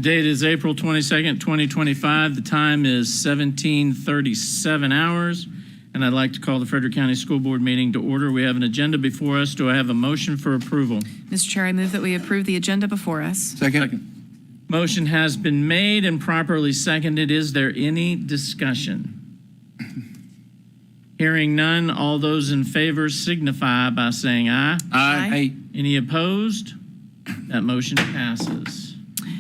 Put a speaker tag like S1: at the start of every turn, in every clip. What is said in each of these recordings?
S1: date is April 22nd, 2025. The time is 17:37 hours, and I'd like to call the Frederick County School Board meeting to order. We have an agenda before us. Do I have a motion for approval?
S2: Mr. Chair, I move that we approve the agenda before us.
S3: Second.
S1: Motion has been made and properly seconded. Is there any discussion? Hearing none, all those in favor signify by saying aye.
S2: Aye.
S1: Any opposed? That motion passes.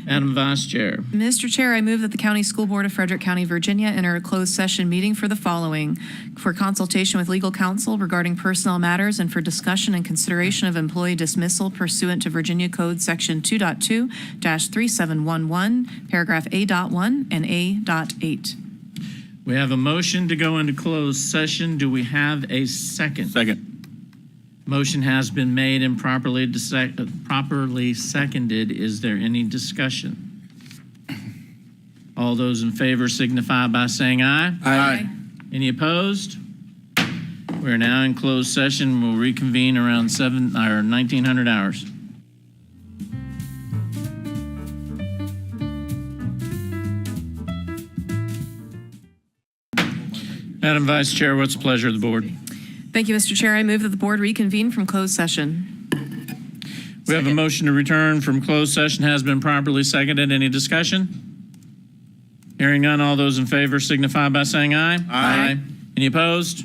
S1: Madam Vice Chair.
S2: Mr. Chair, I move that the County School Board of Frederick County, Virginia enter a closed session meeting for the following: for consultation with legal counsel regarding personnel matters and for discussion and consideration of employee dismissal pursuant to Virginia Code Section 2.2-3711, paragraph A.1 and A.8.
S1: We have a motion to go into closed session. Do we have a second?
S3: Second.
S1: Motion has been made and properly seconded. Is there any discussion? All those in favor signify by saying aye.
S3: Aye.
S1: Any opposed? We're now in closed session. We'll reconvene around 1900 hours. Madam Vice Chair, what's the pleasure of the board?
S2: Thank you, Mr. Chair. I move that the board reconvene from closed session.
S1: We have a motion to return from closed session has been properly seconded. Any discussion? Hearing none, all those in favor signify by saying aye.
S2: Aye.
S1: Any opposed?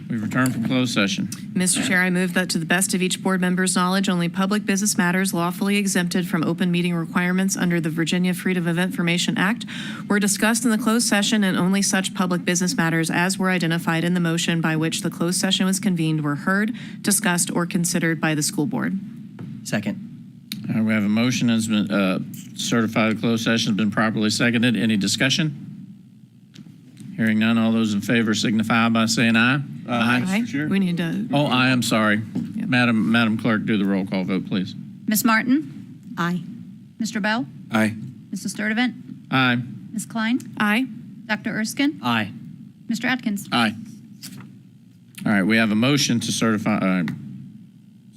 S1: We return from closed session.
S2: Mr. Chair, I move that to the best of each board member's knowledge, only public business matters lawfully exempted from open meeting requirements under the Virginia Freedom of Information Act were discussed in the closed session, and only such public business matters as were identified in the motion by which the closed session was convened were heard, discussed, or considered by the school board.
S4: Second.
S1: We have a motion has been certified closed session has been properly seconded. Any discussion? Hearing none, all those in favor signify by saying aye.
S2: Aye.
S3: Sure.
S2: We need to.
S1: Oh, aye, I'm sorry.
S2: Yep.
S1: Madam Clerk, do the roll call vote, please.
S5: Ms. Martin? Aye. Mr. Bell?
S3: Aye.
S5: Mrs. Sturdivant?
S1: Aye.
S5: Ms. Klein?
S2: Aye.
S5: Dr. Erskine?
S4: Aye.
S5: Mr. Atkins?
S3: Aye.
S1: All right, we have a motion to certify. So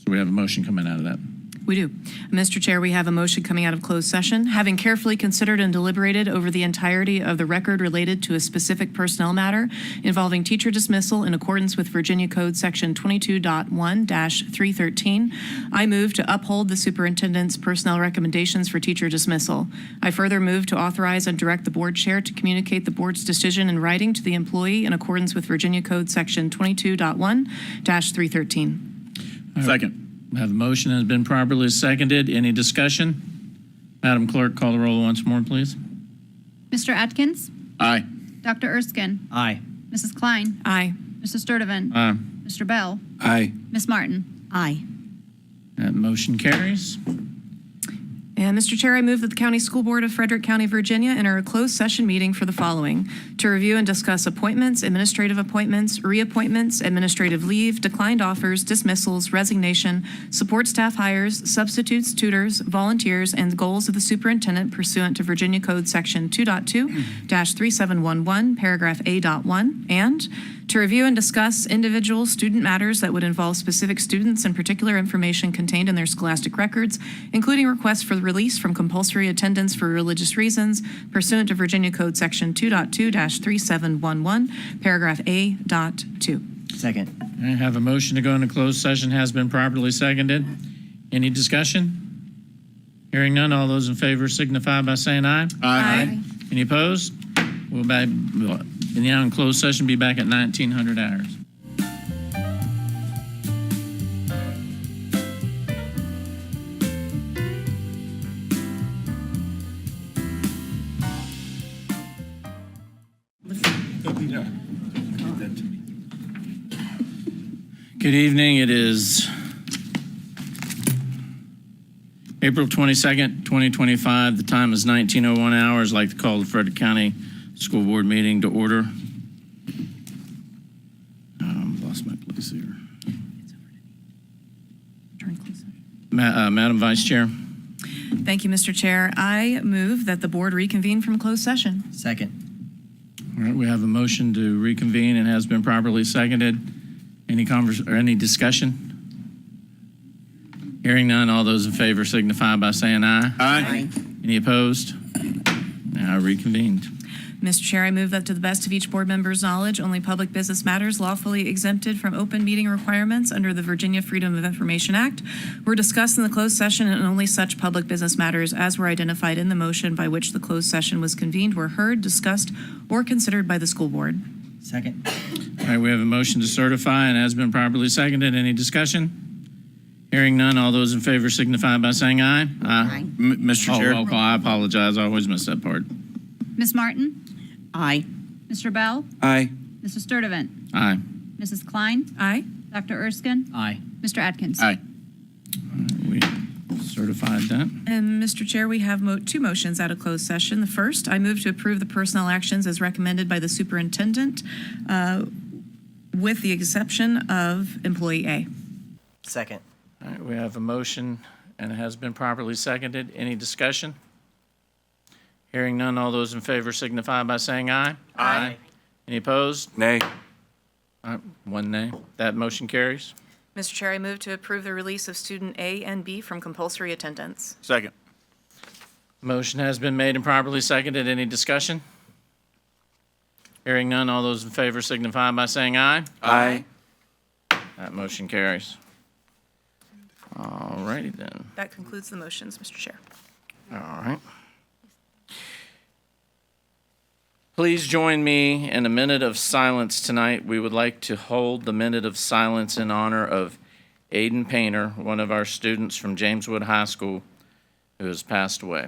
S1: we have a motion coming out of that.
S2: We do. Mr. Chair, we have a motion coming out of closed session. Having carefully considered and deliberated over the entirety of the record related to a specific personnel matter involving teacher dismissal in accordance with Virginia Code Section 22.1-313, I move to uphold the superintendent's personnel recommendations for teacher dismissal. I further move to authorize and direct the board chair to communicate the board's decision in writing to the employee in accordance with Virginia Code Section 22.1-313.
S3: Second.
S1: I have a motion has been properly seconded. Any discussion? Madam Clerk, call the roll once more, please.
S5: Mr. Atkins?
S3: Aye.
S5: Dr. Erskine?
S4: Aye.
S5: Mrs. Klein?
S2: Aye.
S5: Mrs. Sturdivant?
S1: Aye.
S5: Mr. Bell?
S3: Aye.
S5: Ms. Martin?
S2: Aye.
S1: That motion carries.
S2: And Mr. Chair, I move that the County School Board of Frederick County, Virginia enter a closed session meeting for the following: to review and discuss appointments, administrative appointments, reappointments, administrative leave, declined offers, dismissals, resignation, support staff hires, substitutes, tutors, volunteers, and goals of the superintendent pursuant to Virginia Code Section 2.2-3711, paragraph A.1, and to review and discuss individual student matters that would involve specific students and particular information contained in their scholastic records, including requests for release from compulsory attendance for religious reasons pursuant to Virginia Code Section 2.2-3711, paragraph A.2.
S4: Second.
S1: I have a motion to go into closed session has been properly seconded. Any discussion? Hearing none, all those in favor signify by saying aye.
S2: Aye.
S1: Any opposed? We'll be now in closed session. Be back at 1900 hours. Good evening. It is April 22nd, 2025. The time is 19:01 hours. I'd like to call the Frederick County School Board meeting to order. Lost my place here. Madam Vice Chair.
S2: Thank you, Mr. Chair. I move that the board reconvene from closed session.
S4: Second.
S1: All right, we have a motion to reconvene and has been properly seconded. Any discussion? Hearing none, all those in favor signify by saying aye.
S3: Aye.
S1: Any opposed? Now reconvened.
S2: Mr. Chair, I move that to the best of each board member's knowledge, only public business matters lawfully exempted from open meeting requirements under the Virginia Freedom of Information Act were discussed in the closed session, and only such public business matters as were identified in the motion by which the closed session was convened were heard, discussed, or considered by the school board.
S3: Second.
S1: All right, we have a motion to certify and has been properly seconded. Any discussion? Hearing none, all those in favor signify by saying aye. Aye.
S4: Mr. Chair.
S1: Roll call. I apologize. I always miss that part.
S5: Ms. Martin?
S3: Aye.
S5: Mr. Bell?
S4: Aye.
S5: Mr. Sturdivant?
S1: Aye.
S5: Mrs. Klein?
S2: Aye.
S5: Dr. Erskine?
S3: Aye.
S5: Mr. Atkins?
S4: Aye.
S1: We certified that.
S2: And Mr. Chair, we have two motions out of closed session. The first, I move to approve the personnel actions as recommended by the superintendent, with the exception of employee A.
S3: Second.
S1: All right, we have a motion and it has been properly seconded. Any discussion? Hearing none, all those in favor signify by saying aye.
S3: Aye.
S1: Any opposed?
S4: Nay.
S1: All right, one nay. That motion carries.
S2: Mr. Chair, I move to approve the release of student A and B from compulsory attendance.
S4: Second.
S1: Motion has been made and properly seconded. Any discussion? Hearing none, all those in favor signify by saying aye.
S4: Aye.
S1: That motion carries. All righty then.
S2: That concludes the motions, Mr. Chair.
S1: All right. Please join me in a minute of silence tonight. We would like to hold the minute of silence in honor of Aiden Painter, one of our students from James Wood High School, who has passed away.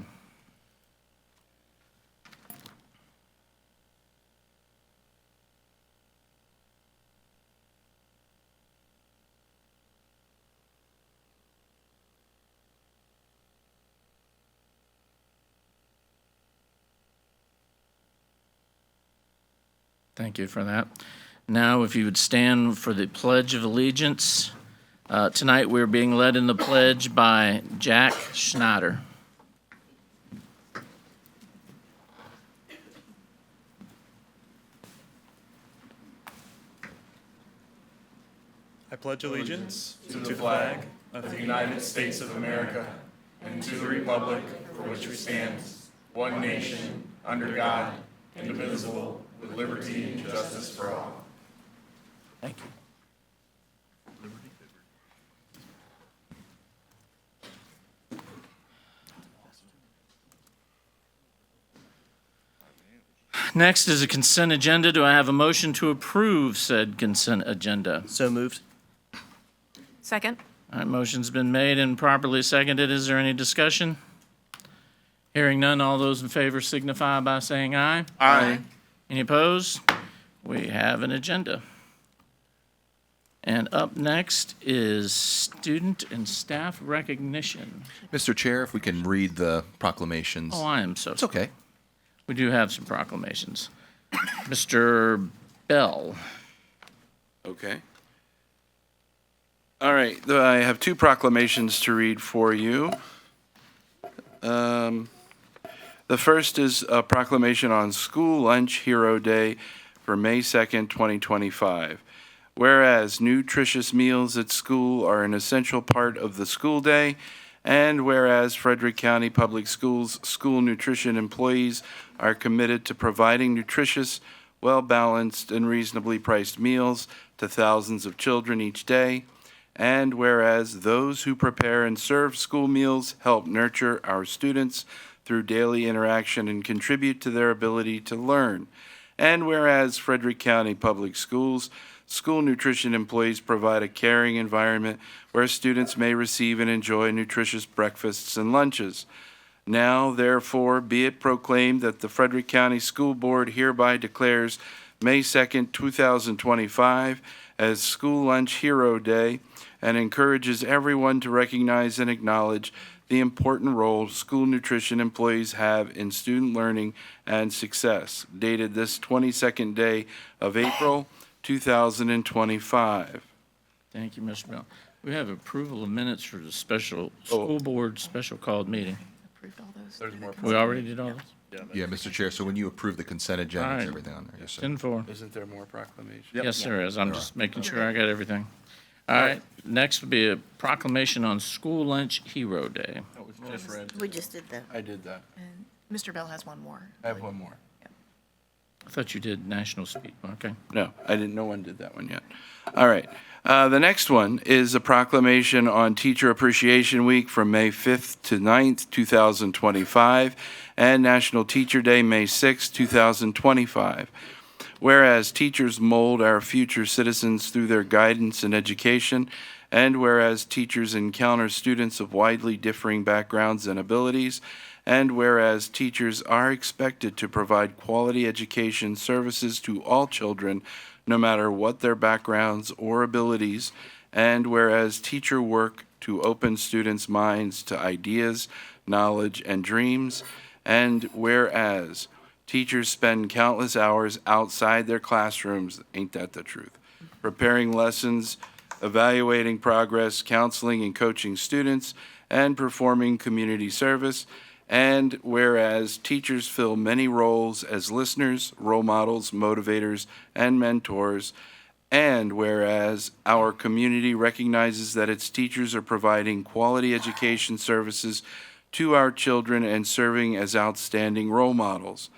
S1: Thank you for that. Now, if you would stand for the Pledge of Allegiance. Tonight, we're being led in the pledge by Jack Schneider.
S6: I pledge allegiance to the flag of the United States of America and to the republic for which it stands, one nation, under God, indivisible, with liberty and justice for all.
S1: Thank you. Next is a consent agenda. Do I have a motion to approve said consent agenda?
S3: So moved.
S2: Second.
S1: All right, motion's been made and properly seconded. Is there any discussion? Hearing none, all those in favor signify by saying aye.
S4: Aye.
S1: Any opposed? We have an agenda. And up next is student and staff recognition.
S7: Mr. Chair, if we can read the proclamations.
S1: Oh, I am so
S7: It's
S1: sorry.
S7: okay.
S1: We do have some proclamations. Mr. Bell.
S6: Okay. All right, I have two proclamations to read for you. The first is a proclamation on School Lunch Hero Day for May 2nd, 2025. Whereas nutritious meals at school are an essential part of the school day, and whereas Frederick County Public Schools school nutrition employees are committed to providing nutritious, well-balanced, and reasonably priced meals to thousands of children each day, and whereas those who prepare and serve school meals help nurture our students through daily interaction and contribute to their ability to learn, and whereas Frederick County Public Schools school nutrition employees provide a caring environment where students may receive and enjoy nutritious breakfasts and lunches. Now, therefore, be it proclaimed that the Frederick County School Board hereby declares May 2nd, 2025 as School Lunch Hero Day and encourages everyone to recognize and acknowledge the important role school nutrition employees have in student learning and success. Dated this 22nd day of April, 2025.
S1: Thank you, Mr. Bell. We have approval of minutes for the special school board special called meeting.
S2: Approved all those.
S6: There's more.
S1: We already did all this?
S7: Yeah, Mr. Chair, so when you approve the consent agenda,
S1: All
S7: it's
S1: right.
S7: everything on there. Yes, sir.
S1: 10-4.
S6: Isn't there more proclamation?
S1: Yes, there is. I'm just making sure I got everything. All right, next would be a proclamation on School Lunch Hero Day.
S6: That was just read.
S8: We just did that.
S6: I did that.
S2: Mr. Bell has one more.
S6: I have one more.
S1: I thought you did national speed. Okay.
S6: No, I didn't. No one did that one yet. All right. The next one is a proclamation on Teacher Appreciation Week from May 5th to 9th, 2025, and National Teacher Day, May 6th, 2025. Whereas teachers mold our future citizens through their guidance and education, and whereas teachers encounter students of widely differing backgrounds and abilities, and whereas teachers are expected to provide quality education services to all children, no matter what their backgrounds or abilities, and whereas teacher work to open students' minds to ideas, knowledge, and dreams, and whereas teachers spend countless hours outside their classrooms, ain't that the truth, preparing lessons, evaluating progress, counseling and coaching students, and performing community service. And whereas teachers fill many roles as listeners, role models, motivators, and mentors, and whereas our community recognizes that its teachers are providing quality education services to our children and serving as outstanding role models.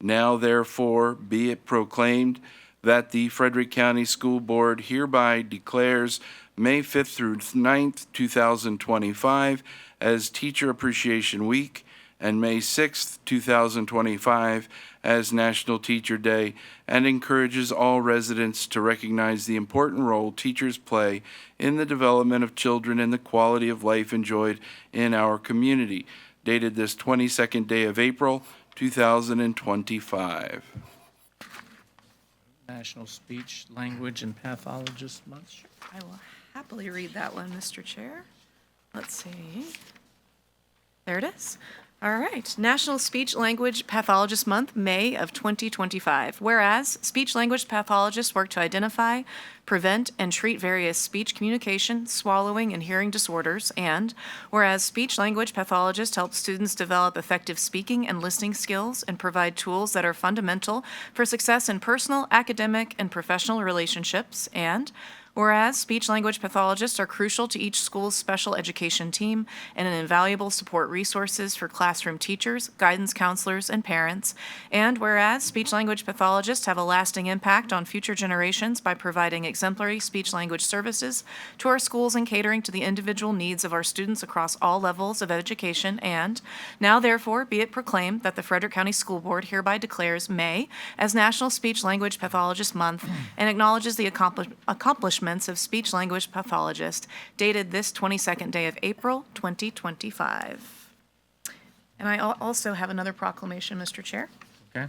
S6: Now, therefore, be it proclaimed that the Frederick County School Board hereby declares May 5th through 9th, 2025 as Teacher Appreciation Week, and May 6th, 2025 as National Teacher Day, and encourages all residents to recognize the important role teachers play in the development of children and the quality of life enjoyed in our community. Dated this 22nd day of April, 2025.
S1: National Speech, Language, and Pathologist Month.
S2: I will happily read that one, Mr. Chair. Let's see. There it is. All right. National Speech Language Pathologist Month, May of 2025. Whereas speech language pathologists work to identify, prevent, and treat various speech, communication, swallowing, and hearing disorders. And whereas speech language pathologists help students develop effective speaking and listening skills and provide tools that are fundamental for success in personal, academic, and professional relationships. And whereas speech-language pathologists are crucial to each school's special education team and an invaluable support resources for classroom teachers, guidance counselors, and parents. And whereas speech-language pathologists have a lasting impact on future generations by providing exemplary speech-language services to our schools and catering to the individual needs of our students across all levels of education. And now, therefore, be it proclaimed that the Frederick County School Board hereby declares May as National Speech-Language Pathologist Month and acknowledges the accomplishments of speech-language pathologist, dated this 22nd day of April, 2025. And I also have another proclamation, Mr. Chair.
S1: Okay.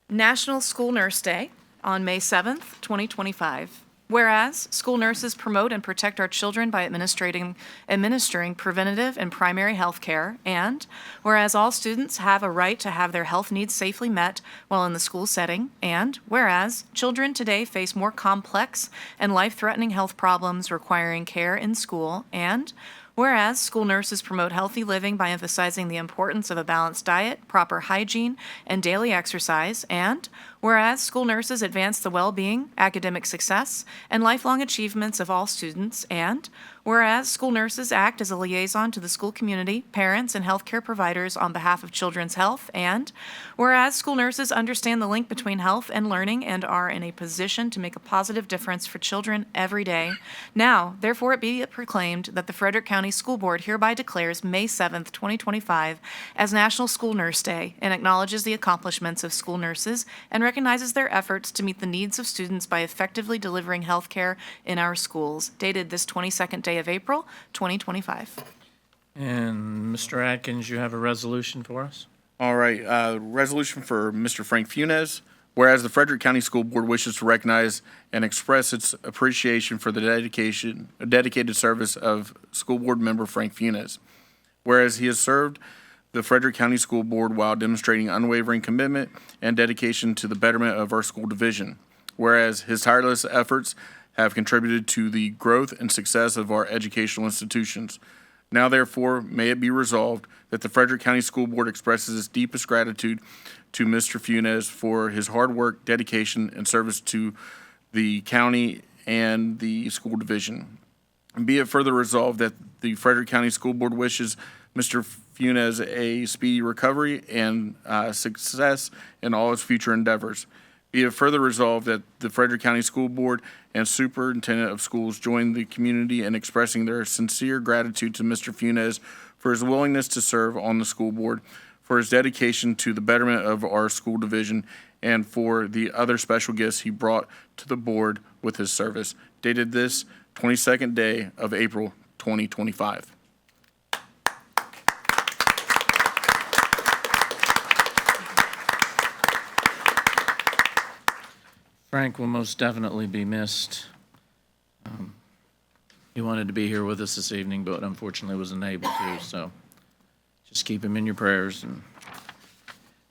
S2: National School Nurse Day on May 7th, 2025. Whereas school nurses promote and protect our children by administering preventative and primary health care, and whereas all students have a right to have their health needs safely met while in the school setting, and whereas children today face more complex and life-threatening health problems requiring care in school, and whereas school nurses promote healthy living by emphasizing the importance of a balanced diet, proper hygiene, and daily exercise, and whereas school nurses advance the well-being, academic success, and lifelong achievements of all students, and whereas school nurses act as a liaison to the school community, parents, and healthcare providers on behalf of children's health, and whereas school nurses understand the link between health and learning and are in a position to make a positive difference for children every day. Now, therefore, it be proclaimed that the Frederick County School Board hereby declares May 7th, 2025 as National School Nurse Day and acknowledges the accomplishments of school nurses and recognizes their efforts to meet the needs of students by effectively delivering health care in our schools, dated this 22nd day of April, 2025.
S1: And Mr. Atkins, you have a resolution for us?
S4: All right, resolution for Mr. Frank Funes. Whereas the Frederick County School Board wishes to recognize and express its appreciation for the dedicated service of School Board member Frank Funes. Whereas he has served the Frederick County School Board while demonstrating unwavering commitment and dedication to the betterment of our school division. Whereas his tireless efforts have contributed to the growth and success of our educational institutions. Now, therefore, may it be resolved that the Frederick County School Board expresses its deepest gratitude to Mr. Funes for his hard work, dedication, and service to the county and the school division. And be it further resolved that the Frederick County School Board wishes Mr. Funes a speedy recovery and success in all his future endeavors. Be it further resolved that the Frederick County School Board and Superintendent of Schools join the community in expressing their sincere gratitude to Mr. Funes for his willingness to serve on the school board, for his dedication to the betterment of our school division, and for the other special gifts he brought to the board with his service. Dated this 22nd day of April 2025.
S1: Frank will most definitely be missed. He wanted to be here with us this evening, but unfortunately was unable to, so just keep him in your prayers. And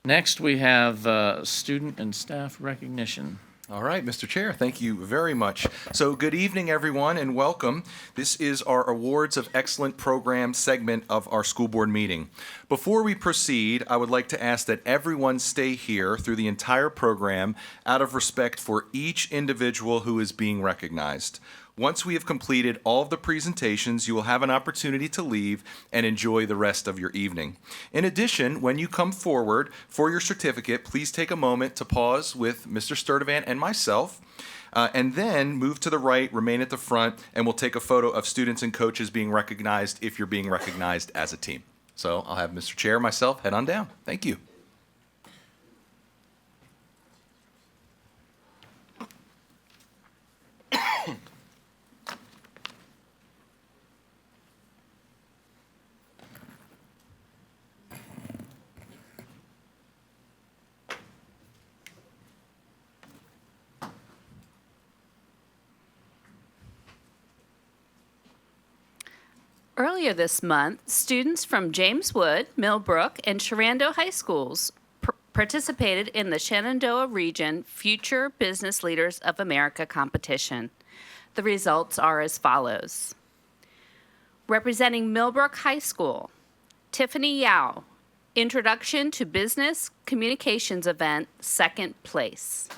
S1: next, we have student and staff recognition.
S7: All right, Mr. Chair, thank you very much. So good evening, everyone, and welcome. This is our Awards of Excellent Program segment of our school board meeting. Before we proceed, I would like to ask that everyone stay here through the entire program out of respect for each individual who is being recognized. Once we have completed all of the presentations, you will have an opportunity to leave and enjoy the rest of your evening. In addition, when you come forward for your certificate, please take a moment to pause with Mr. Sturdivant and myself, and then move to the right, remain at the front, and we'll take a photo of students and coaches being recognized if you're being recognized as a team. So I'll have Mr. Chair, myself, head on down. Thank you.
S8: Earlier this month, students from James Wood, Millbrook, and Shenandoah High Schools participated in the Shenandoah Region Future Business Leaders of America competition. The results are as follows. Representing Millbrook High School, Tiffany Yao, Introduction to Business Communications event, 2nd place.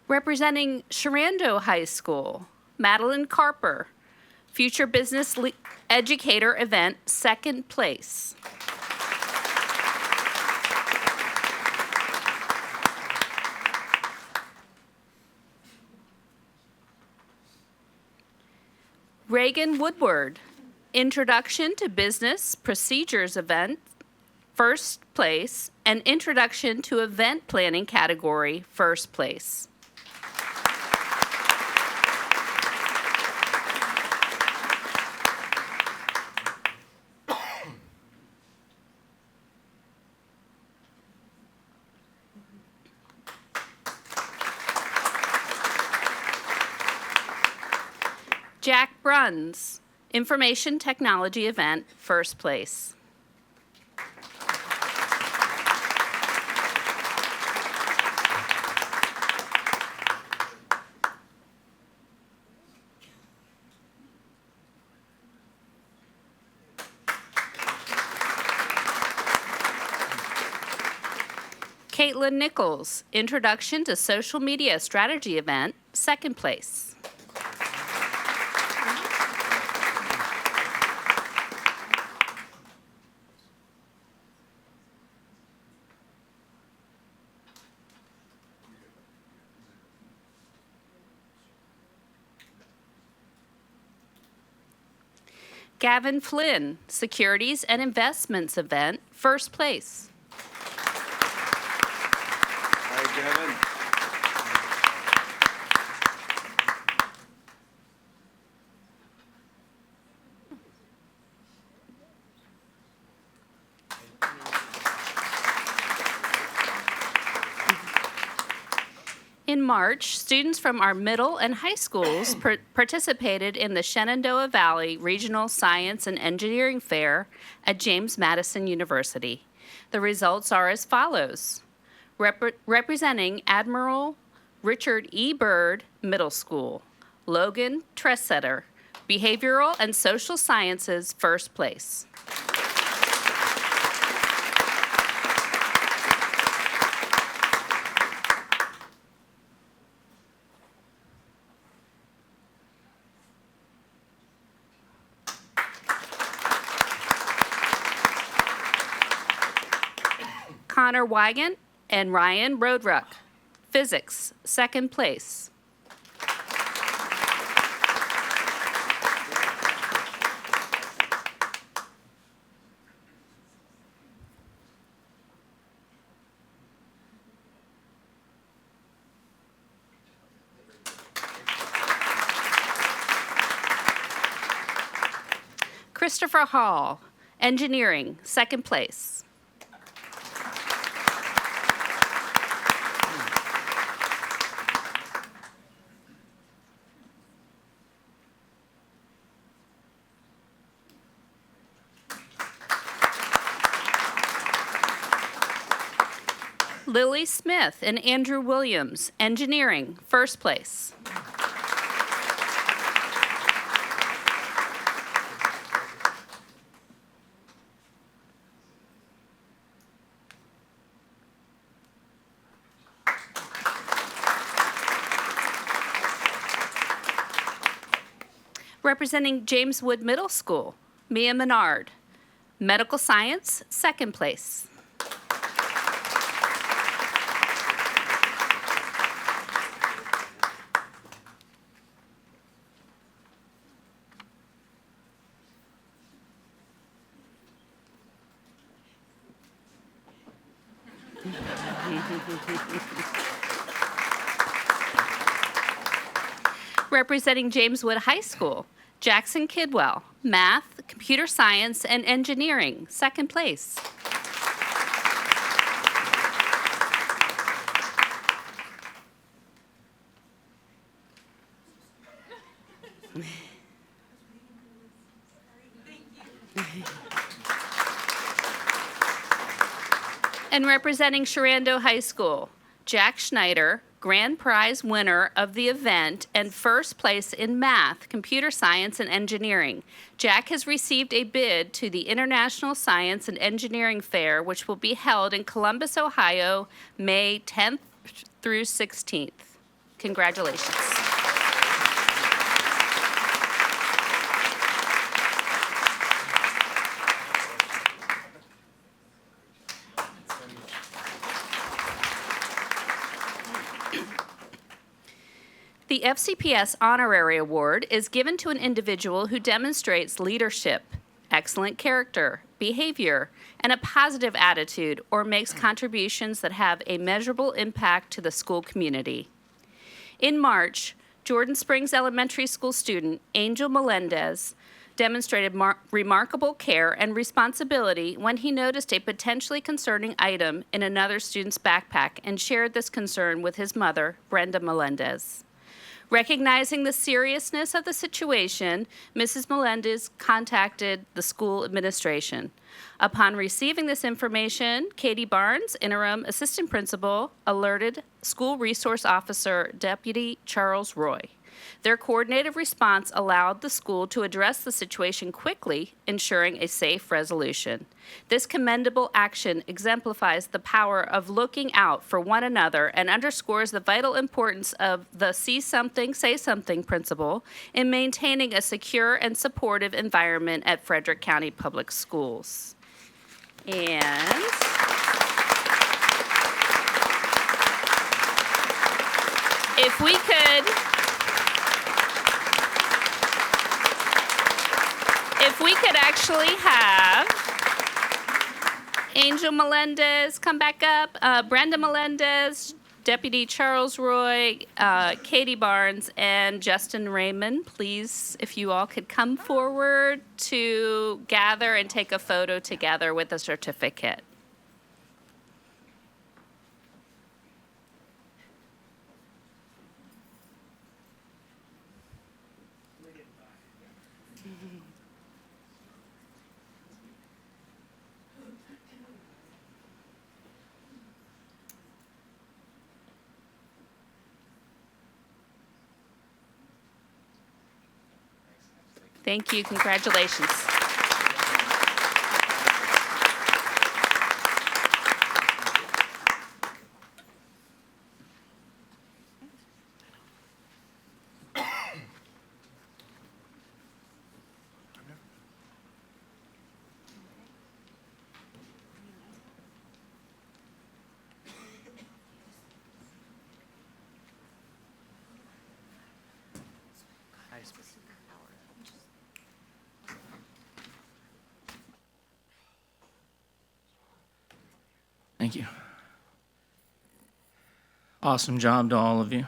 S8: Representing Shenandoah High School, Madeline Carper, Future Business Educator event, 2nd place. Reagan Woodward, Introduction to Business Procedures event, 1st place, and Introduction to Event Planning category, 1st place. Jack Bruns, Information Technology event, 1st place. Caitlin Nichols, Introduction to Social Media Strategy event, 2nd place. Gavin Flynn, Securities and Investments event, 1st place.
S6: Hi, Gavin.
S8: In March, students from our middle and high schools participated in the Shenandoah Valley Regional Science and Engineering Fair at James Madison University. The results are as follows. Representing Admiral Richard E. Byrd Middle School, Logan Tressetter, Behavioral and Social Sciences, 1st place. Connor Wygant and Ryan Roadruck. Physics, second place. Christopher Hall, engineering, second place. Lily Smith and Andrew Williams, engineering, first place. Representing James Wood Middle School, Mia Menard, medical science, second place. Representing James Wood High School, Jackson Kidwell, math, computer science, and engineering, second place. And representing Sharando High School, Jack Schneider, grand prize winner of the event and first place in math, computer science, and engineering. Jack has received a bid to the International Science and Engineering Fair, which will be held in Columbus, Ohio, May 10th through 16th. Congratulations. The FCPS Honorary Award is given to an individual who demonstrates leadership, excellent character, behavior, and a positive attitude, or makes contributions that have a measurable impact to the school community. In March, Jordan Springs Elementary School student Angel Melendez demonstrated remarkable care and responsibility when he noticed a potentially concerning item in another student's backpack and shared this concern with his mother, Brenda Melendez. Recognizing the seriousness of the situation, Mrs. Melendez contacted the school administration. Upon receiving this information, Katie Barnes, interim assistant principal, alerted school resource officer Deputy Charles Roy. Their coordinated response allowed the school to address the situation quickly, ensuring a safe resolution. This commendable action exemplifies the power of looking out for one another and underscores the vital importance of the see something, say something principle in maintaining a secure and supportive environment at Frederick County Public Schools. And if we could actually have Angel Melendez come back up, Brenda Melendez, Deputy Charles Roy, Katie Barnes, and Justin Raymond, please, if you all could come forward to gather and take a photo together with a certificate. Thank you. Congratulations.
S1: Thank you. Awesome job to all of you.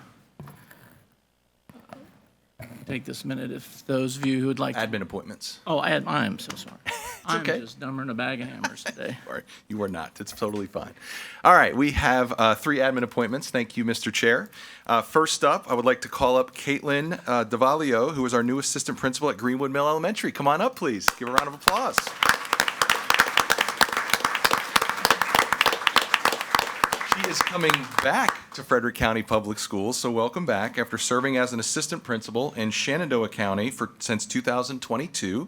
S1: Take this minute if those of you who would like to.
S7: Admin appointments.
S1: Oh, I'm so sorry. I'm
S7: okay.
S1: just dumber than a bag of hammers today.
S7: Sorry, you are not. It's totally fine. All right, we have 3 admin appointments. Thank you, Mr. Chair. First up, I would like to call up Caitlin DeValio, who is our new assistant principal at Greenwood Mill Elementary. Come on up, please. Give a round of applause. She is coming back to Frederick County Public Schools, so welcome back after serving as an assistant principal in Shenandoah County since 2022.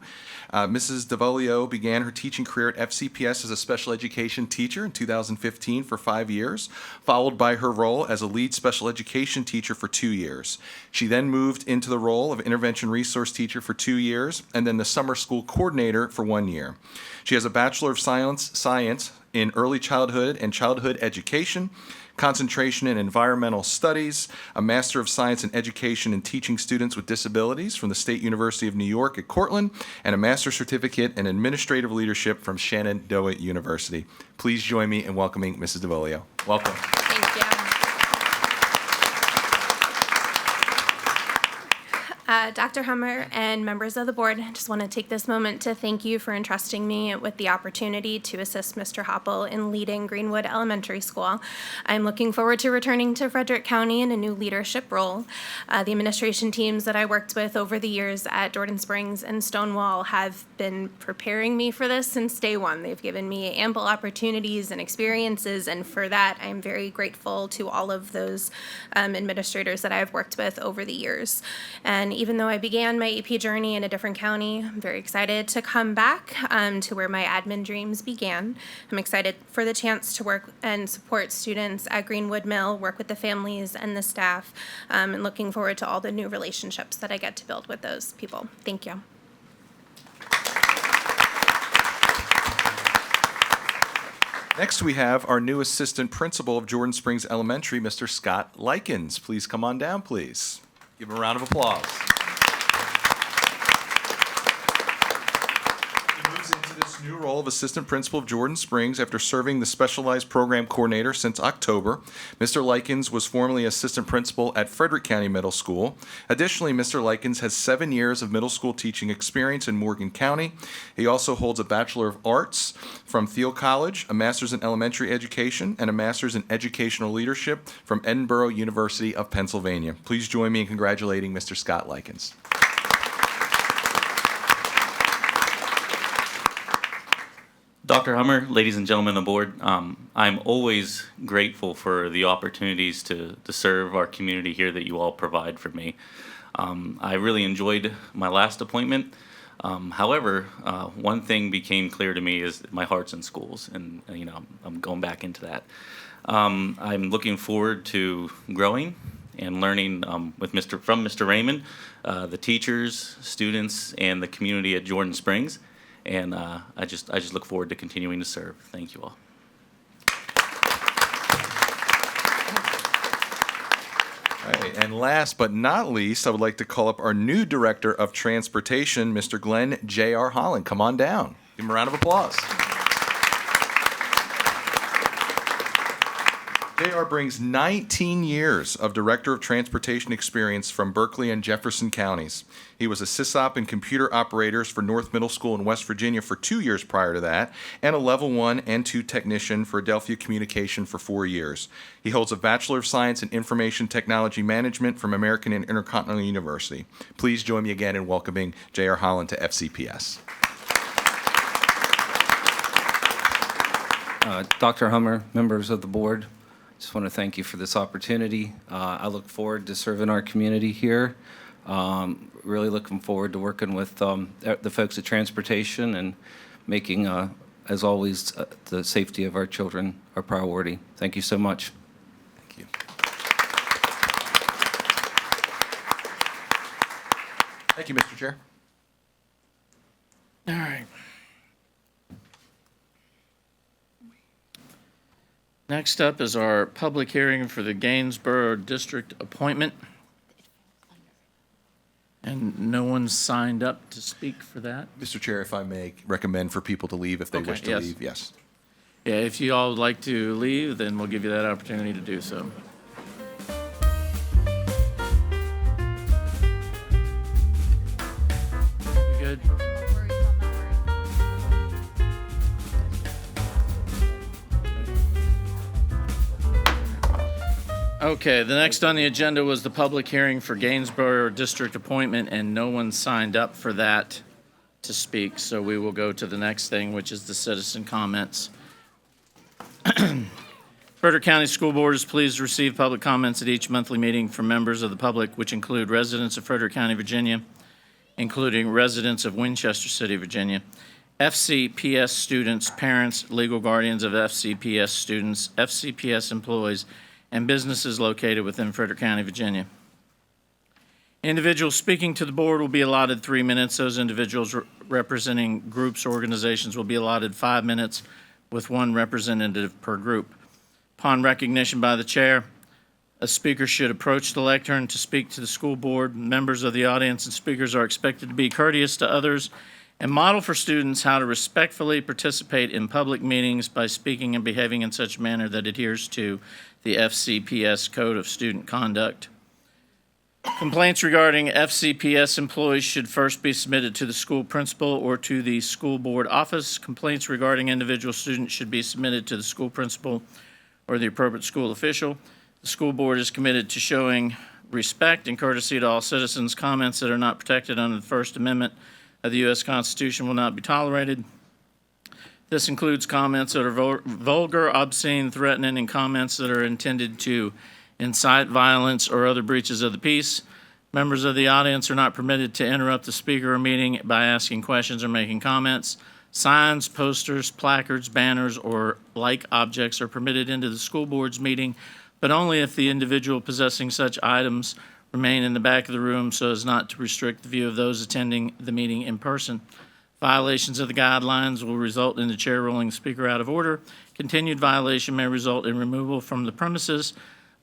S7: Mrs. DeVolio began her teaching career at FCPS as a special education teacher in 2015 for 5 years, followed by her role as a lead special education teacher for 2 years. She then moved into the role of intervention resource teacher for 2 years, and then the summer school coordinator for 1 year. She has a Bachelor of Science in Early Childhood and Childhood Education, concentration in Environmental Studies, a Master of Science in Education and Teaching Students with Disabilities from the State University of New York at Cortland, and a Master's Certificate in Administrative Leadership from Shenandoah University. Please join me in welcoming Mrs. DeVolio. Welcome.
S9: Thank you. Dr. Hummer and members of the board, I just want to take this moment to thank you for entrusting me with the opportunity to assist Mr. Hopple in leading Greenwood Elementary School. I'm looking forward to returning to Frederick County in a new leadership role. The administration teams that I worked with over the years at Jordan Springs and Stonewall have been preparing me for this since day one. They've given me ample opportunities and experiences, and for that, I'm very grateful to all of those administrators that I've worked with over the years. And even though I began my AP journey in a different county, I'm very excited to come back to where my admin dreams began. I'm excited for the chance to work and support students at Greenwood Mill, work with the families and the staff, and looking forward to all the new relationships that I get to build with those people. Thank you.
S7: Next, we have our new assistant principal of Jordan Springs Elementary, Mr. Scott Likens. Please come on down, please. Give him a round of applause. He moves into this new role of assistant principal of Jordan Springs after serving the specialized program coordinator since October. Mr. Likens was formerly assistant principal at Frederick County Middle School. Additionally, Mr. Likens has 7 years of middle school teaching experience in Morgan County. He also holds a Bachelor of Arts from Thiel College, a Master's in Elementary Education, and a Master's in Educational Leadership from Edinburgh University of Pennsylvania. Please join me in congratulating Mr. Scott Likens.
S10: Dr. Hummer, ladies and gentlemen of the board, I'm always grateful for the opportunities to serve our community here that you all provide for me. I really enjoyed my last appointment. However, one thing became clear to me is my heart's in schools, and I'm going back into that. I'm looking forward to growing and learning from Mr. Raymond, the teachers, students, and the community at Jordan Springs. And I just look forward to continuing to serve. Thank you all.
S7: All right, and last but not least, I would like to call up our new Director of Transportation, Mr. Glenn J.R. Holland. Come on down. Give him a round of applause. J.R. brings 19 years of Director of Transportation experience from Berkeley and Jefferson counties. He was a SysOp and computer operators for North Middle School in West Virginia for 2 years prior to that, and a Level 1 and 2 technician for Adelphia Communication for 4 years. He holds a Bachelor of Science in Information Technology Management from American and Intercontinental University. Please join me again in welcoming J.R. Holland to FCPS.
S11: Dr. Hummer, members of the board, just want to thank you for this opportunity. I look forward to serving our community here. Really looking forward to working with the folks at Transportation and making, as always, the safety of our children our priority. Thank you so much.
S7: Thank you. Thank you, Mr. Chair.
S1: All right. Next up is our public hearing for the Gainsborough District appointment. And one signed up to speak for that.
S7: Mr. Chair, if I may recommend for people to leave if they
S1: Okay,
S7: wish to
S1: yes.
S7: leave, yes.
S1: Yeah, if you all would like to leave, then we'll give you that opportunity to do so. You good? Okay, the next on the agenda was the public hearing for Gainsborough District appointment, and no one signed up for that to speak, so we will go to the next thing, which is the citizen comments. Frederick County School Board is pleased to receive public comments at each monthly meeting from members of the public, which include residents of Frederick County, Virginia, including residents of Winchester City, Virginia, FCPS students, parents, legal guardians of FCPS students, FCPS employees, and businesses located within Frederick County, Virginia. Individuals speaking to the board will be allotted 3 minutes. Those individuals representing groups or organizations will be allotted 5 minutes, with one representative per group. Upon recognition by the chair, a speaker should approach the lectern to speak to the school board. Members of the audience and speakers are expected to be courteous to others and model for students how to respectfully participate in public meetings by speaking and behaving in such a manner that adheres to the FCPS Code of Student Conduct. Complaints regarding FCPS employees should first be submitted to the school principal or to the school board office. Complaints regarding individual students should be submitted to the school principal or the appropriate school official. The school board is committed to showing respect and courtesy to all citizens. Comments that are not protected under the First Amendment of the U.S. Constitution will not be tolerated. This includes comments that are vulgar, obscene, threatening, and comments that are intended to incite violence or other breaches of the peace. Members of the audience are not permitted to interrupt the speaker or meeting by asking questions or making comments. Signs, posters, placards, banners, or like objects are permitted into the school board's meeting, but only if the individual possessing such items remain in the back of the room so as not to restrict the view of those attending the meeting in person. Violations of the guidelines will result in the chair ruling the speaker out of order. Continued violation may result in removal from the premises.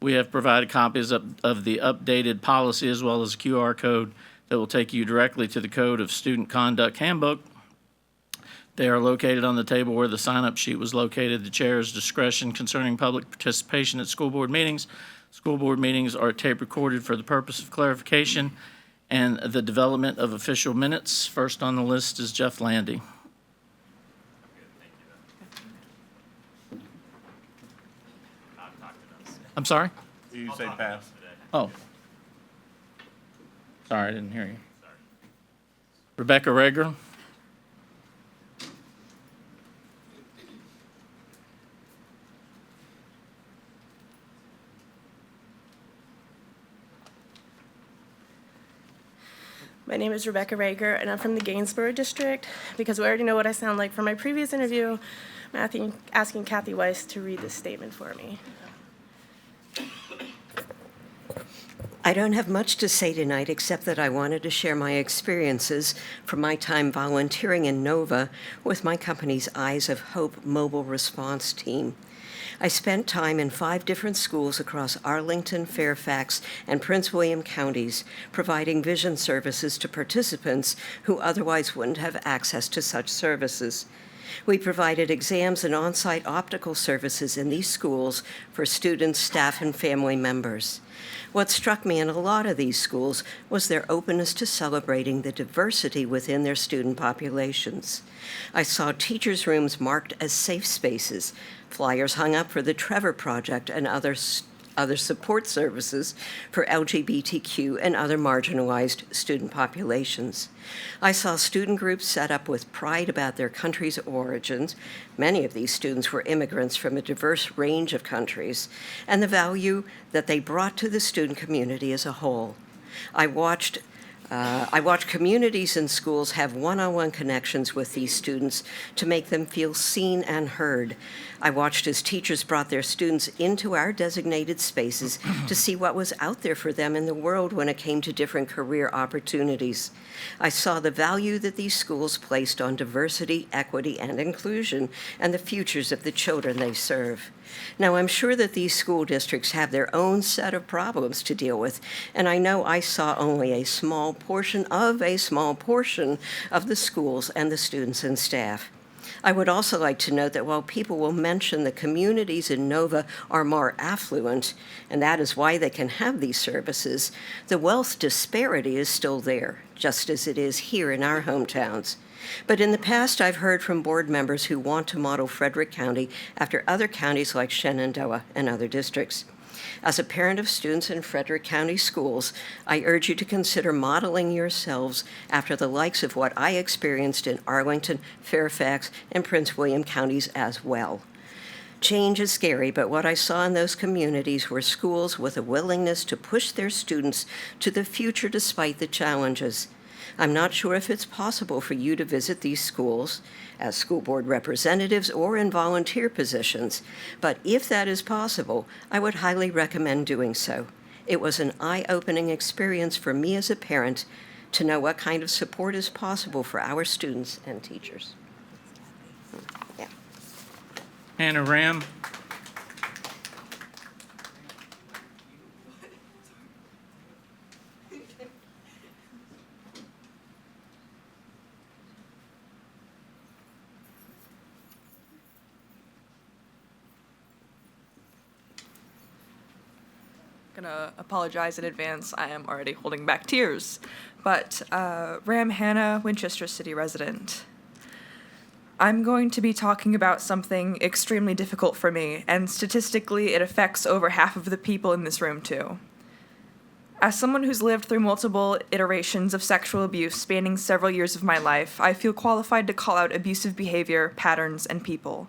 S1: We have provided copies of the updated policy as well as a QR code that will take you directly to the Code of Student Conduct Handbook. They are located on the table where the sign-up sheet was located. The chair's discretion concerning public participation at school board meetings. School board meetings are tape recorded for the purpose of clarification and the development of official minutes. First on the list is Jeff Landy. I'm sorry?
S4: You say pass.
S1: Oh. Sorry, I didn't hear you. Rebecca Rager.
S12: My name is Rebecca Rager, and I'm from the Gainsborough District. Because we already know what I sound like from my previous interview, I'm asking Kathy Weiss to read this statement for me.
S13: I don't have much to say tonight except that I wanted to share my experiences from my time volunteering in Nova with my company's Eyes of Hope mobile response team. I spent time in 5 different schools across Arlington, Fairfax, and Prince William counties, providing vision services to participants who otherwise wouldn't have access to such services. We provided exams and on-site optical services in these schools for students, staff, and family members. What struck me in a lot of these schools was their openness to celebrating the diversity within their student populations. I saw teachers' rooms marked as safe spaces, flyers hung up for the Trevor Project and other support services for LGBTQ and other marginalized student populations. I saw student groups set up with pride about their country's origins. Many of these students were immigrants from a diverse range of countries, and the value that they brought to the student community as a whole. I watched communities and schools have one-on-one connections with these students to make them feel seen and heard. I watched as teachers brought their students into our designated spaces to see what was out there for them in the world when it came to different career opportunities. I saw the value that these schools placed on diversity, equity, and inclusion, and the futures of the children they serve. Now, I'm sure that these school districts have their own set of problems to deal with, and I know I saw only a small portion of the schools and the students and staff. I would also like to note that while people will mention the communities in Nova are more affluent, and that is why they can have these services, the wealth disparity is still there, just as it is here in our hometowns. But in the past, I've heard from board members who want to model Frederick County after other counties like Shenandoah and other districts. As a parent of students in Frederick County schools, I urge you to consider modeling yourselves after the likes of what I experienced in Arlington, Fairfax, and Prince William counties as well. Change is scary, but what I saw in those communities were schools with a willingness to push their students to the future despite the challenges. I'm not sure if it's possible for you to visit these schools as school board representatives or in volunteer positions, but if that is possible, I would highly recommend doing so. It was an eye-opening experience for me as a parent to know what kind of support is possible for our students and teachers. Yeah.
S1: Hannah Ram.
S14: Gonna apologize in advance. I am already holding back tears. But Ram Hannah, Winchester City resident. I'm going to be talking about something extremely difficult for me, and statistically it affects over half of the people in this room too. As someone who's lived through multiple iterations of sexual abuse spanning several years of my life, I feel qualified to call out abusive behavior, patterns, and people.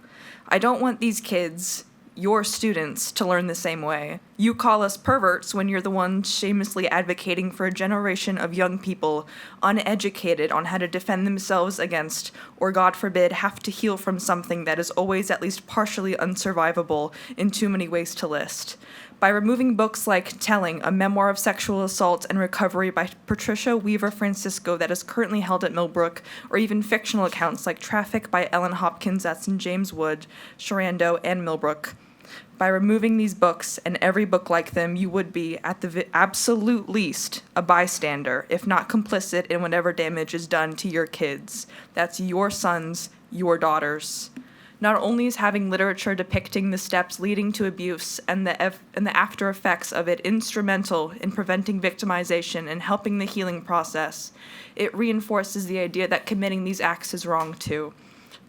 S14: I don't want these kids, your students, to learn the same way. You call us perverts when you're the ones shamelessly advocating for a generation of young people uneducated on how to defend themselves against, or God forbid, have to heal from something that is always at least partially unsurvivable in too many ways to list. By removing books like Telling, a memoir of sexual assault and recovery by Patricia Weaver Francisco that is currently held at Millbrook, or even fictional accounts like Traffic by Ellen Hopkins that's in James Wood, Shenandoah, and Millbrook. By removing these books and every book like them, you would be, at the absolute least, a bystander, if not complicit in whatever damage is done to your kids. That's your sons, your daughters. Not only is having literature depicting the steps leading to abuse and the after effects of it instrumental in preventing victimization and helping the healing process, it reinforces the idea that committing these acts is wrong too.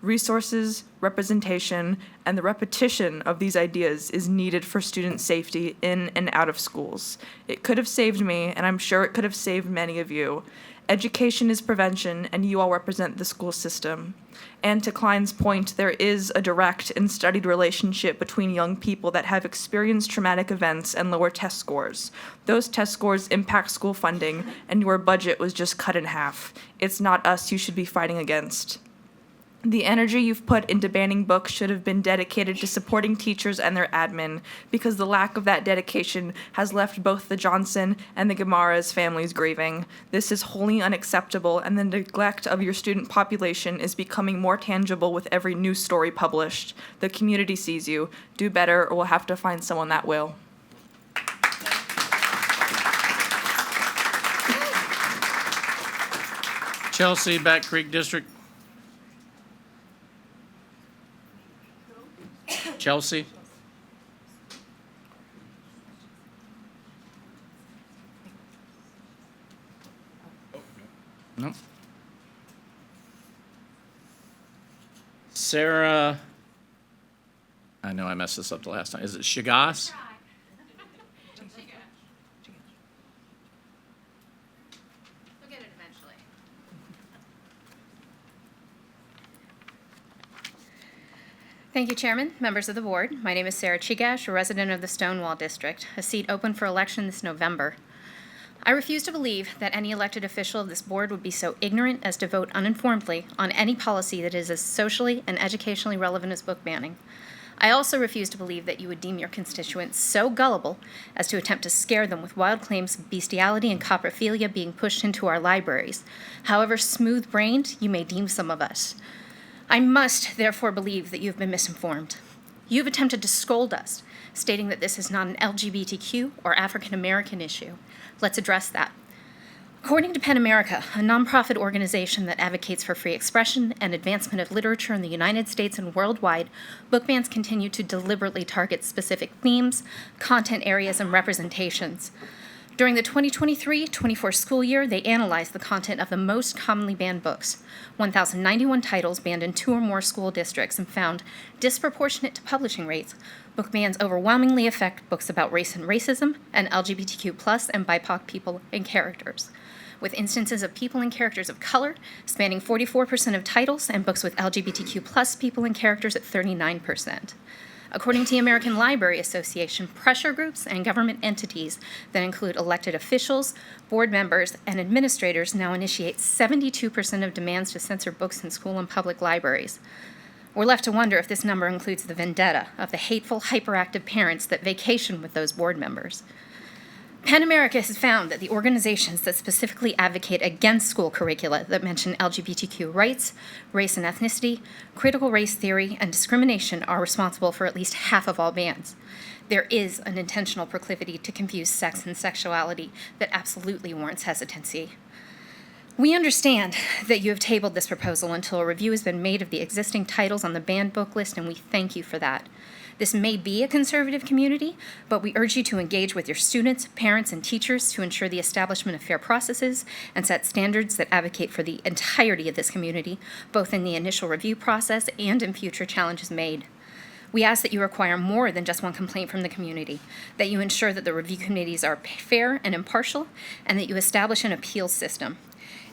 S14: Resources, representation, and the repetition of these ideas is needed for student safety in and out of schools. It could have saved me, and I'm sure it could have saved many of you. Education is prevention, and you all represent the school system. And to Klein's point, there is a direct and studied relationship between young people that have experienced traumatic events and lower test scores. Those test scores impact school funding, and your budget was just cut in half. It's not us you should be fighting against. The energy you've put into banning books should have been dedicated to supporting teachers and their admin, because the lack of that dedication has left both the Johnson and the Gamara's families grieving. This is wholly unacceptable, and the neglect of your student population is becoming more tangible with every news story published. The community sees you. Do better, or we'll have to find someone that will.
S1: Chelsea, Back Creek District. Chelsea? No. Sarah, I know I messed this up the last time. Is it Chagas?
S15: Thank you, Chairman, members of the board. My name is Sarah Chigash, a resident of the Stonewall District, a seat open for election this November. I refuse to believe that any elected official of this board would be so ignorant as to vote uninformedly on any policy that is as socially and educationally relevant as book banning. I also refuse to believe that you would deem your constituents so gullible as to attempt to scare them with wild claims of bestiality and coprophilia being pushed into our libraries, however smooth-brained you may deem some of us. I must therefore believe that you have been misinformed. You've attempted to scold us, stating that this is not an LGBTQ or African American issue. Let's address that. According to PEN America, a nonprofit organization that advocates for free expression and advancement of literature in the United States and worldwide, book bans continue to deliberately target specific themes, content areas, and representations. During the 2023-24 school year, they analyzed the content of the most commonly banned books, 1,091 titles banned in 2 or more school districts, and found, disproportionate to publishing rates, book bans overwhelmingly affect books about race and racism and LGBTQ+ and BIPOC people and characters, with instances of people and characters of color spanning 44% of titles and books with LGBTQ+ people and characters at 39%. According to the American Library Association, pressure groups and government entities that include elected officials, board members, and administrators now initiate 72% of demands to censor books in school and public libraries. We're left to wonder if this number includes the vendetta of the hateful, hyperactive parents that vacation with those board members. PEN America has found that the organizations that specifically advocate against school curricula that mention LGBTQ rights, race and ethnicity, critical race theory, and discrimination are responsible for at least half of all bans. There is an intentional proclivity to confuse sex and sexuality that absolutely warrants hesitancy. We understand that you have tabled this proposal until a review has been made of the existing titles on the banned book list, and we thank you for that. This may be a conservative community, but we urge you to engage with your students, parents, and teachers to ensure the establishment of fair processes and set standards that advocate for the entirety of this community, both in the initial review process and in future challenges made. We ask that you require more than just one complaint from the community, that you ensure that the review committees are fair and impartial, and that you establish an appeals system.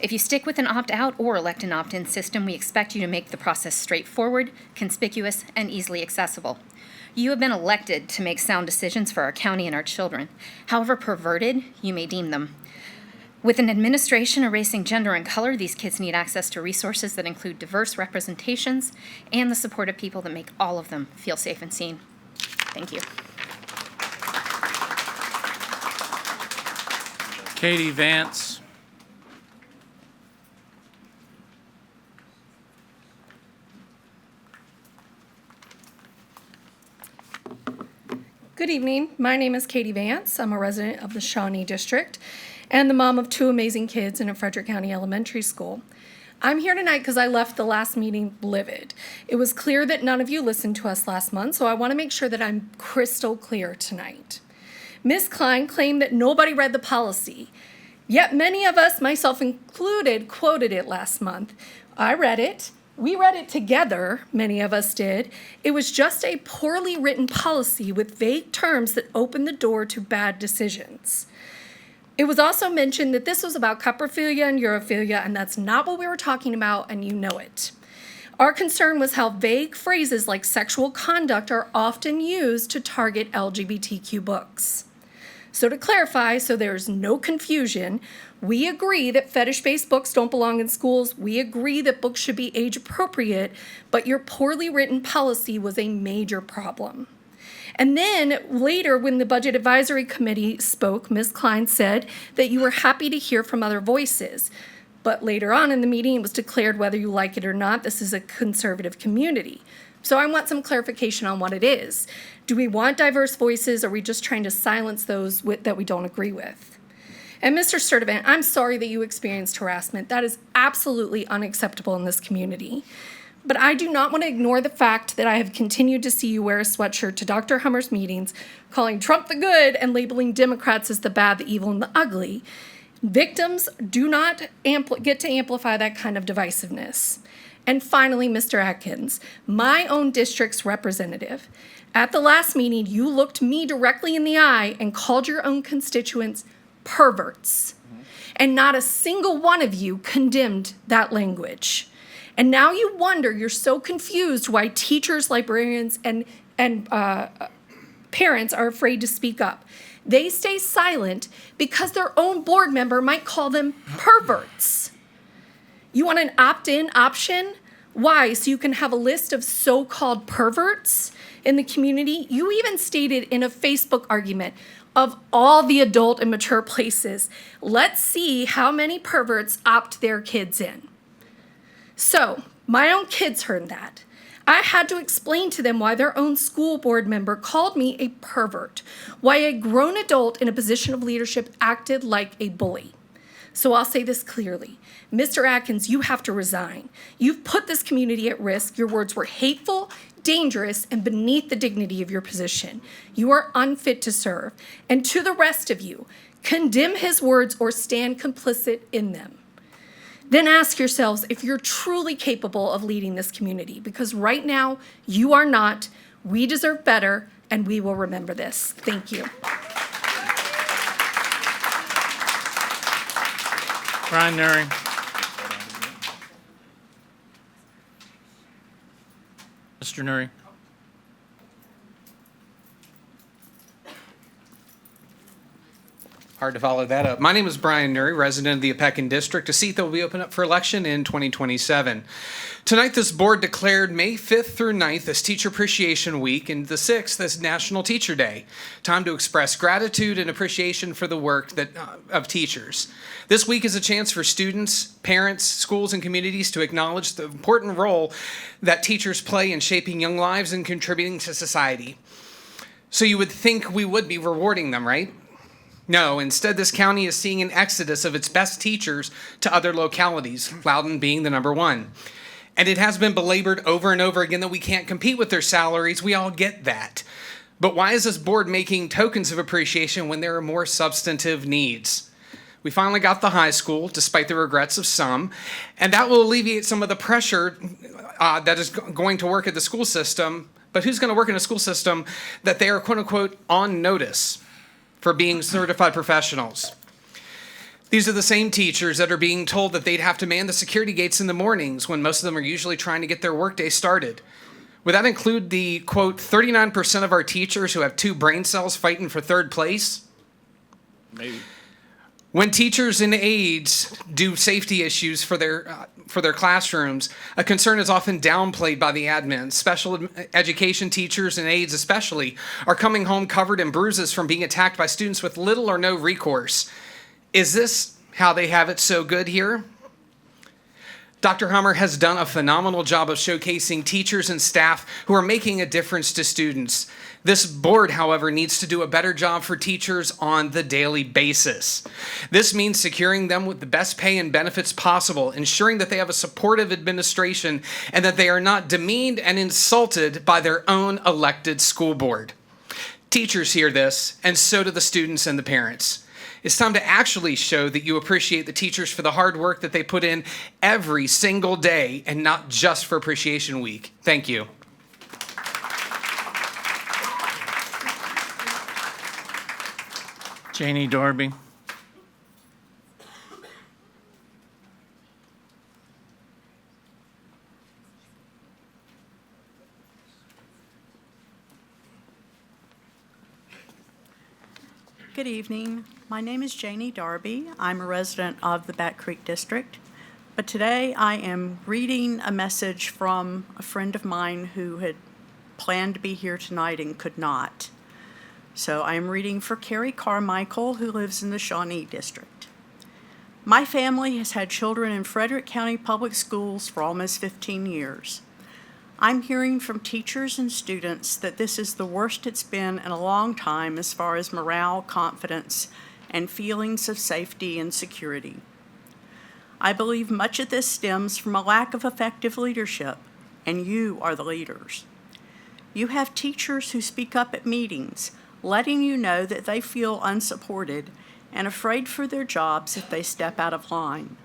S15: If you stick with an opt-out or elect an opt-in system, we expect you to make the process straightforward, conspicuous, and easily accessible. You have been elected to make sound decisions for our county and our children, however perverted you may deem them. With an administration erasing gender and color, these kids need access to resources that include diverse representations and the support of people that make all of them feel safe and seen. Thank you.
S1: Katie Vance.
S16: Good evening. My name is Katie Vance. I'm a resident of the Shawnee District and the mom of 2 amazing kids in a Frederick County elementary school. I'm here tonight because I left the last meeting livid. It was clear that none of you listened to us last month, so I want to make sure that I'm crystal clear tonight. Ms. Klein claimed that nobody read the policy, yet many of us, myself included, quoted it last month. I read it. We read it together, many of us did. It was just a poorly written policy with vague terms that opened the door to bad decisions. It was also mentioned that this was about coprophilia and urophilia, and that's not what we were talking about, and you know it. Our concern was how vague phrases like sexual conduct are often used to target LGBTQ books. So to clarify, so there's no confusion, we agree that fetish-based books don't belong in schools. We agree that books should be age appropriate, but your poorly written policy was a major problem. And then later, when the Budget Advisory Committee spoke, Ms. Klein said that you were happy to hear from other voices. But later on in the meeting, it was declared whether you like it or not, this is a conservative community. So I want some clarification on what it is. Do we want diverse voices, or are we just trying to silence those that we don't agree with? And Mr. Sturdivant, I'm sorry that you experienced harassment. That is absolutely unacceptable in this community. But I do not want to ignore the fact that I have continued to see you wear a sweatshirt to Dr. Hummer's meetings, calling Trump the good and labeling Democrats as the bad, the evil, and the ugly. Victims do not get to amplify that kind of divisiveness. And finally, Mr. Atkins, my own district's representative. At the last meeting, you looked me directly in the eye and called your own constituents perverts. And not a single one of you condemned that language. And now you wonder, you're so confused why teachers, librarians, and parents are afraid to speak up. They stay silent because their own board member might call them perverts. You want an opt-in option? Why? So you can have a list of so-called perverts in the community? You even stated in a Facebook argument, of all the adult and mature places, let's see how many perverts opt their kids in. So, my own kids heard that. I had to explain to them why their own school board member called me a pervert, why a grown adult in a position of leadership acted like a bully. So I'll say this clearly. Mr. Atkins, you have to resign. You've put this community at risk. Your words were hateful, dangerous, and beneath the dignity of your position. You are unfit to serve. And to the rest of you, condemn his words or stand complicit in them. Then ask yourselves if you're truly capable of leading this community, because right now you are not. We deserve better, and we will remember this. Thank you.
S1: Brian Nuri. Mr. Nuri.
S17: Hard to follow that up. My name is Brian Nuri, resident of the Apecan District, a seat that will be open up for election in 2027. Tonight, this board declared May 5th through 9th as Teacher Appreciation Week and the 6th as National Teacher Day. Time to express gratitude and appreciation for the work of teachers. This week is a chance for students, parents, schools, and communities to acknowledge the important role that teachers play in shaping young lives and contributing to society. So you would think we would be rewarding them, right? No, instead this county is seeing an exodus of its best teachers to other localities, Loudon being the number one. And it has been belabored over and over again that we can't compete with their salaries. We all get that. But why is this board making tokens of appreciation when there are more substantive needs? We finally got the high school, despite the regrets of some, and that will alleviate some of the pressure that is going to work at the school system. But who's going to work in a school system that they are, quote unquote, on notice for being certified professionals? These are the same teachers that are being told that they'd have to man the security gates in the mornings when most of them are usually trying to get their workday started. Would that include the, quote, 39% of our teachers who have 2 brain cells fighting for 3rd place?
S1: Maybe.
S17: When teachers and aides do safety issues for their classrooms, a concern is often downplayed by the admins. Special education teachers and aides especially are coming home covered in bruises from being attacked by students with little or no recourse. Is this how they have it so good here? Dr. Hummer has done a phenomenal job of showcasing teachers and staff who are making a difference to students. This board, however, needs to do a better job for teachers on the daily basis. This means securing them with the best pay and benefits possible, ensuring that they have a supportive administration and that they are not demeaned and insulted by their own elected school board. Teachers hear this, and so do the students and the parents. It's time to actually show that you appreciate the teachers for the hard work that they put in every single day and not just for Appreciation Week. Thank you.
S1: Janie Darby.
S18: Good evening. My name is Janie Darby. I'm a resident of the Back Creek District. But today I am reading a message from a friend of mine who had planned to be here tonight and could not. So I am reading for Carrie Carmichael, who lives in the Shawnee District. My family has had children in Frederick County Public Schools for almost 15 years. I'm hearing from teachers and students that this is the worst it's been in a long time as far as morale, confidence, and feelings of safety and security. I believe much of this stems from a lack of effective leadership, and you are the leaders. You have teachers who speak up at meetings, letting you know that they feel unsupported and afraid for their jobs if they step out of line.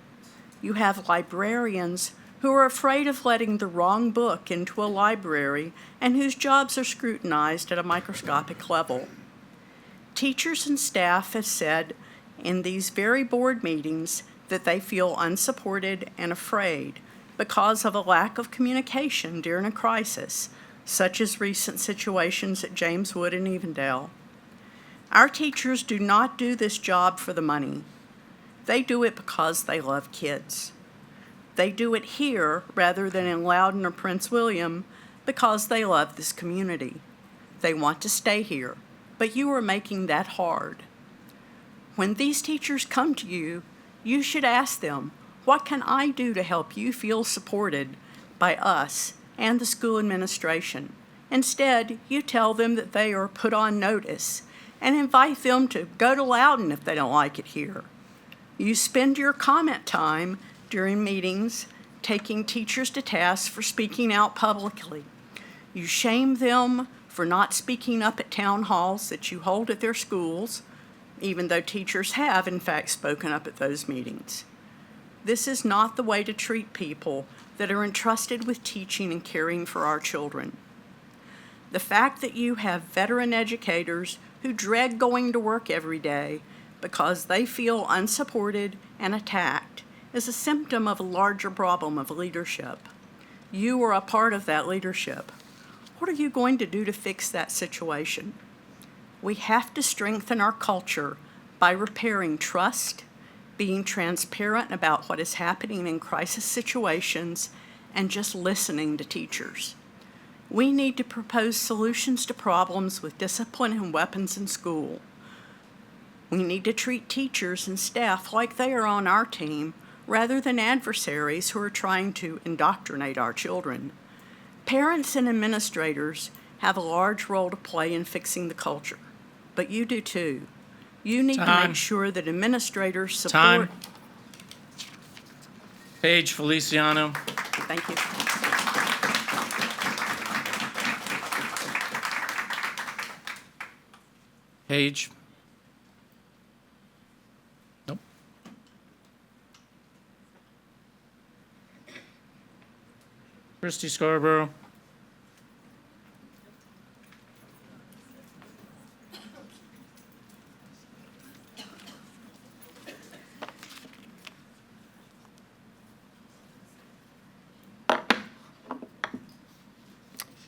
S18: You have librarians who are afraid of letting the wrong book into a library and whose jobs are scrutinized at a microscopic level. Teachers and staff have said in these very board meetings that they feel unsupported and afraid because of a lack of communication during a crisis, such as recent situations at James Wood and Evendale. Our teachers do not do this job for the money. They do it because they love kids. They do it here rather than in Loudon or Prince William because they love this community. They want to stay here, but you are making that hard. When these teachers come to you, you should ask them, what can I do to help you feel supported by us and the school administration. Instead, you tell them that they are put on notice and invite them to go to Loudon if they don't like it here. You spend your comment time during meetings taking teachers to task for speaking out publicly. You shame them for not speaking up at town halls that you hold at their schools, even though teachers have, in fact, spoken up at those meetings. This is not the way to treat people that are entrusted with teaching and caring for our children. The fact that you have veteran educators who dread going to work every day because they feel unsupported and attacked is a symptom of a larger problem of leadership. You are a part of that leadership. What are you going to do to fix that situation? We have to strengthen our culture by repairing trust, being transparent about what is happening in crisis situations, and just listening to teachers. We need to propose solutions to problems with discipline and weapons in school. We need to treat teachers and staff like they are on our team rather than adversaries who are trying to indoctrinate our children. Parents and administrators have a large role to play in fixing the culture, but you do too. You need to make sure that administrators support.
S1: Time. Paige Feliciano.
S18: Thank you.
S1: Paige. Nope. Christy Scarborough.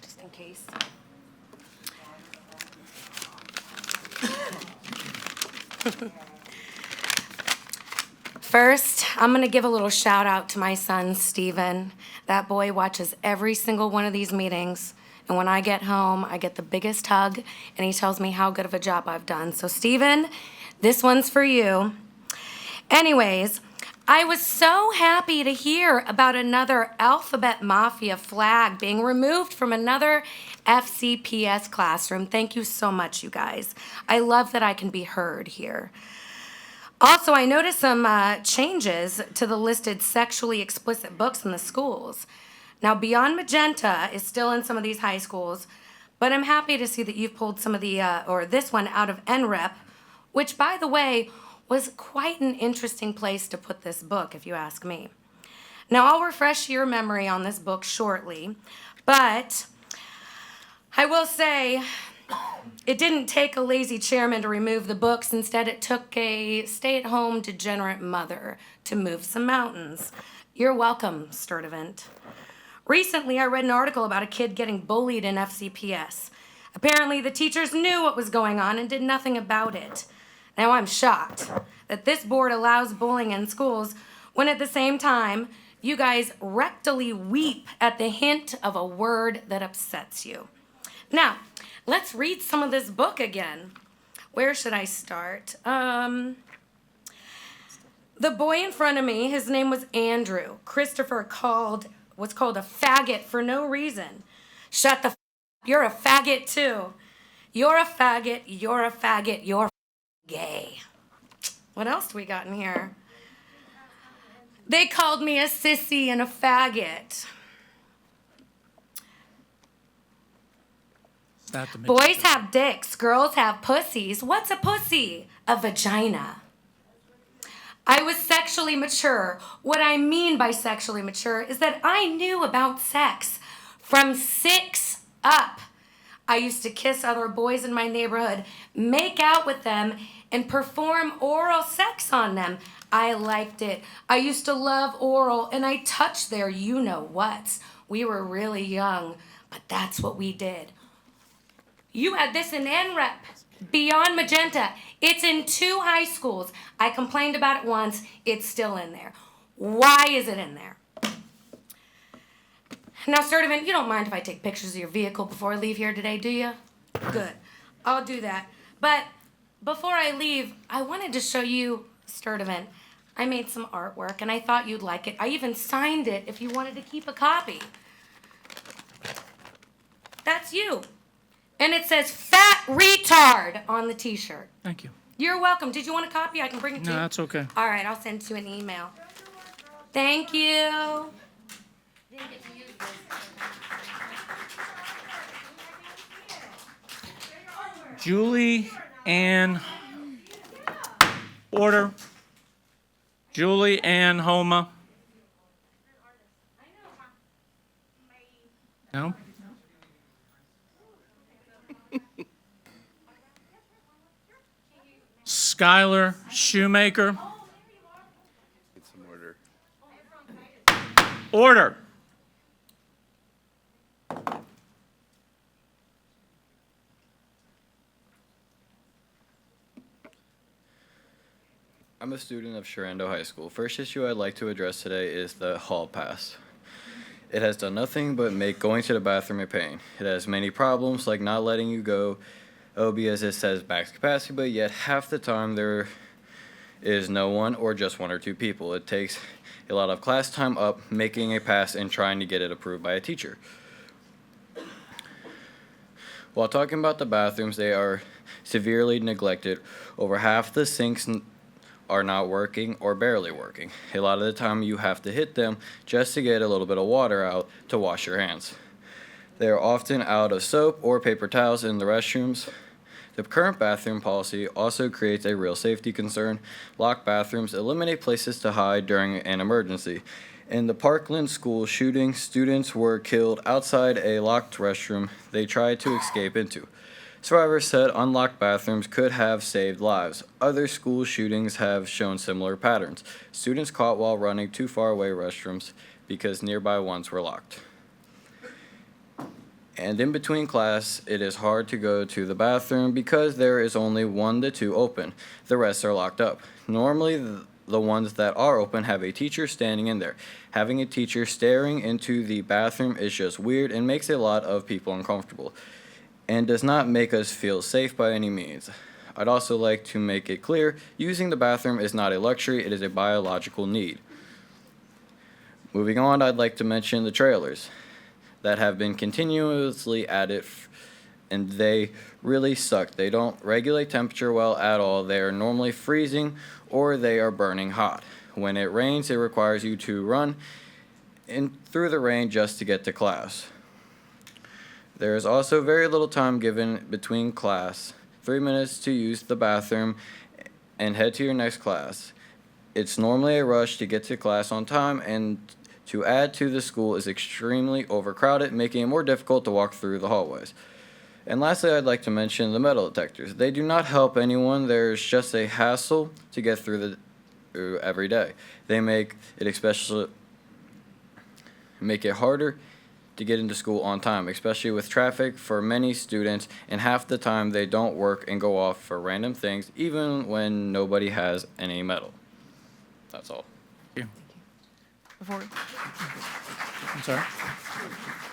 S19: Just in case. First, I'm going to give a little shout out to my son, Steven. That boy watches every single one of these meetings. And when I get home, I get the biggest hug, and he tells me how good of a job I've done. So, Steven, this one's for you. Anyways, I was so happy to hear about another Alphabet Mafia flag being removed from another FCPS classroom. Thank you so much, you guys. I love that I can be heard here. Also, I noticed some changes to the listed sexually explicit books in the schools. Now, Beyond Magenta is still in some of these high schools, but I'm happy to see that you've pulled some of the, or this one out of NREP, which, by the way, was quite an interesting place to put this book, if you ask me. Now, I'll refresh your memory on this book shortly, but I will say it didn't take a lazy chairman to remove the books. Instead, it took a stay-at-home degenerate mother to move some mountains. You're welcome, Sturdivant. Recently, I read an article about a kid getting bullied in FCPS. Apparently, the teachers knew what was going on and did nothing about it. Now, I'm shocked that this board allows bullying in schools when at the same time, you guys rectally weep at the hint of a word that upsets you. Now, let's read some of this book again. Where should I start? The boy in front of me, his name was Andrew. Christopher was called a faggot for no reason. Shut the f***. You're a faggot too. You're a faggot, you're a faggot, you're gay. What else do we got in here? They called me a sissy and a faggot. Boys have dicks, girls have pussies. What's a pussy? A vagina. I was sexually mature. What I mean by sexually mature is that I knew about sex from 6 up. I used to kiss other boys in my neighborhood, make out with them, and perform oral sex on them. I liked it. I used to love oral, and I touched their you-know-whats. We were really young, but that's what we did. You had this in NREP, Beyond Magenta. It's in 2 high schools. I complained about it once. It's still in there. Why is it in there? Now, Sturdivant, you don't mind if I take pictures of your vehicle before I leave here today, do you? Good. I'll do that. But before I leave, I wanted to show you, Sturdivant, I made some artwork, and I thought you'd like it. I even signed it if you wanted to keep a copy. That's you. And it says fat retard on the t-shirt.
S1: Thank you.
S19: You're welcome. Did you want a copy? I can bring it to
S1: No,
S19: you.
S1: that's okay.
S19: All right, I'll send you an email. Thank you.
S1: Julie Ann, order. Julie Ann Homa. No? Skylar Shoemaker.
S6: Get some order.
S1: Order.
S20: I'm a student of Sharando High School. First issue I'd like to address today is the hall pass. It has done nothing but make going to the bathroom a pain. It has many problems like not letting you go OB as it says max capacity, but yet half the time there is no one or just one or two people. It takes a lot of class time up making a pass and trying to get it approved by a teacher. While talking about the bathrooms, they are severely neglected. Over half the sinks are not working or barely working. A lot of the time you have to hit them just to get a little bit of water out to wash your hands. They are often out of soap or paper towels in the restrooms. The current bathroom policy also creates a real safety concern. Locked bathrooms eliminate places to hide during an emergency. In the Parkland school shooting, students were killed outside a locked restroom they tried to escape into. Survivors said unlocked bathrooms could have saved lives. Other school shootings have shown similar patterns. Students caught while running too far away restrooms because nearby ones were locked. And in between class, it is hard to go to the bathroom because there is only 1 to 2 open. The rest are locked up. Normally, the ones that are open have a teacher standing in there. Having a teacher staring into the bathroom is just weird and makes a lot of people uncomfortable, and does not make us feel safe by any means. I'd also like to make it clear, using the bathroom is not a luxury, it is a biological need. Moving on, I'd like to mention the trailers that have been continuously added, and they really suck. They don't regulate temperature well at all. They are normally freezing or they are burning hot. When it rains, it requires you to run in through the rain just to get to class. There is also very little time given between class, 3 minutes to use the bathroom and head to your next class. It's normally a rush to get to class on time, and to add to the school is extremely overcrowded, making it more difficult to walk through the hallways. And lastly, I'd like to mention the metal detectors. They do not help anyone. There's just a hassle to get through every day. They make it harder to get into school on time, especially with traffic for many students, and half the time they don't work and go off for random things, even when nobody has any metal. That's all.
S2: I'm sorry.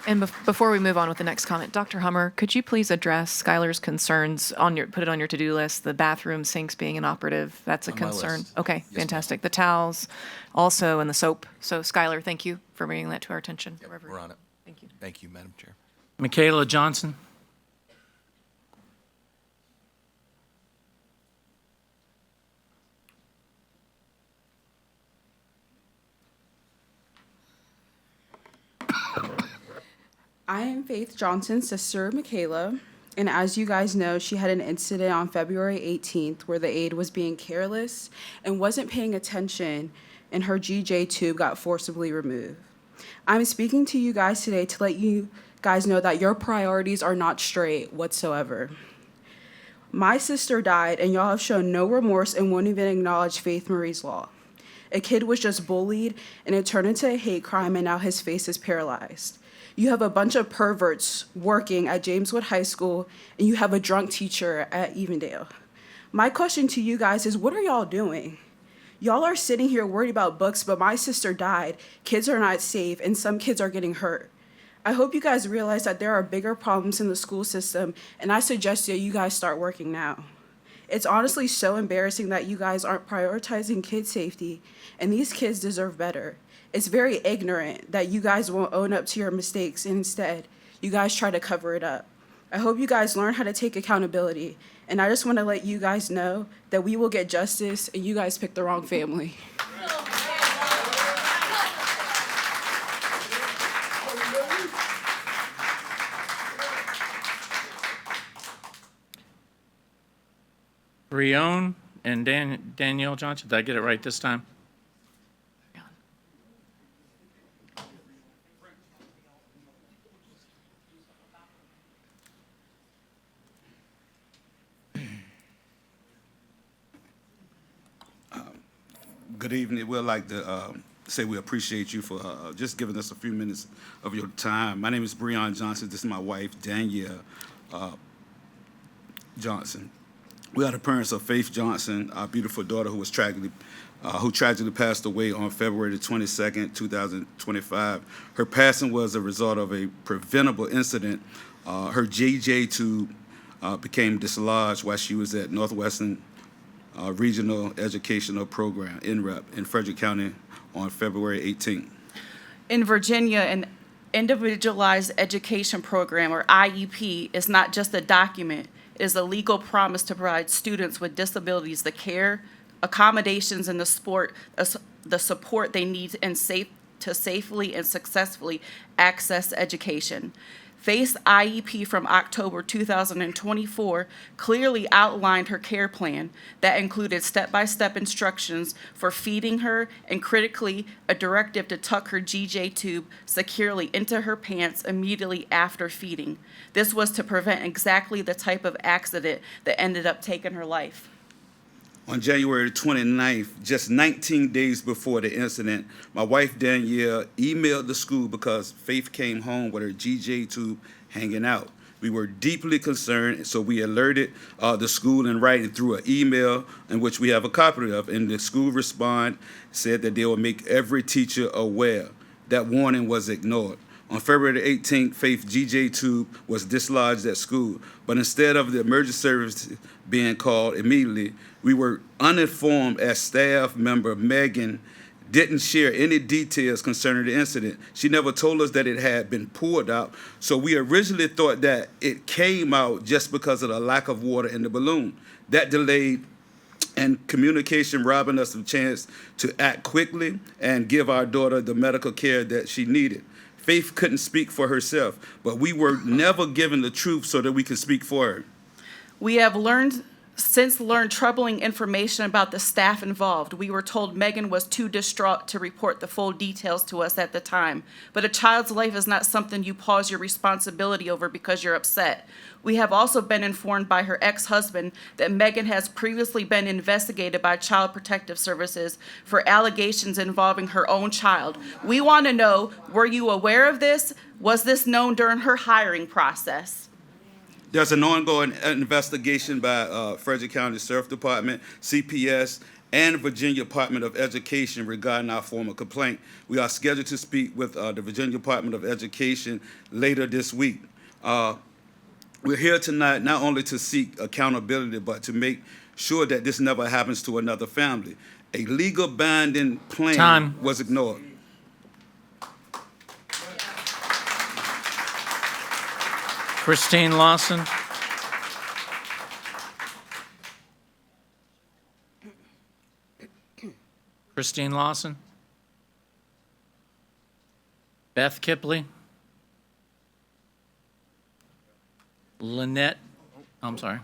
S2: And before we move on with the next comment, Dr. Hummer, could you please address Skylar's concerns put it on your to-do list, the bathroom sinks being inoperative? That's a
S7: On my
S2: concern.
S7: list.
S2: Okay, fantastic. The towels also, and the soap. So Skylar, thank you for bringing that to our attention.
S7: Yep, we're on it.
S2: Thank you.
S7: Thank you, Madam Chair.
S1: Michaela Johnson.
S21: I am Faith Johnson's sister, Michaela, and as you guys know, she had an incident on February 18th where the aide was being careless and wasn't paying attention, and her GJ tube got forcibly removed. I'm speaking to you guys today to let you guys know that your priorities are not straight whatsoever. My sister died, and y'all have shown no remorse and won't even acknowledge Faith Marie's law. A kid was just bullied, and it turned into a hate crime, and now his face is paralyzed. You have a bunch of perverts working at Jameswood High School, and you have a drunk teacher at Evendale. My question to you guys is, what are y'all doing? Y'all are sitting here worried about books, but my sister died. Kids are not safe, and some kids are getting hurt. I hope you guys realize that there are bigger problems in the school system, and I suggest that you guys start working now. It's honestly so embarrassing that you guys aren't prioritizing kid safety, and these kids deserve better. It's very ignorant that you guys won't own up to your mistakes, and instead, you guys try to cover it up. I hope you guys learn how to take accountability. And I just want to let you guys know that we will get justice and you guys picked the wrong family.
S1: Rion and Danielle Johnson. Did I get it right this time?
S5: Good evening. We'd like to say we appreciate you for just giving us a few minutes of your time. My name is Breon Johnson. This is my wife, Danielle Johnson. We are the parents of Faith Johnson, our beautiful daughter who tragically passed away on February the 22nd, 2025. Her passing was a result of a preventable incident. Her JJ tube became dislodged while she was at Northwestern Regional Educational Program, NREP, in Frederick County on February 18th.
S21: In Virginia, an Individualized Education Program, or IEP, is not just a document. It is a legal promise to provide students with disabilities the care, accommodations, and the support they need to safely and successfully access education. Faith's IEP from October 2024 clearly outlined her care plan that included step-by-step instructions for feeding her and, critically, a directive to tuck her GJ tube securely into her pants immediately after feeding. This was to prevent exactly the type of accident that ended up taking her life.
S5: On January 29th, just 19 days before the incident, my wife Danielle emailed the school because Faith came home with her GJ tube hanging out. We were deeply concerned, so we alerted the school in writing through an email in which we have a copy of, and the school responded, said that they will make every teacher aware. That warning was ignored. On February 18th, Faith GJ tube was dislodged at school, but instead of the emergency service being called immediately, we were uninformed as staff member Megan didn't share any details concerning the incident. She never told us that it had been poured out, so we originally thought that it came out just because of the lack of water in the balloon. That delayed and communication robbing us of a chance to act quickly and give our daughter the medical care that she needed. Faith couldn't speak for herself, but we were never given the truth so that we could speak for her.
S21: We have since learned troubling information about the staff involved. We were told Megan was too distraught to report the full details to us at the time. But a child's life is not something you pause your responsibility over because you're upset. We have also been informed by her ex-husband that Megan has previously been investigated by Child Protective Services for allegations involving her own child. We want to know, were you aware of this? Was this known during her hiring process?
S5: There's an ongoing investigation by Frederick County Sheriff Department, CPS, and Virginia Department of Education regarding our former complaint. We are scheduled to speak with the Virginia Department of Education later this week. We're here tonight not only to seek accountability, but to make sure that this never happens to another family. A legal binding plan was ignored.
S1: Christine Lawson. Christine Lawson. Beth Kipley. Lynette, I'm sorry.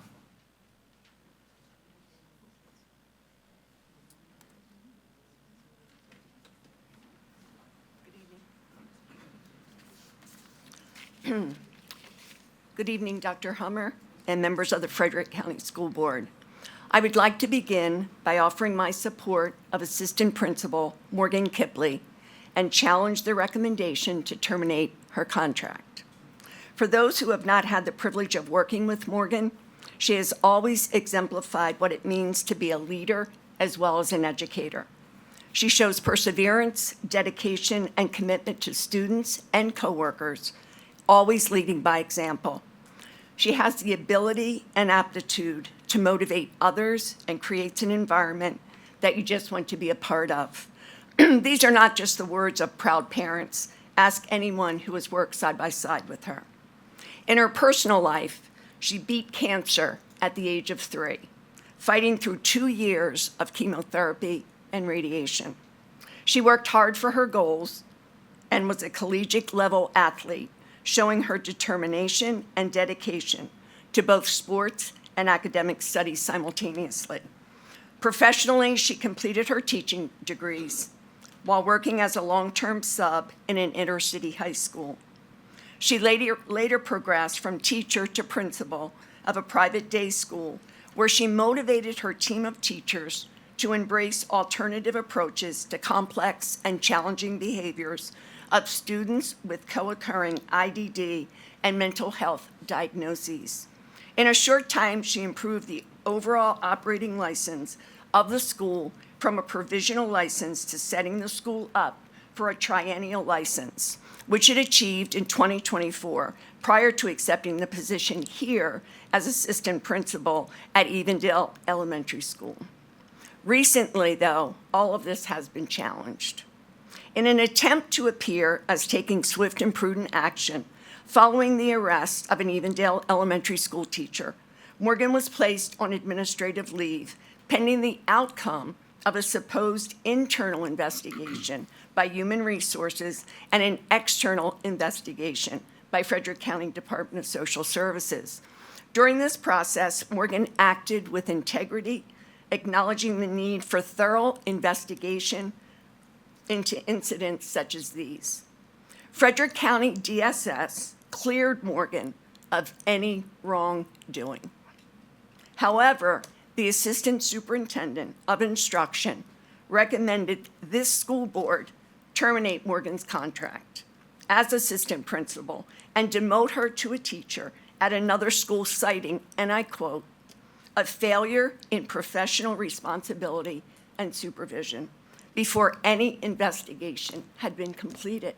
S22: Good evening, Dr. Hummer and members of the Frederick County School Board. I would like to begin by offering my support of Assistant Principal Morgan Kipley and challenge the recommendation to terminate her contract. For those who have not had the privilege of working with Morgan, she has always exemplified what it means to be a leader as well as an educator. She shows perseverance, dedication, and commitment to students and coworkers, always leading by example. She has the ability and aptitude to motivate others and creates an environment that you just want to be a part of. These are not just the words of proud parents. Ask anyone who has worked side by side with her. In her personal life, she beat cancer at the age of 3, fighting through 2 years of chemotherapy and radiation. She worked hard for her goals and was a collegiate-level athlete, showing her determination and dedication to both sports and academic studies simultaneously. Professionally, she completed her teaching degrees while working as a long-term sub in an inner-city high school. She later progressed from teacher to principal of a private day school, where she motivated her team of teachers to embrace alternative approaches to complex and challenging behaviors of students with co-occurring IDD and mental health diagnoses. In a short time, she improved the overall operating license of the school from a provisional license to setting the school up for a triennial license, which it achieved in 2024 prior to accepting the position here as assistant principal at Evendale Elementary School. Recently, though, all of this has been challenged. In an attempt to appear as taking swift and prudent action following the arrest of an Evendale Elementary School teacher, Morgan was placed on administrative leave pending the outcome of a supposed internal investigation by Human Resources and an external investigation by Frederick County Department of Social Services. During this process, Morgan acted with integrity, acknowledging the need for thorough investigation into incidents such as these. Frederick County DSS cleared Morgan of any wrongdoing. However, the Assistant Superintendent of Instruction recommended this school board terminate Morgan's contract as assistant principal and demote her to a teacher at another school, citing, and I quote, "a failure in professional responsibility and supervision," before any investigation had been completed.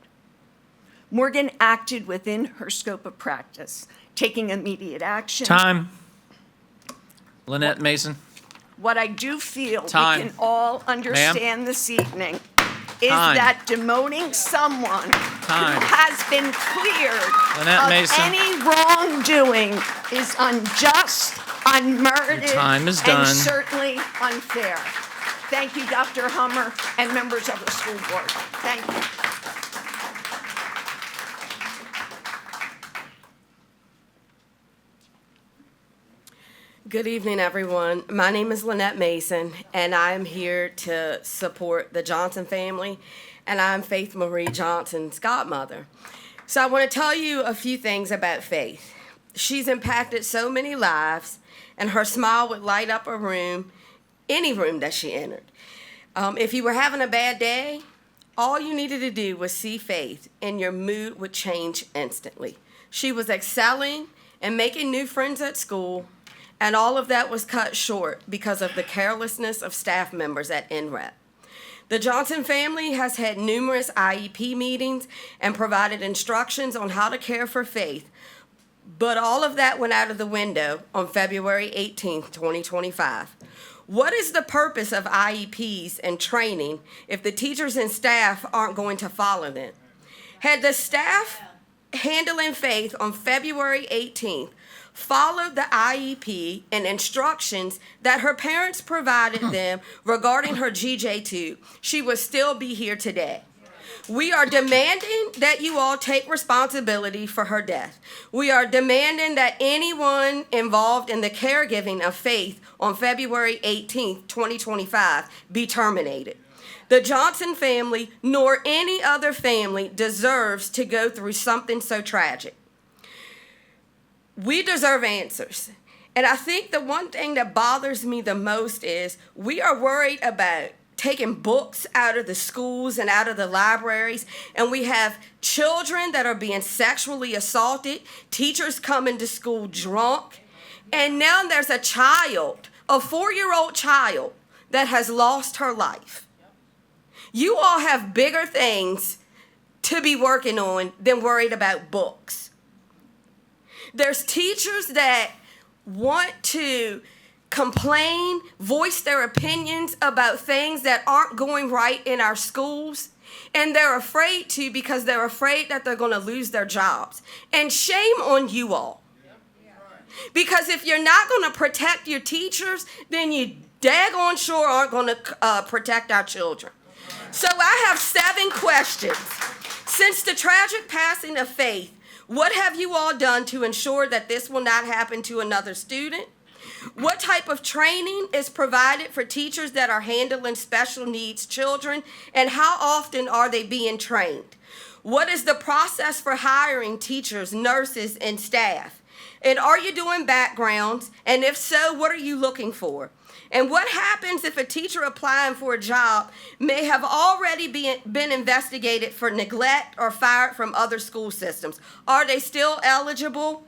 S22: Morgan acted within her scope of practice, taking immediate action.
S1: Time. Lynette Mason.
S22: What I do feel
S1: Time.
S22: we can all understand this evening is
S1: Time.
S22: that demoting someone
S1: Time.
S22: who has been cleared
S1: Lynette
S22: of
S1: Mason.
S22: any wrongdoing is unjust, unmerited,
S1: Your time is done.
S22: and certainly unfair. Thank you, Dr. Hummer and members of the school board. Thank you.
S3: Good evening, everyone. My name is Lynette Mason, and I'm here to support the Johnson family, and I'm Faith Marie Johnson's godmother. So I want to tell you a few things about Faith. She's impacted so many lives, and her smile would light up a room, any room that she entered. If you were having a bad day, all you needed to do was see Faith, and your mood would change instantly. She was excelling and making new friends at school, and all of that was cut short because of the carelessness of staff members at NREP. The Johnson family has had numerous IEP meetings and provided instructions on how to care for Faith, but all of that went out of the window on February 18th, 2025. What is the purpose of IEPs and training if the teachers and staff aren't going to follow them? Had the staff handling Faith on February 18th followed the IEP and instructions that her parents provided them regarding her GJ tube, she would still be here today. We are demanding that you all take responsibility for her death. We are demanding that anyone involved in the caregiving of Faith on February 18th, 2025 be terminated. The Johnson family, nor any other family, deserves to go through something so tragic. We deserve answers. And I think the one thing that bothers me the most is we are worried about taking books out of the schools and out of the libraries, and we have children that are being sexually assaulted, teachers coming to school drunk, and now there's a child, a 4-year-old child, that has lost her life. You all have bigger things to be working on than worried about books. There's teachers that want to complain, voice their opinions about things that aren't going right in our schools, And they're afraid to because they're afraid that they're going to lose their jobs. And shame on you all. Because if you're not going to protect your teachers, then you daggone sure aren't going to protect our children. So I have 7 questions. Since the tragic passing of Faith, what have you all done to ensure that this will not happen to another student? What type of training is provided for teachers that are handling special needs children, and how often are they being trained? What is the process for hiring teachers, nurses, and staff? And are you doing backgrounds? And if so, what are you looking for? And what happens if a teacher applying for a job may have already been investigated for neglect or fired from other school systems? Are they still eligible?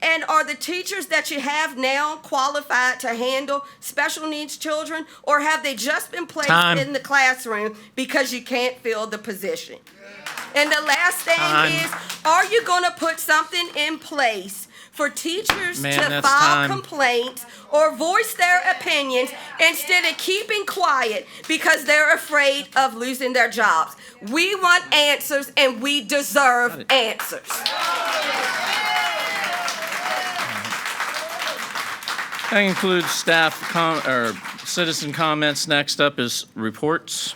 S3: And are the teachers that you have now qualified to handle special needs children, or have they just been placed in the classroom because you can't fill the position? And the last thing is, are you going to put something in place for teachers to file complaints or voice their opinions instead of keeping quiet because they're afraid of losing their jobs? We want answers, and we deserve answers.
S1: That includes staff citizen comments. Next up is reports.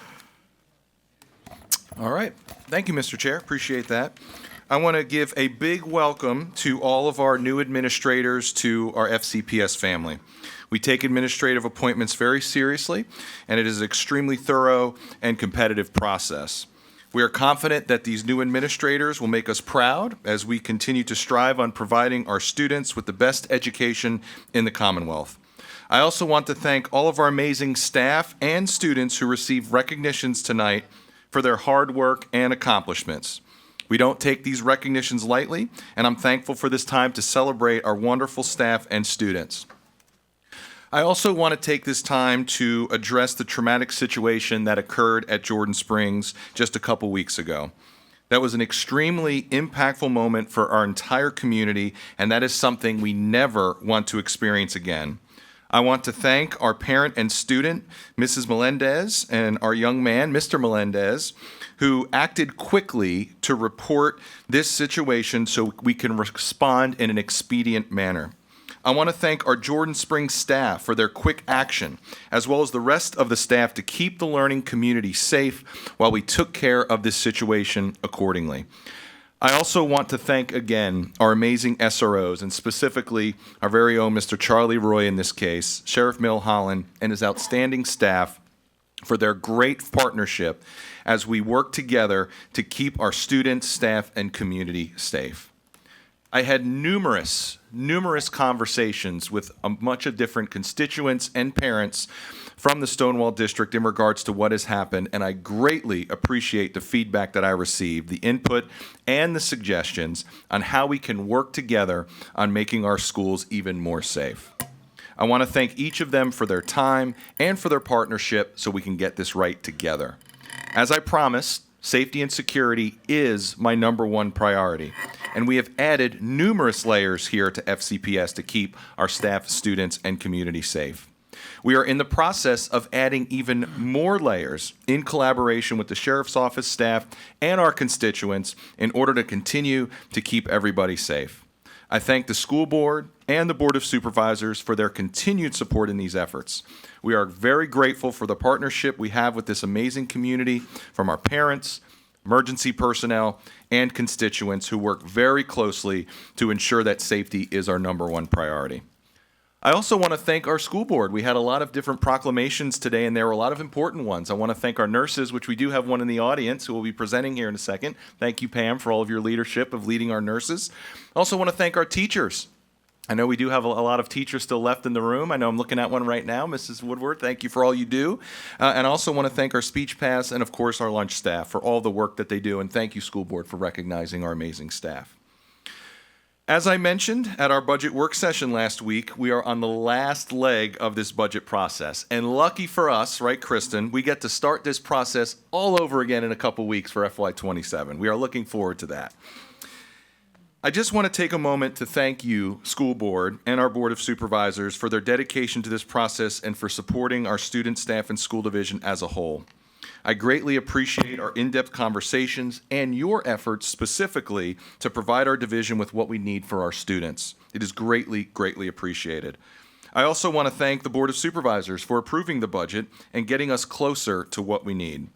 S7: All right. Thank you, Mr. Chair. Appreciate that. I want to give a big welcome to all of our new administrators to our FCPS family. We take administrative appointments very seriously, and it is an extremely thorough and competitive process. We are confident that these new administrators will make us proud as we continue to strive on providing our students with the best education in the Commonwealth. I also want to thank all of our amazing staff and students who receive recognitions tonight for their hard work and accomplishments. We don't take these recognitions lightly, and I'm thankful for this time to celebrate our wonderful staff and students. I also want to take this time to address the traumatic situation that occurred at Jordan Springs just a couple weeks ago. That was an extremely impactful moment for our entire community, and that is something we never want to experience again. I want to thank our parent and student, Mrs. Melendez, and our young man, Mr. Melendez, who acted quickly to report this situation so we can respond in an expedient manner. I want to thank our Jordan Springs staff for their quick action, as well as the rest of the staff to keep the learning community safe while we took care of this situation accordingly. I also want to thank again our amazing SROs, and specifically our very own Mr. Charlie Roy in this case, Sheriff Milholland, and his outstanding staff for their great partnership as we work together to keep our students, staff, and community safe. I had numerous conversations with a bunch of different constituents and parents from the Stonewall District in regards to what has happened, and I greatly appreciate the feedback that I received, the input and the suggestions on how we can work together on making our schools even more safe. I want to thank each of them for their time and for their partnership so we can get this right together. As I promised, safety and security is my #1 priority, and we have added numerous layers here to FCPS to keep our staff, students, and community safe. We are in the process of adding even more layers in collaboration with the Sheriff's Office staff and our constituents in order to continue to keep everybody safe. I thank the school board and the Board of Supervisors for their continued support in these efforts. We are very grateful for the partnership we have with this amazing community from our parents, emergency personnel, and constituents who work very closely to ensure that safety is our #1 priority. I also want to thank our school board. We had a lot of different proclamations today, and there were a lot of important ones. I want to thank our nurses, which we do have one in the audience who will be presenting here in a second. Thank you, Pam, for all of your leadership of leading our nurses. I also want to thank our teachers. I know we do have a lot of teachers still left in the room. I know I'm looking at one right now, Mrs. Woodward. Thank you for all you do. And I also want to thank our speech paths and, of course, our lunch staff for all the work that they do. And thank you, school board, for recognizing our amazing staff. As I mentioned at our budget work session last week, we are on the last leg of this budget process. And lucky for us, right, Kristen, we get to start this process all over again in a couple weeks for FY27. We are looking forward to that. I just want to take a moment to thank you, school board, and our Board of Supervisors for their dedication to this process and for supporting our student, staff, and school division as a whole. I greatly appreciate our in-depth conversations and your efforts specifically to provide our division with what we need for our students. It is greatly, greatly appreciated. I also want to thank the Board of Supervisors for approving the budget and getting us closer to what we need.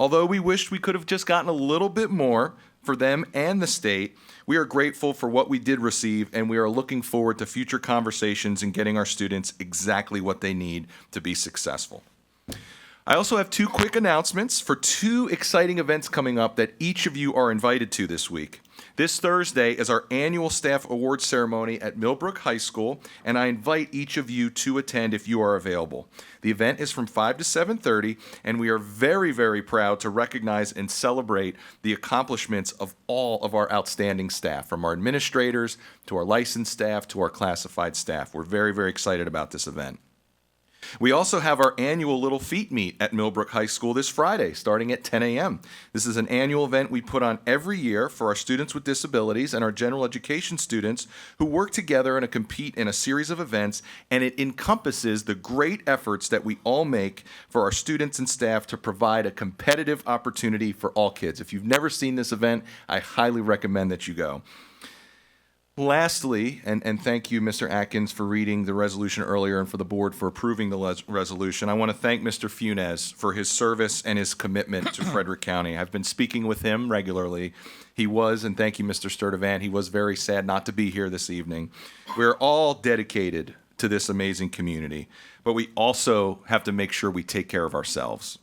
S7: Although we wished we could have just gotten a little bit more for them and the state, we are grateful for what we did receive, and we are looking forward to future conversations and getting our students exactly what they need to be successful. I also have two quick announcements for two exciting events coming up that each of you are invited to this week. This Thursday is our annual staff awards ceremony at Millbrook High School, and I invite each of you to attend if you are available. The event is from 5 to 7:30, and we are very, very proud to recognize and celebrate the accomplishments of all of our outstanding staff, from our administrators to our licensed staff to our classified staff. We're very, very excited about this event. We also have our annual Little Feet Meet at Millbrook High School this Friday, starting at 10 a.m. This is an annual event we put on every year for our students with disabilities and our general education students who work together and compete in a series of events, and it encompasses the great efforts that we all make for our students and staff to provide a competitive opportunity for all kids. If you've never seen this event, I highly recommend that you go. Lastly, and thank you, Mr. Atkins, for reading the resolution earlier and for the board for approving the resolution. I want to thank Mr. Funes for his service and his commitment to Frederick County. I've been speaking with him regularly. He was, and thank you, Mr. Sturdivant, he was very sad not to be here this evening. We're all dedicated to this amazing community, but we also have to make sure we take care of ourselves.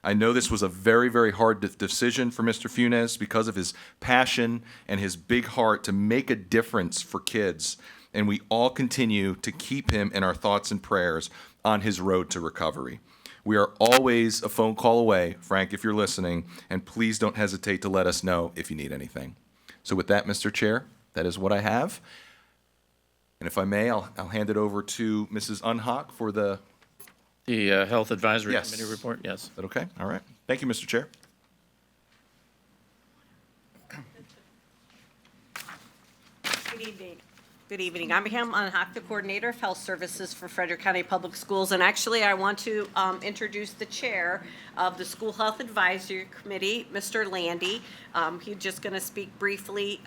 S7: I know this was a very, very hard decision for Mr. Funes because of his passion and his big heart to make a difference for kids, and we all continue to keep him in our thoughts and prayers on his road to recovery. We are always a phone call away, Frank, if you're listening, and please don't hesitate to let us know if you need anything. So with that, Mr. Chair, that is what I have. And if I may, I'll hand it over to Mrs. Unhock for the
S1: Health Advisory
S7: Yes.
S1: Committee report, yes.
S7: Is that okay? All right. Thank you, Mr. Chair.
S8: Good evening. Good evening. I'm Pam Unhock, the Coordinator of Health Services for Frederick County Public Schools. And actually, I want to introduce the Chair of the School Health Advisory Committee, Mr. Landy. He's just going to speak briefly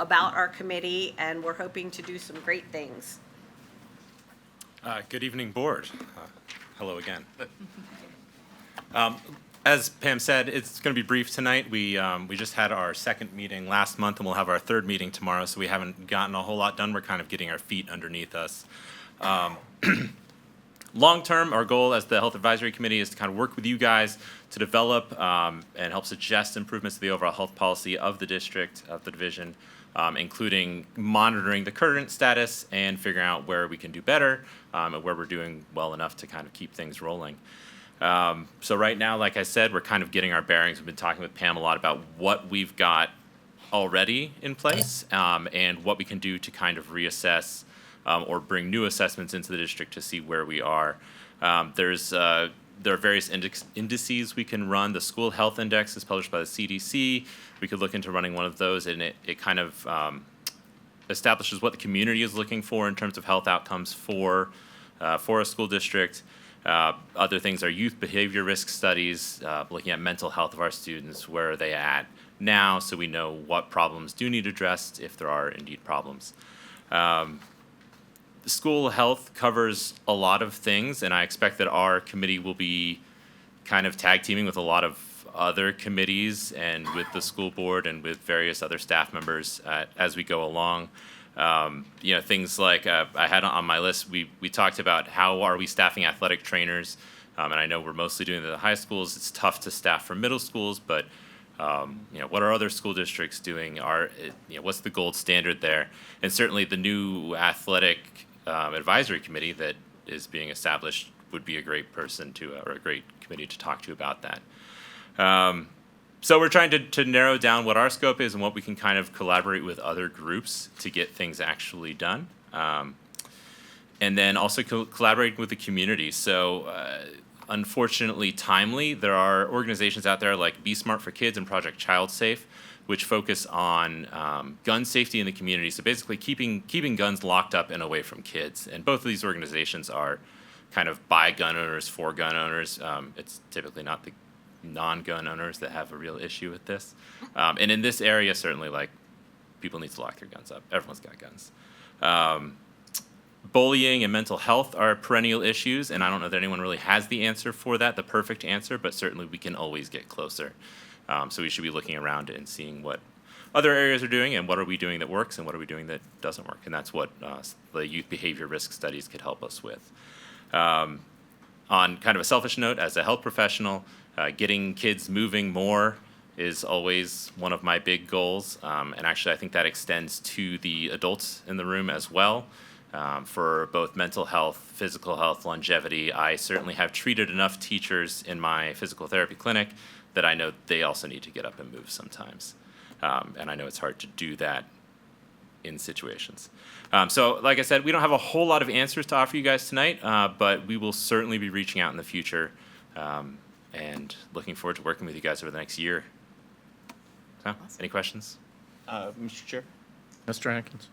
S8: about our committee, and we're hoping to do some great things.
S9: Good evening, Board. Hello again. As Pam said, it's going to be brief tonight. We just had our second meeting last month, and we'll have our third meeting tomorrow, so we haven't gotten a whole lot done. We're kind of getting our feet underneath us. Long term, our goal as the Health Advisory Committee is to kind of work with you guys to develop and help suggest improvements to the overall health policy of the district, of the division, including monitoring the current status and figuring out where we can do better and where we're doing well enough to kind of keep things rolling. So right now, like I said, we're kind of getting our bearings. We've been talking with Pam a lot about what we've got already in place and what we can do to kind of reassess or bring new assessments into the district to see where we are. There are various indices we can run. The School Health Index is published by the CDC. We could look into running one of those, and it kind of establishes what the community is looking for in terms of health outcomes for a school district. Other things are youth behavior risk studies, looking at mental health of our students, where are they at now, so we know what problems do need addressed if there are indeed problems. School health covers a lot of things, and I expect that our committee will be kind of tag teaming with a lot of other committees and with the school board and with various other staff members as we go along. Things like I had on my list, we talked about how are we staffing athletic trainers, and I know we're mostly doing it at the high schools. It's tough to staff for middle schools, but what are other school districts doing? What's the gold standard there? And certainly the new athletic advisory committee that is being established would be a great person or a great committee to talk to about that. So we're trying to narrow down what our scope is and what we can kind of collaborate with other groups to get things actually done. And then also collaborating with the community. So unfortunately, timely, there are organizations out there like Be Smart for Kids and Project Child Safe, which focus on gun safety in the community. So basically keeping guns locked up and away from kids. And both of these organizations are kind of by gun owners, for gun owners. It's typically not non-gun owners that have a real issue with this. And in this area, certainly, like, people need to lock their guns up. Everyone's got guns. Bullying and mental health are perennial issues, and I don't know that anyone really has the answer for that, the perfect answer, but certainly we can always get closer. So we should be looking around and seeing what other areas are doing and what are we doing that works and what are we doing that doesn't work. And that's what the youth behavior risk studies could help us with. On kind of a selfish note, as a health professional, getting kids moving more is always one of my big goals. And actually, I think that extends to the adults in the room as well. For both mental health, physical health, longevity, I certainly have treated enough teachers in my physical therapy clinic that I know they also need to get up and move sometimes. And I know it's hard to do that in situations. So like I said, we don't have a whole lot of answers to offer you guys tonight, but we will certainly be reaching out in the future and looking forward to working with you guys over the next year. So, any questions?
S4: Mr. Chair?
S1: Mr. Atkins?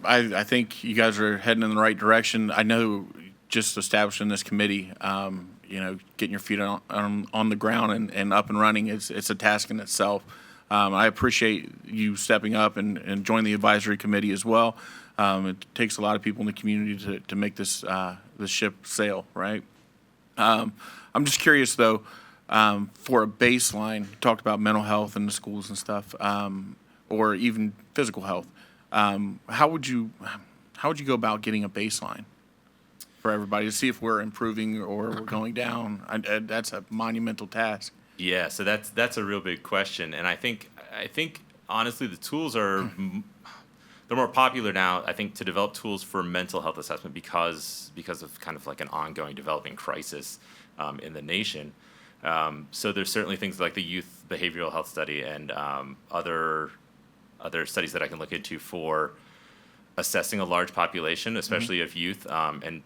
S4: I think you guys are heading in the right direction. I know just establishing this committee, getting your feet on the ground and up and running, it's a task in itself. I appreciate you stepping up and joining the advisory committee as well. It takes a lot of people in the community to make this ship sail, right? I'm just curious, though, for a baseline, you talked about mental health in the schools and stuff, or even physical health. How would you go about getting a baseline for everybody to see if we're improving or we're going down? That's a monumental task.
S9: Yeah, so that's a real big question, and I think honestly the tools are they're more popular now. I think to develop tools for mental health assessment because of kind of like an ongoing developing crisis in the nation. So there's certainly things like the youth behavioral health study and other studies that I can look into for assessing a large population, especially of youth and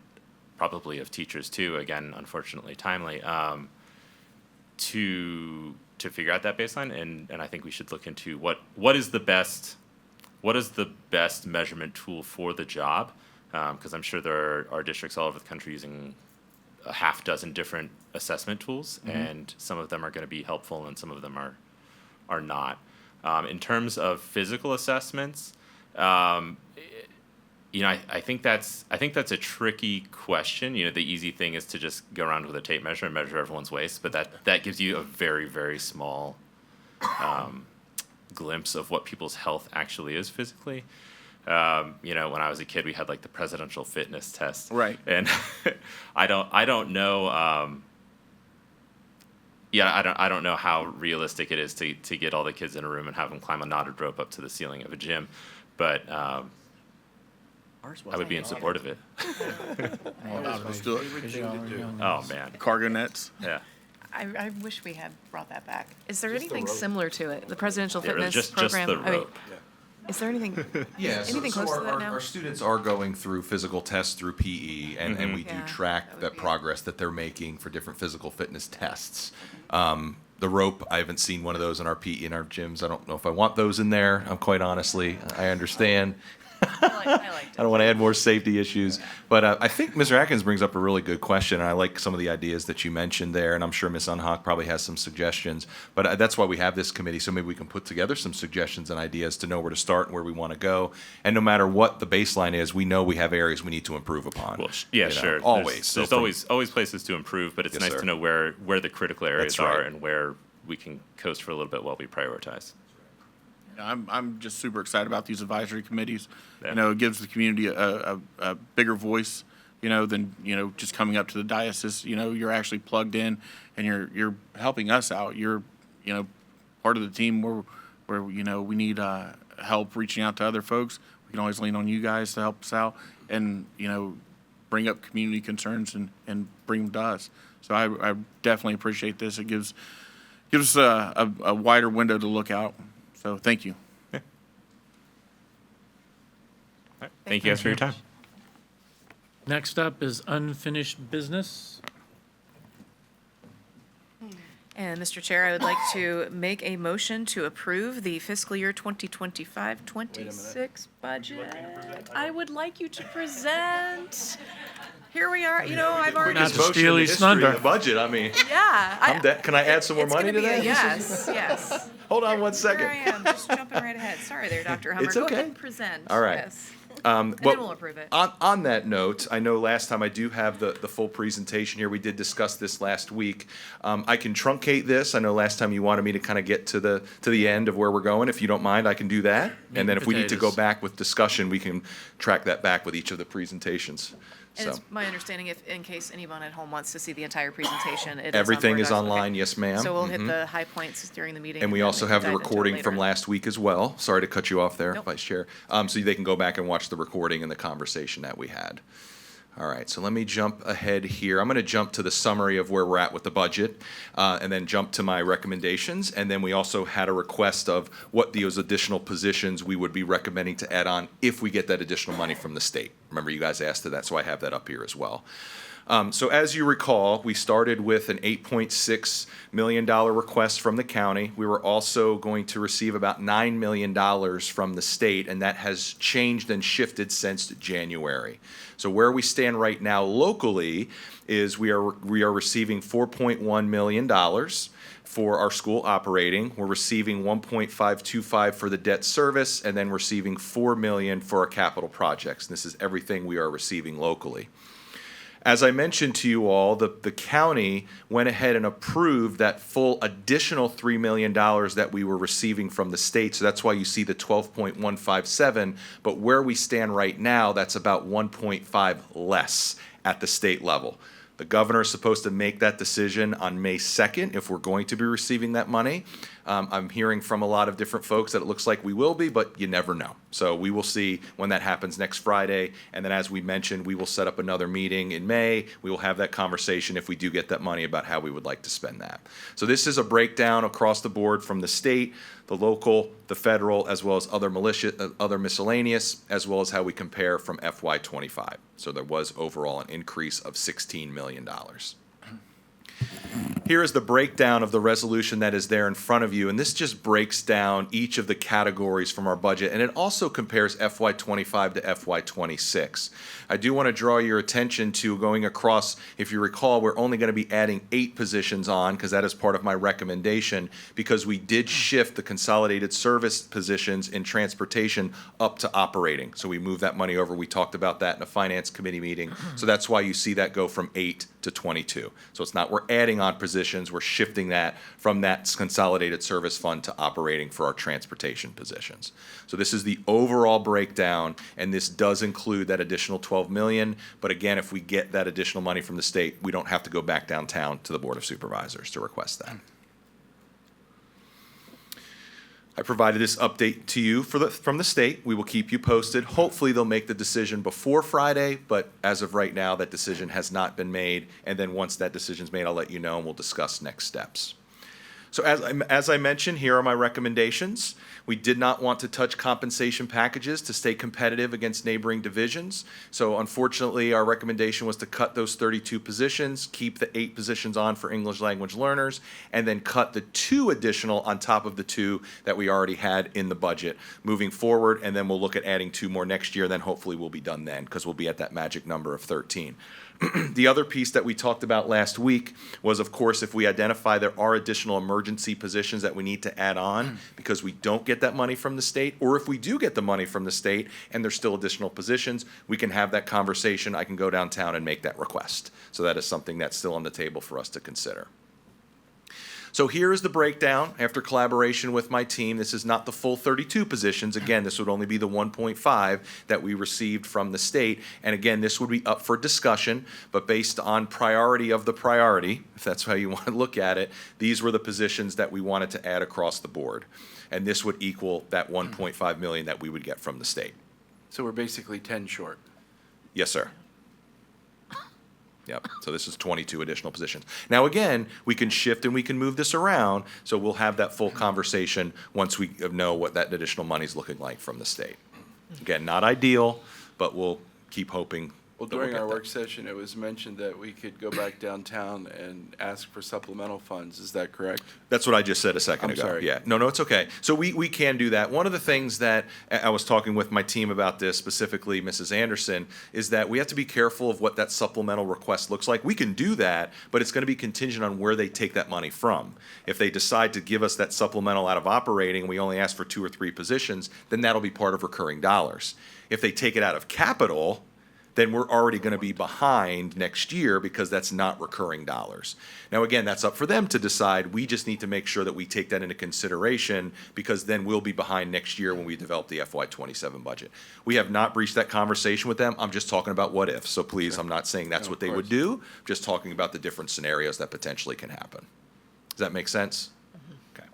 S9: probably of teachers too. Again, unfortunately, timely. To figure out that baseline, and I think we should look into what is the best measurement tool for the job, because I'm sure there are districts all over the country using a half dozen different assessment tools, and some of them are going to be helpful and some of them are not. In terms of physical assessments, I think that's a tricky question. The easy thing is to just go around with a tape measure and measure everyone's waist, but that gives you a very, very small glimpse of what people's health actually is physically. When I was a kid, we had like the presidential fitness test,
S4: right?
S9: And I don't know. I don't know how realistic it is to get all the kids in a room and have them climb a knotted rope up to the ceiling of a gym, but I would be in support of it.
S4: Let's do it.
S9: Oh, man.
S4: Cargo nets.
S9: Yeah.
S2: I wish we had brought that back. Is there anything similar to it? The presidential fitness
S9: just
S2: program?
S9: the rope.
S2: Is there anything?
S7: Yeah,
S2: anything close to that now?
S7: Our students are going through physical tests through PE, and we do track that progress that they're making for different physical fitness tests. The rope, I haven't seen one of those in our PE in our gyms. I don't know if I want those in there. Quite honestly, I understand. I don't want to add more safety issues. But I think Mr. Atkins brings up a really good question, and I like some of the ideas that you mentioned there, and I'm sure Ms. Unhock probably has some suggestions. But that's why we have this committee, so maybe we can put together some suggestions and ideas to know where to start and where we want to go. And no matter what the baseline is, we know we have areas we need to improve upon.
S9: Well, yeah, sure.
S7: Always.
S9: There's always places to improve, but it's nice to know where the critical areas are and where we can coast for a little bit while we prioritize.
S4: I'm just super excited about these advisory committees. Yeah. It gives the community a bigger voice, than, just coming up to the diocese. You're actually plugged in and you're helping us out. You're, part of the team where we need help reaching out to other folks. We can always lean on you guys to help us out and, bring up community concerns and bring them to us. So I definitely appreciate this. It gives us a wider window to look out. So thank you.
S9: Yeah. All right. Thank you guys for your time.
S1: Next up is unfinished business.
S2: And Mr. Chair, I would like to make a motion to approve the fiscal year 2025-26 budget. I would like you to present.
S14: here we are. I've already.
S1: Not to steal his thunder.
S7: The budget. I mean,
S14: Yeah.
S7: can I add some more
S14: it's
S7: money
S14: gonna
S7: to
S14: be
S7: that?
S14: yes.
S7: Hold on one second.
S2: Here I am, just jumping right ahead. Sorry there, Dr. Hummer.
S7: It's
S2: Go
S7: okay.
S2: ahead and present.
S7: All right.
S2: Yes.
S7: And
S2: then we'll approve it.
S7: On that note, I know last time I do have the full presentation here. We did discuss this last week. I can truncate this. I know last time you wanted me to kind of get to the end of where we're going. If you don't mind, I can do that. And then if we need to go
S1: potatoes.
S7: back with discussion, we can track that back with each of the presentations.
S2: And
S7: So
S2: it's my understanding, if in case anyone at home wants to see the entire presentation, it
S7: everything
S2: is
S7: is
S2: on Board Docs.
S7: online, yes, ma'am.
S2: So we'll hit
S7: Mhm.
S2: the high points during the meeting.
S7: And we
S2: then
S7: also
S2: can
S7: have the
S2: dive into it
S7: recording
S2: later.
S7: from last week as well. Sorry to cut you off there,
S2: Nope.
S7: Vice Chair. So they can go back and watch the recording and the conversation that we had. All right, so let me jump ahead here. I'm going to jump to the summary of where we're at with the budget, and then jump to my recommendations. And then we also had a request of what those additional positions we would be recommending to add on if we get that additional money from the state. Remember, you guys asked for that, so I have that up here as well. So as you recall, we started with an $8.6 million request from the county. We were also going to receive about $9 million from the state, and that has changed and shifted since January. So where we stand right now locally is we are receiving $4.1 million for our school operating. We're receiving 1.525 for the debt service, and then receiving $4 million for our capital projects. And this is everything we are receiving locally. As I mentioned to you all, the county went ahead and approved that full additional $3 million that we were receiving from the state. So that's why you see the 12.157. But where we stand right now, that's about 1.5 less at the state level. The governor is supposed to make that decision on May 2nd if we're going to be receiving that money. I'm hearing from a lot of different folks that it looks like we will be, but you never know. So we will see when that happens next Friday. And then, as we mentioned, we will set up another meeting in May. We will have that conversation if we do get that money about how we would like to spend that. So this is a breakdown across the board from the state, the local, the federal, as well as other miscellaneous, as well as how we compare from FY25. So there was overall an increase of $16 million. Here is the breakdown of the resolution that is there in front of you, and this just breaks down each of the categories from our budget, and it also compares FY25 to FY26. I do want to draw your attention to going across. If you recall, we're only going to be adding 8 positions on, because that is part of my recommendation, because we did shift the consolidated service positions in transportation up to operating. So we moved that money over. We talked about that in a finance committee meeting. So that's why you see that go from 8 to 22. So it's not we're adding on positions, we're shifting that from that consolidated service fund to operating for our transportation positions. So this is the overall breakdown, and this does include that additional $12 million. But again, if we get that additional money from the state, we don't have to go back downtown to the Board of Supervisors to request that. I provided this update to you from the state. We will keep you posted. Hopefully, they'll make the decision before Friday, but as of right now, that decision has not been made. And then once that decision's made, I'll let you know, and we'll discuss next steps. So as I mentioned, here are my recommendations. We did not want to touch compensation packages to stay competitive against neighboring divisions. So unfortunately, our recommendation was to cut those 32 positions, keep the 8 positions on for English language learners, and then cut the 2 additional on top of the 2 that we already had in the budget moving forward. And then we'll look at adding 2 more next year. Then hopefully we'll be done then, because we'll be at that magic number of 13. The other piece that we talked about last week was, of course, if we identify there are additional emergency positions that we need to add on because we don't get that money from the state, or if we do get the money from the state and there's still additional positions, we can have that conversation. I can go downtown and make that request. So that is something that's still on the table for us to consider. So here is the breakdown after collaboration with my team. This is not the full 32 positions. Again, this would only be the 1.5 that we received from the state. And again, this would be up for discussion, but based on priority of the priority, if that's how you want to look at it, these were the positions that we wanted to add across the board. And this would equal that 1.5 million that we would get from the state.
S6: So we're basically 10 short.
S7: Yes, sir. Yep, so this is 22 additional positions. Now, again, we can shift and we can move this around, so we'll have that full conversation once we know what that additional money is looking like from the state. Again, not ideal, but we'll keep hoping
S6: Well, during our work session, it was mentioned that we could go back downtown and ask for supplemental funds. Is that correct?
S7: That's what I just said a second
S6: I'm
S7: ago.
S6: sorry.
S7: Yeah, no, it's okay. So we can do that. One of the things that I was talking with my team about this, specifically Mrs. Anderson, is that we have to be careful of what that supplemental request looks like. We can do that, but it's going to be contingent on where they take that money from. If they decide to give us that supplemental out of operating, and we only ask for 2 or 3 positions, then that'll be part of recurring dollars. If they take it out of capital, then we're already going to be behind next year because that's not recurring dollars. Now, again, that's up for them to decide. We just need to make sure that we take that into consideration because then we'll be behind next year when we develop the FY27 budget. We have not breached that conversation with them. I'm just talking about what if. So please, I'm not saying that's what they would do. I'm just talking about the different scenarios that potentially can happen. Does that make sense? Okay.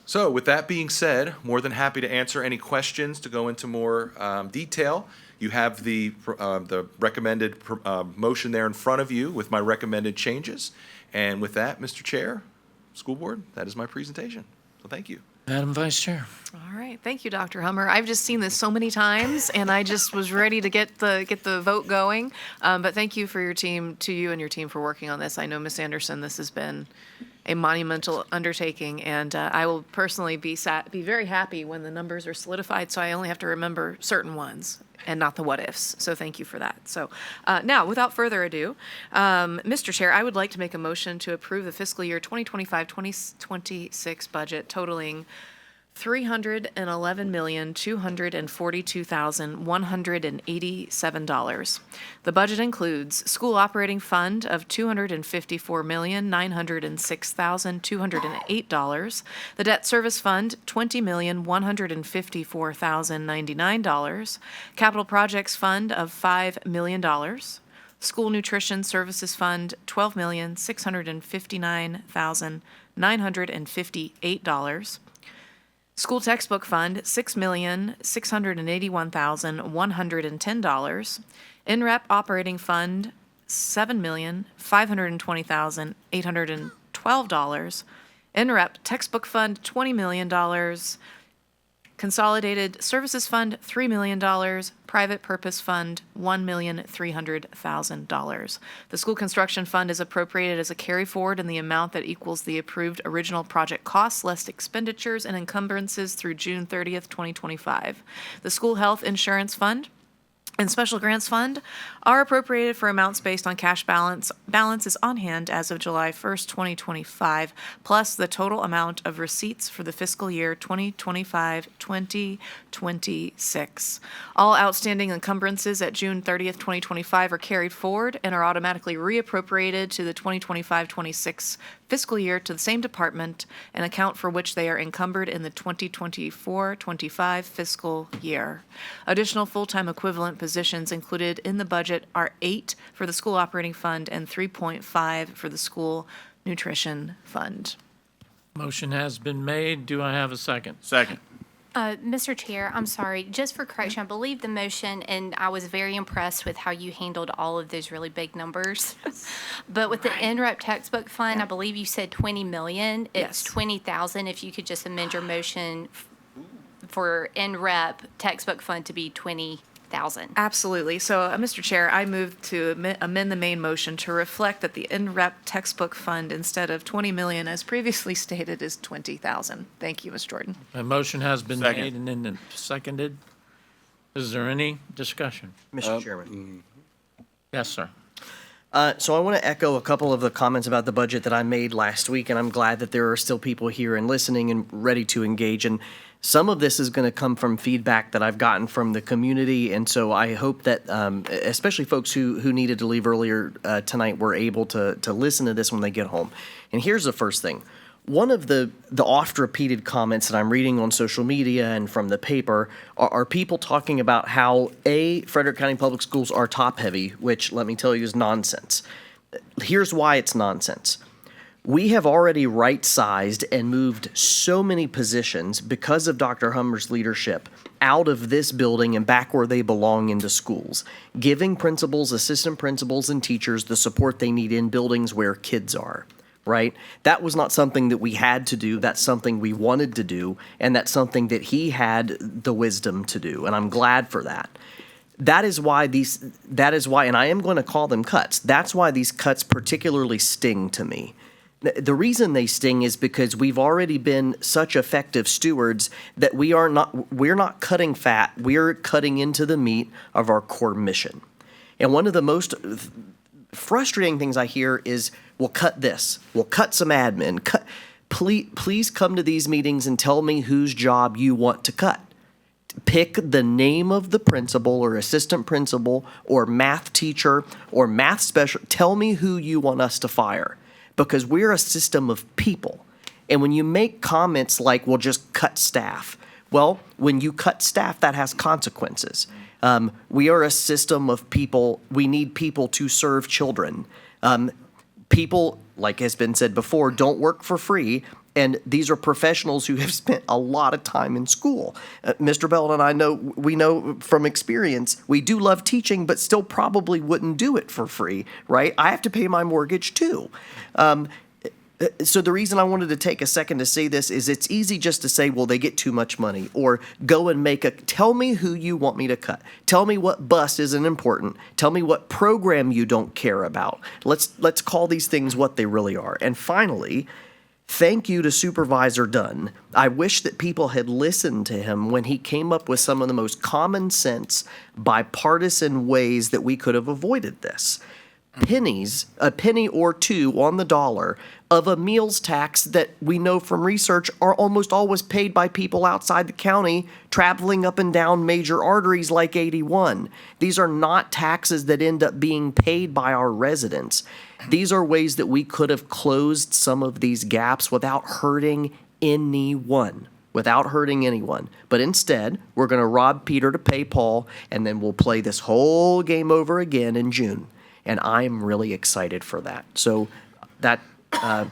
S7: So with that being said, more than happy to answer any questions to go into more detail. You have the recommended motion there in front of you with my recommended changes. And with that, Mr. Chair, School Board, that is my presentation. So thank you.
S1: Madam Vice Chair.
S2: All right, thank you, Dr. Hummer. I've just seen this so many times, and I just was ready to get the vote going. But thank you for your team, to you and your team for working on this. I know, Ms. Anderson, this has been a monumental undertaking, and I will personally be very happy when the numbers are solidified, so I only have to remember certain ones and not the what-ifs. So thank you for that. So now, without further ado, Mr. Chair, I would like to make a motion to approve the fiscal year 2025-2026 budget totaling $311,242,187. The budget includes school operating fund of $254,906,208, the debt service fund $20,154,099, capital projects fund of $5 million, school nutrition services fund $12,659,958, school textbook fund, $6,681,110. NREP operating fund, $7,520,812. NREP textbook fund, $20 million. Consolidated Services Fund, $3 million. Private Purpose Fund, $1,300,000. The School Construction Fund is appropriated as a carry forward in the amount that equals the approved original project costs less expenditures and encumbrances through June 30th, 2025. The School Health Insurance Fund and Special Grants Fund are appropriated for amounts based on cash balances on hand as of July 1st, 2025, plus the total amount of receipts for the fiscal year 2025-2026. All outstanding encumbrances at June 30th, 2025 are carried forward and are automatically reappropriated to the 2025-26 fiscal year to the same department and account for which they are encumbered in the 2024-25 fiscal year. Additional full-time equivalent positions included in the budget are 8 for the school operating fund and 3.5 for the school nutrition fund.
S1: Motion has been made. Do I have a second?
S4: Second.
S15: Mr. Chair, I'm sorry, just for correction, I believe the motion, and I was very impressed with how you handled all of those really big numbers. But with the NREP textbook fund, I believe you said 20 million. It's 20,000. If you could just amend your motion for NREP textbook fund to be 20,000.
S2: Absolutely. So, Mr. Chair, I move to amend the main motion to reflect that the NREP textbook fund, instead of 20 million as previously stated, is 20,000. Thank you, Ms. Jordan.
S1: A motion has been
S4: Second.
S1: made and then seconded. Is there any discussion?
S10: Mr. Chairman.
S1: Yes, sir.
S10: So I want to echo a couple of the comments about the budget that I made last week, and I'm glad that there are still people here and listening and ready to engage. And some of this is going to come from feedback that I've gotten from the community, and so I hope that especially folks who needed to leave earlier tonight were able to listen to this when they get home. And here's the first thing. One of the oft-repeated comments that I'm reading on social media and from the paper are people talking about how, Frederick County Public Schools are top-heavy, which, let me tell you, is nonsense. Here's why it's nonsense. We have already right-sized and moved so many positions because of Dr. Hummer's leadership out of this building and back where they belong into schools, giving principals, assistant principals, and teachers the support they need in buildings where kids are. Right? That was not something that we had to do. That's something we wanted to do, and that's something that he had the wisdom to do, and I'm glad for that. that is why, and I am going to call them cuts. That's why these cuts particularly sting to me. The reason they sting is because we've already been such effective stewards that we're not cutting fat, we're cutting into the meat of our core mission. And one of the most frustrating things I hear is, we'll cut this, we'll cut some admin. Please come to these meetings and tell me whose job you want to cut. Pick the name of the principal or assistant principal or math teacher or math specialist. Tell me who you want us to fire, because we're a system of people. And when you make comments like, we'll just cut staff, well, when you cut staff, that has consequences. We are a system of people. We need people to serve children. People, like has been said before, don't work for free. And these are professionals who have spent a lot of time in school. Mr. Bell and we know from experience, we do love teaching, but still probably wouldn't do it for free, right? I have to pay my mortgage too. So the reason I wanted to take a second to say this is it's easy just to say, well, they get too much money, or go and tell me who you want me to cut. Tell me what bus isn't important. Tell me what program you don't care about. Let's call these things what they really are. And finally, thank you to Supervisor Dunn. I wish that people had listened to him when he came up with some of the most common sense, bipartisan ways that we could have avoided this. A penny or two on the dollar of a meals tax that we know from research are almost always paid by people outside the county traveling up and down major arteries like 81. These are not taxes that end up being paid by our residents. These are ways that we could have closed some of these gaps without hurting anyone. But instead, we're going to rob Peter to pay Paul, and then we'll play this whole game over again in June. And I'm really excited for that. So I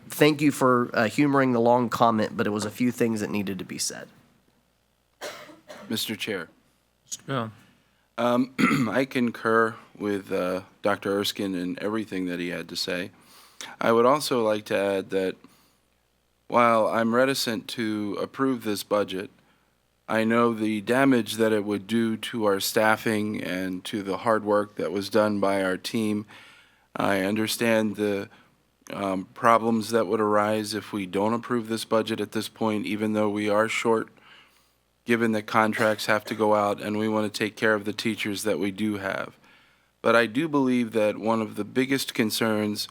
S10: thank you for humoring the long comment, but it was a few things that needed to be said.
S6: Mr. Chair.
S1: Mr. Bell.
S6: I concur with Dr. Erskine and everything that he had to say. I would also like to add that while I'm reticent to approve this budget, I know the damage that it would do to our staffing and to the hard work that was done by our team. I understand the problems that would arise if we don't approve this budget at this point, even though we are short, given that contracts have to go out and we want to take care of the teachers that we do have. But I do believe that one of the biggest concerns,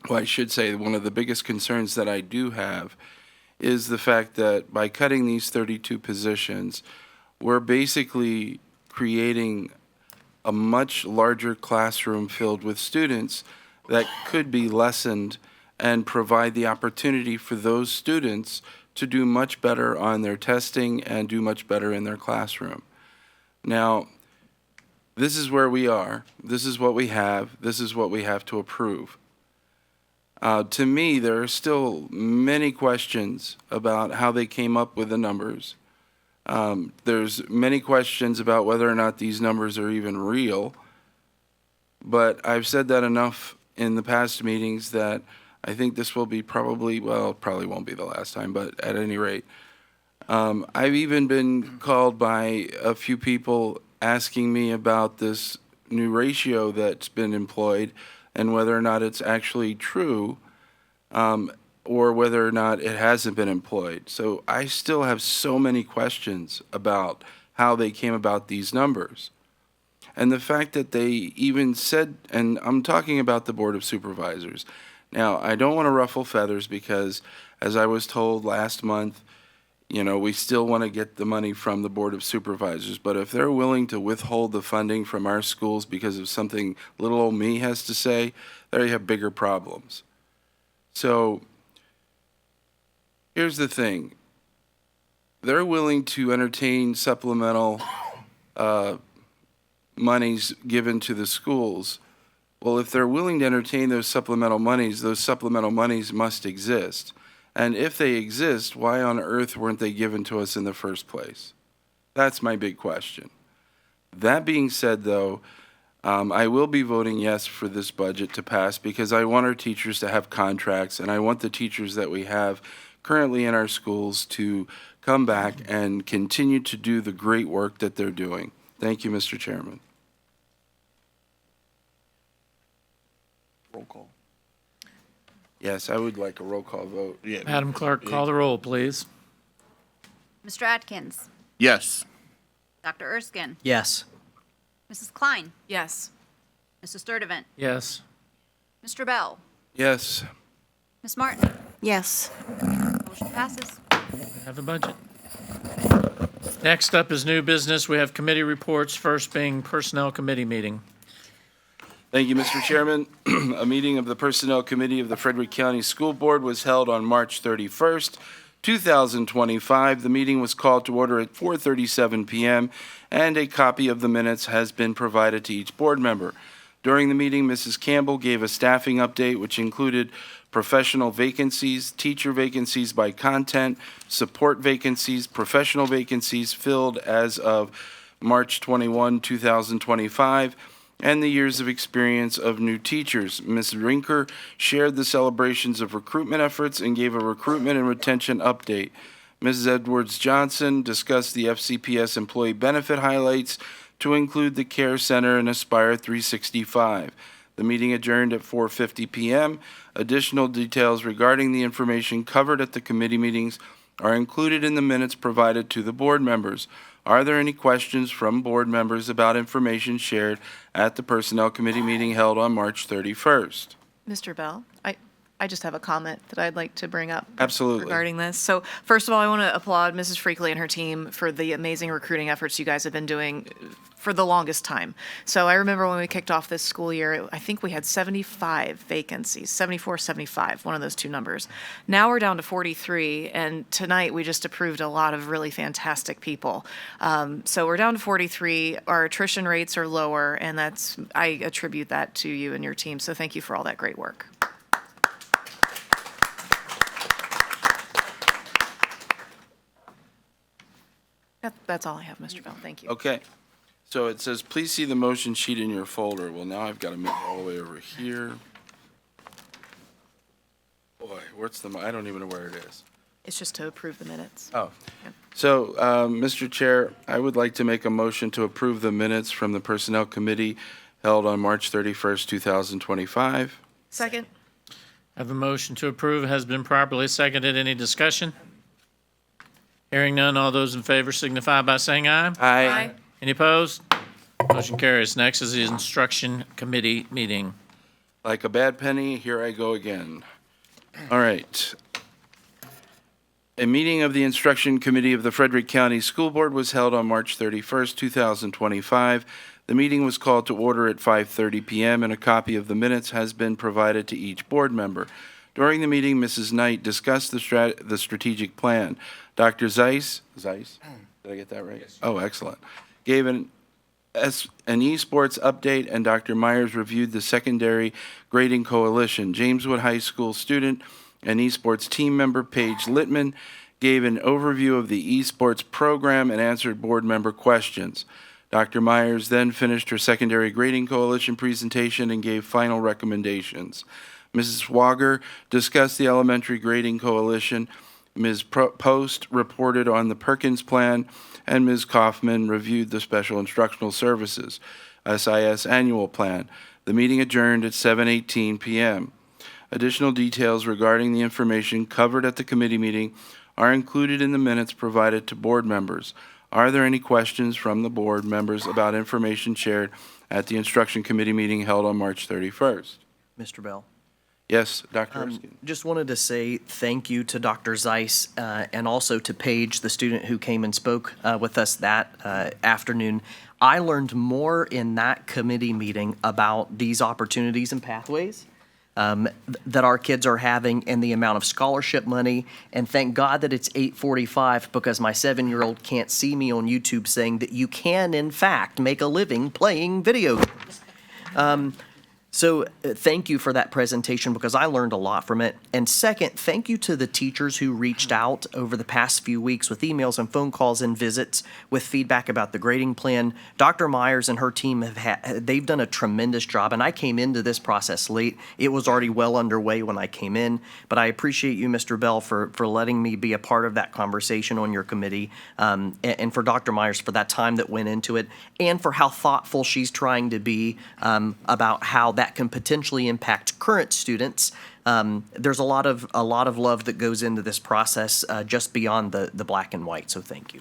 S6: one of the biggest concerns that I do have is the fact that by cutting these 32 positions, we're basically creating a much larger classroom filled with students that could be lessened and provide the opportunity for those students to do much better on their testing and do much better in their classroom. Now, this is where we are. This is what we have. This is what we have to approve. To me, there are still many questions about how they came up with the numbers. There's many questions about whether or not these numbers are even real. But I've said that enough in the past meetings that I think this will be probably won't be the last time, but at any rate. I've even been called by a few people asking me about this new ratio that's been employed and whether or not it's actually true, or whether or not it hasn't been employed. So I still have so many questions about how they came about these numbers. And the fact that they even said, and I'm talking about the Board of Supervisors. Now, I don't want to ruffle feathers because, as I was told last month, we still want to get the money from the Board of Supervisors, but if they're willing to withhold the funding from our schools because of something little old me has to say, they have bigger problems. So here's the thing. They're willing to entertain supplemental monies given to the schools. Well, if they're willing to entertain those supplemental monies must exist. And if they exist, why on earth weren't they given to us in the first place? That's my big question. That being said, though, I will be voting yes for this budget to pass because I want our teachers to have contracts, and I want the teachers that we have currently in our schools to come back and continue to do the great work that they're doing. Thank you, Mr. Chairman.
S4: Roll call.
S6: Yes, I would like a roll call vote.
S4: Yeah.
S1: Madam Clerk, call the roll, please.
S11: Mr. Atkins,
S4: Yes.
S11: Dr. Erskine,
S10: Yes.
S11: Mrs. Klein,
S2: Yes.
S11: Mrs. Sturdivant,
S1: Yes.
S11: Mr. Bell,
S6: Yes.
S11: Ms. Martin.
S13: Yes.
S11: Motion passes.
S1: Have the budget. Next up is new business. We have committee reports, first being Personnel Committee meeting.
S6: Thank you, Mr. Chairman. A meeting of the Personnel Committee of the Frederick County School Board was held on March 31st, 2025. The meeting was called to order at 4:37 p.m., and a copy of the minutes has been provided to each board member. During the meeting, Mrs. Campbell gave a staffing update, which included professional vacancies, teacher vacancies by content, support vacancies, professional vacancies filled as of March 21, 2025, and the years of experience of new teachers. Ms. Rinker shared the celebrations of recruitment efforts and gave a recruitment and retention update. Mrs. Edwards-Johnson discussed the FCPS employee benefit highlights to include the Care Center and Aspire 365. The meeting adjourned at 4:50 p.m. Additional details regarding the information covered at the committee meetings are included in the minutes provided to the board members. Are there any questions from board members about information shared at the Personnel Committee meeting held on March 31st?
S2: Mr. Bell, I just have a comment that I'd like to bring up.
S6: Absolutely.
S2: Regarding this. So first of all, I want to applaud Mrs. Freakley and her team for the amazing recruiting efforts you guys have been doing for the longest time. So I remember when we kicked off this school year, I think we had 75 vacancies, 74, 75, one of those two numbers. Now we're down to 43, and tonight we just approved a lot of really fantastic people. So we're down to 43. Our attrition rates are lower, and I attribute that to you and your team. So thank you for all that great work. That's all I have, Mr. Bell. Thank you.
S6: Okay. So it says, please see the motion sheet in your folder. Well, now I've got to move all the way over here. Boy, I don't even know where it is.
S2: It's just to approve the minutes.
S6: Oh. So, Mr. Chair, I would like to make a motion to approve the minutes from the Personnel Committee held on March 31st, 2025.
S2: Second.
S1: I have a motion to approve has been properly seconded. Any discussion? Hearing none, all those in favor signify by saying aye.
S6: Aye.
S1: Any opposed? Motion carries. Next is the Instruction Committee meeting.
S6: Like a bad penny, here I go again. All right. A meeting of the Instruction Committee of the Frederick County School Board was held on March 31st, 2025. The meeting was called to order at 5:30 p.m., and a copy of the minutes has been provided to each board member. During the meeting, Mrs. Knight discussed the strategic plan. Dr. Zeiss, did I get that right? Yes. Oh, excellent. Gave an esports update, and Dr. Myers reviewed the secondary grading coalition. Jameswood High School student and esports team member Paige Littman gave an overview of the esports program and answered board member questions. Dr. Myers then finished her secondary grading coalition presentation and gave final recommendations. Mrs. Swager discussed the elementary grading coalition. Ms. Post reported on the Perkins Plan, and Ms. Kaufman reviewed the Special Instructional Services, SIS Annual Plan. The meeting adjourned at 7:18 p.m. Additional details regarding the information covered at the committee meeting are included in the minutes provided to board members. Are there any questions from the board members about information shared at the Instruction Committee meeting held on March 31st?
S10: Mr. Bell.
S6: Yes, Dr. Erskine.
S10: Just wanted to say thank you to Dr. Zeiss and also to Paige, the student who came and spoke with us that afternoon. I learned more in that committee meeting about these opportunities and pathways that our kids are having and the amount of scholarship money. And thank God that it's 8:45 because my 7-year-old can't see me on YouTube saying that you can, in fact, make a living playing video games. So thank you for that presentation because I learned a lot from it. And second, thank you to the teachers who reached out over the past few weeks with emails and phone calls and visits with feedback about the grading plan. Dr. Myers and her team they've done a tremendous job. And I came into this process late. It was already well underway when I came in. But I appreciate you, Mr. Bell, for letting me be a part of that conversation on your committee, and for Dr. Myers for that time that went into it, and for how thoughtful she's trying to be about how that can potentially impact current students. There's a lot of love that goes into this process, just beyond the black and white. So thank you.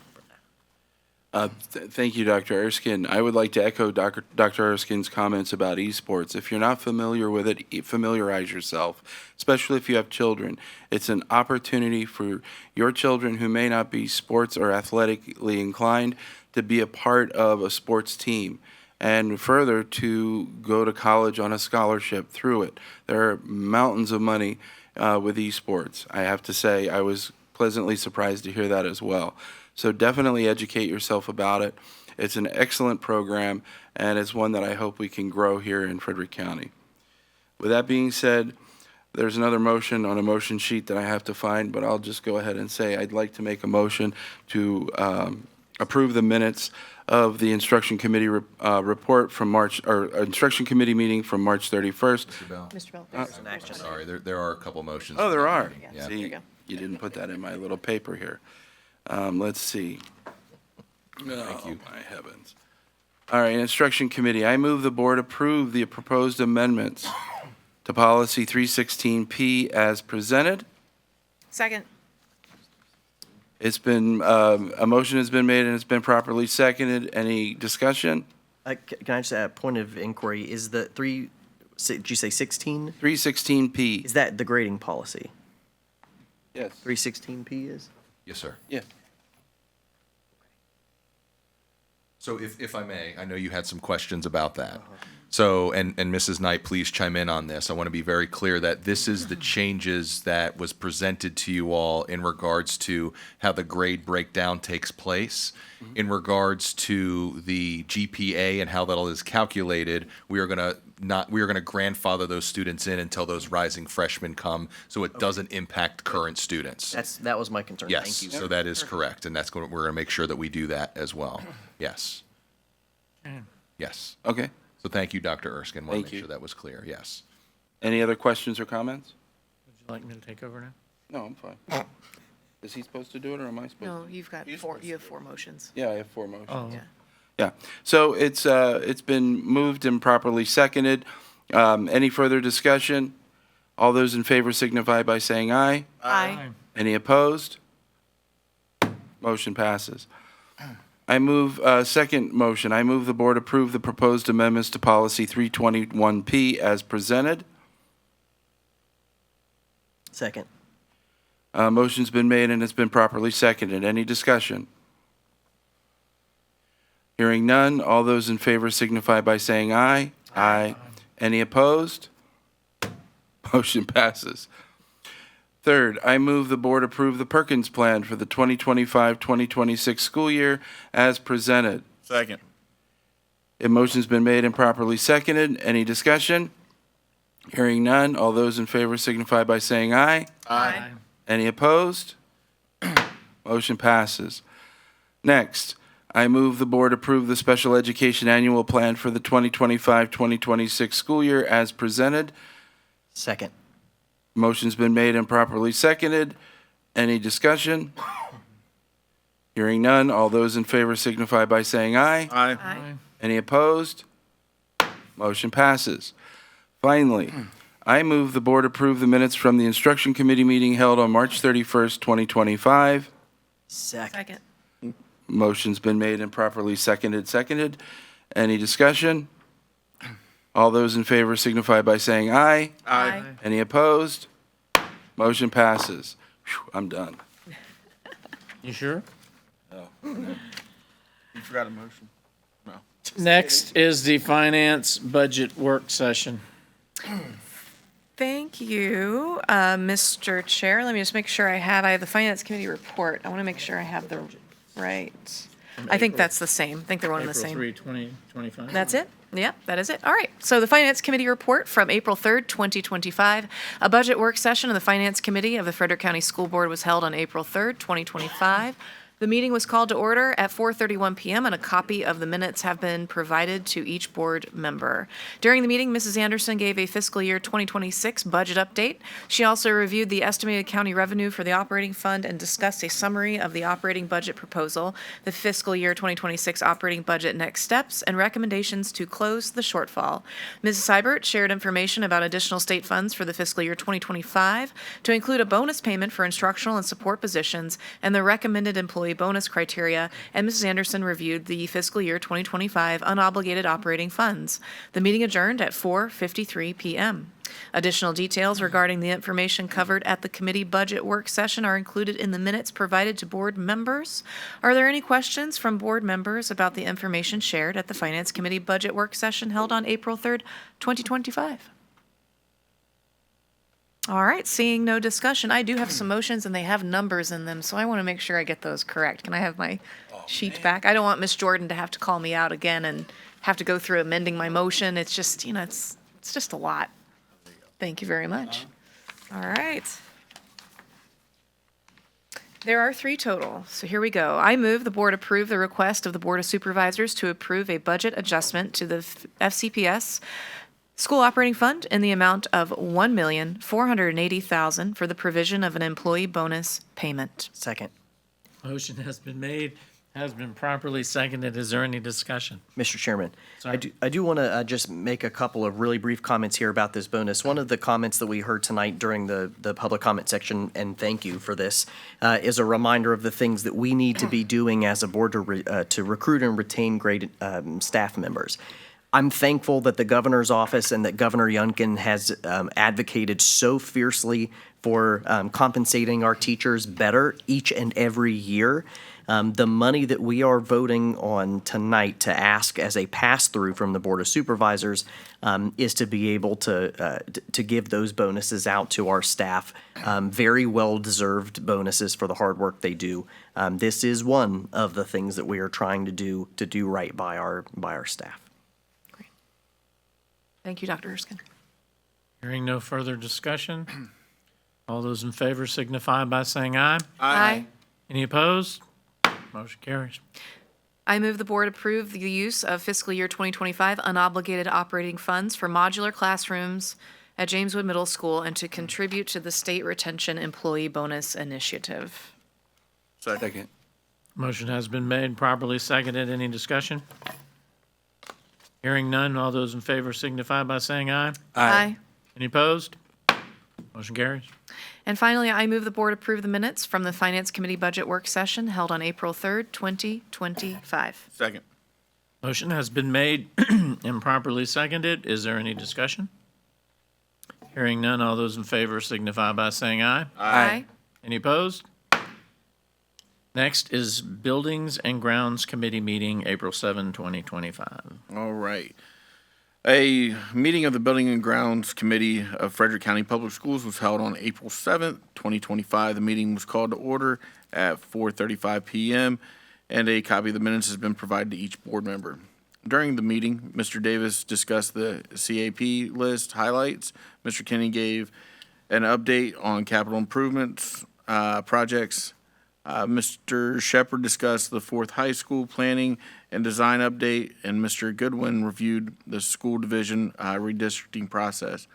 S6: Thank you, Dr. Erskine. I would like to echo Dr. Erskine's comments about esports. If you're not familiar with it, familiarize yourself, especially if you have children. It's an opportunity for your children who may not be sports or athletically inclined to be a part of a sports team, and further to go to college on a scholarship through it. There are mountains of money with esports. I have to say I was pleasantly surprised to hear that as well. So definitely educate yourself about it. It's an excellent program, and it's one that I hope we can grow here in Frederick County. With that being said, there's another motion on a motion sheet that I have to find, but I'll just go ahead and say I'd like to make a motion to approve the minutes of the instruction committee report from March, or instruction committee meeting from March 31st.
S2: Mr. Bell.
S7: Sorry, there are a couple motions.
S6: Oh, there are.
S7: Yeah.
S6: See, you didn't put that in my little paper here. Let's see.
S7: Thank you.
S6: My heavens. All right, instruction committee. I move the board approve the proposed amendments to policy 316P as presented.
S2: Second.
S6: It's been, a motion has been made and it's been properly seconded. Any discussion?
S10: Can I just add a point of inquiry? Is the did you say 16?
S6: 316P.
S10: Is that the grading policy?
S6: Yes.
S10: 316P is?
S7: Yes, sir.
S6: Yeah.
S7: So if I may, I know you had some questions about that. So, and Mrs. Knight, please chime in on this. I want to be very clear that this is the changes that was presented to you all in regards to how the grade breakdown takes place. In regards to the GPA and how that all is calculated, we are going to grandfather those students in until those rising freshmen come, so it doesn't impact current students.
S10: That was my concern.
S7: Yes,
S10: Thank you.
S7: so that is correct, and we're going to make sure that we do that as well. Yes. Yes.
S6: Okay.
S7: So thank you, Dr. Erskine. Want
S6: Thank
S7: to make
S6: you.
S7: sure that was clear. Yes.
S6: Any other questions or comments?
S1: Would you like me to take over now?
S6: No, I'm fine. Is he supposed to do it or am I supposed to?
S2: No, you've got four. You have four motions.
S6: Yeah, I have 4 motions.
S1: Oh.
S2: Yeah.
S6: Yeah, so it's been moved and properly seconded. Any further discussion? All those in favor signify by saying aye.
S2: Aye.
S6: Any opposed? Motion passes. I move, second motion, I move the board approve the proposed amendments to policy 321P as presented.
S10: Second.
S6: Motion's been made and it's been properly seconded. Any discussion? Hearing none, all those in favor signify by saying aye. Aye. Any opposed? Motion passes. Third, I move the board approve the Perkins Plan for the 2025-2026 school year as presented.
S4: Second.
S6: A motion's been made and properly seconded. Any discussion? Hearing none, all those in favor signify by saying aye.
S2: Aye.
S6: Any opposed? Motion passes. Next, I move the board approve the special education annual plan for the 2025-2026 school year as presented.
S10: Second.
S6: Motion's been made and properly seconded. Any discussion? Hearing none, all those in favor signify by saying aye.
S4: Aye.
S2: Aye.
S6: Any opposed? Motion passes. Finally, I move the board approve the minutes from the instruction committee meeting held on March 31st, 2025.
S10: Second.
S6: Motion's been made and properly seconded. Any discussion? All those in favor signify by saying aye.
S2: Aye.
S6: Any opposed? Motion passes. Phew, I'm done.
S1: You sure?
S4: You forgot a motion. No.
S1: Next is the finance budget work session.
S2: Thank you, Mr. Chair. Let me just make sure I have the Finance Committee report. I want to make sure I have the right I think that's the same. I think they're one and the
S1: April
S2: same.
S1: 3, 2025.
S2: That's it? Yep, that is it. All right. So the Finance Committee report from April 3rd, 2025. A budget work session of the Finance Committee of the Frederick County School Board was held on April 3rd, 2025. The meeting was called to order at 4:31 p.m. and a copy of the minutes have been provided to each board member. During the meeting, Mrs. Anderson gave a fiscal year 2026 budget update. She also reviewed the estimated county revenue for the operating fund and discussed a summary of the operating budget proposal, the fiscal year 2026 operating budget next steps, and recommendations to close the shortfall. Mrs. Seibert shared information about additional state funds for the fiscal year 2025 to include a bonus payment for instructional and support positions and the recommended employee bonus criteria, and Mrs. Anderson reviewed the fiscal year 2025 unobligated operating funds. The meeting adjourned at 4:53 p.m. Additional details regarding the information covered at the committee budget work session are included in the minutes provided to board members. Are there any questions from board members about the information shared at the Finance Committee budget work session held on April 3rd, 2025? All right, seeing no discussion, I do have some motions and they have numbers in them, so I want to make sure I get those correct. Can I have my sheet back? I don't want Miss Jordan to have to call me out again and have to go through amending my motion. It's just, it's just a lot. Thank you very much. All right. There are 3 total, so here we go. I move the board approve the request of the Board of Supervisors to approve a budget adjustment to the FCPS School Operating Fund in the amount of $1,480,000 for the provision of an employee bonus payment.
S10: Second.
S1: Motion has been made, has been properly seconded. Is there any discussion?
S10: Mr. Chairman,
S1: Sorry.
S10: I do want to just make a couple of really brief comments here about this bonus. One of the comments that we heard tonight during the public comment section, and thank you for this, is a reminder of the things that we need to be doing as a board to recruit and retain great staff members. I'm thankful that the governor's office and that Governor Youngkin has advocated so fiercely for compensating our teachers better each and every year. The money that we are voting on tonight to ask as a pass-through from the Board of Supervisors is to be able to give those bonuses out to our staff. Very well-deserved bonuses for the hard work they do. This is one of the things that we are trying to do right by our staff.
S2: Thank you, Dr. Erskine.
S1: Hearing no further discussion, all those in favor signify by saying aye.
S2: Aye.
S1: Any opposed? Motion carries.
S2: I move the board approve the use of fiscal year 2025 unobligated operating funds for modular classrooms at James Wood Middle School and to contribute to the state retention employee bonus initiative.
S4: Second.
S1: Motion has been made, properly seconded. Any discussion? Hearing none, all those in favor signify by saying aye.
S2: Aye.
S1: Any opposed? Motion carries.
S2: And finally, I move the board approve the minutes from the Finance Committee budget work session held on April 3rd, 2025.
S4: Second.
S1: Motion has been made and properly seconded. Is there any discussion? Hearing none, all those in favor signify by saying aye.
S2: Aye.
S1: Any opposed? Next is Buildings and Grounds Committee meeting, April 7, 2025.
S4: All right. A meeting of the Building and Grounds Committee of Frederick County Public Schools was held on April 7th, 2025. The meeting was called to order at 4:35 p.m., and a copy of the minutes has been provided to each board member. During the meeting, Mr. Davis discussed the CAP list highlights. Mr. Kinney gave an update on capital improvements projects. Mr. Shepard discussed the 4th High School planning and design update, and Mr. Goodwin reviewed the school division redistricting process.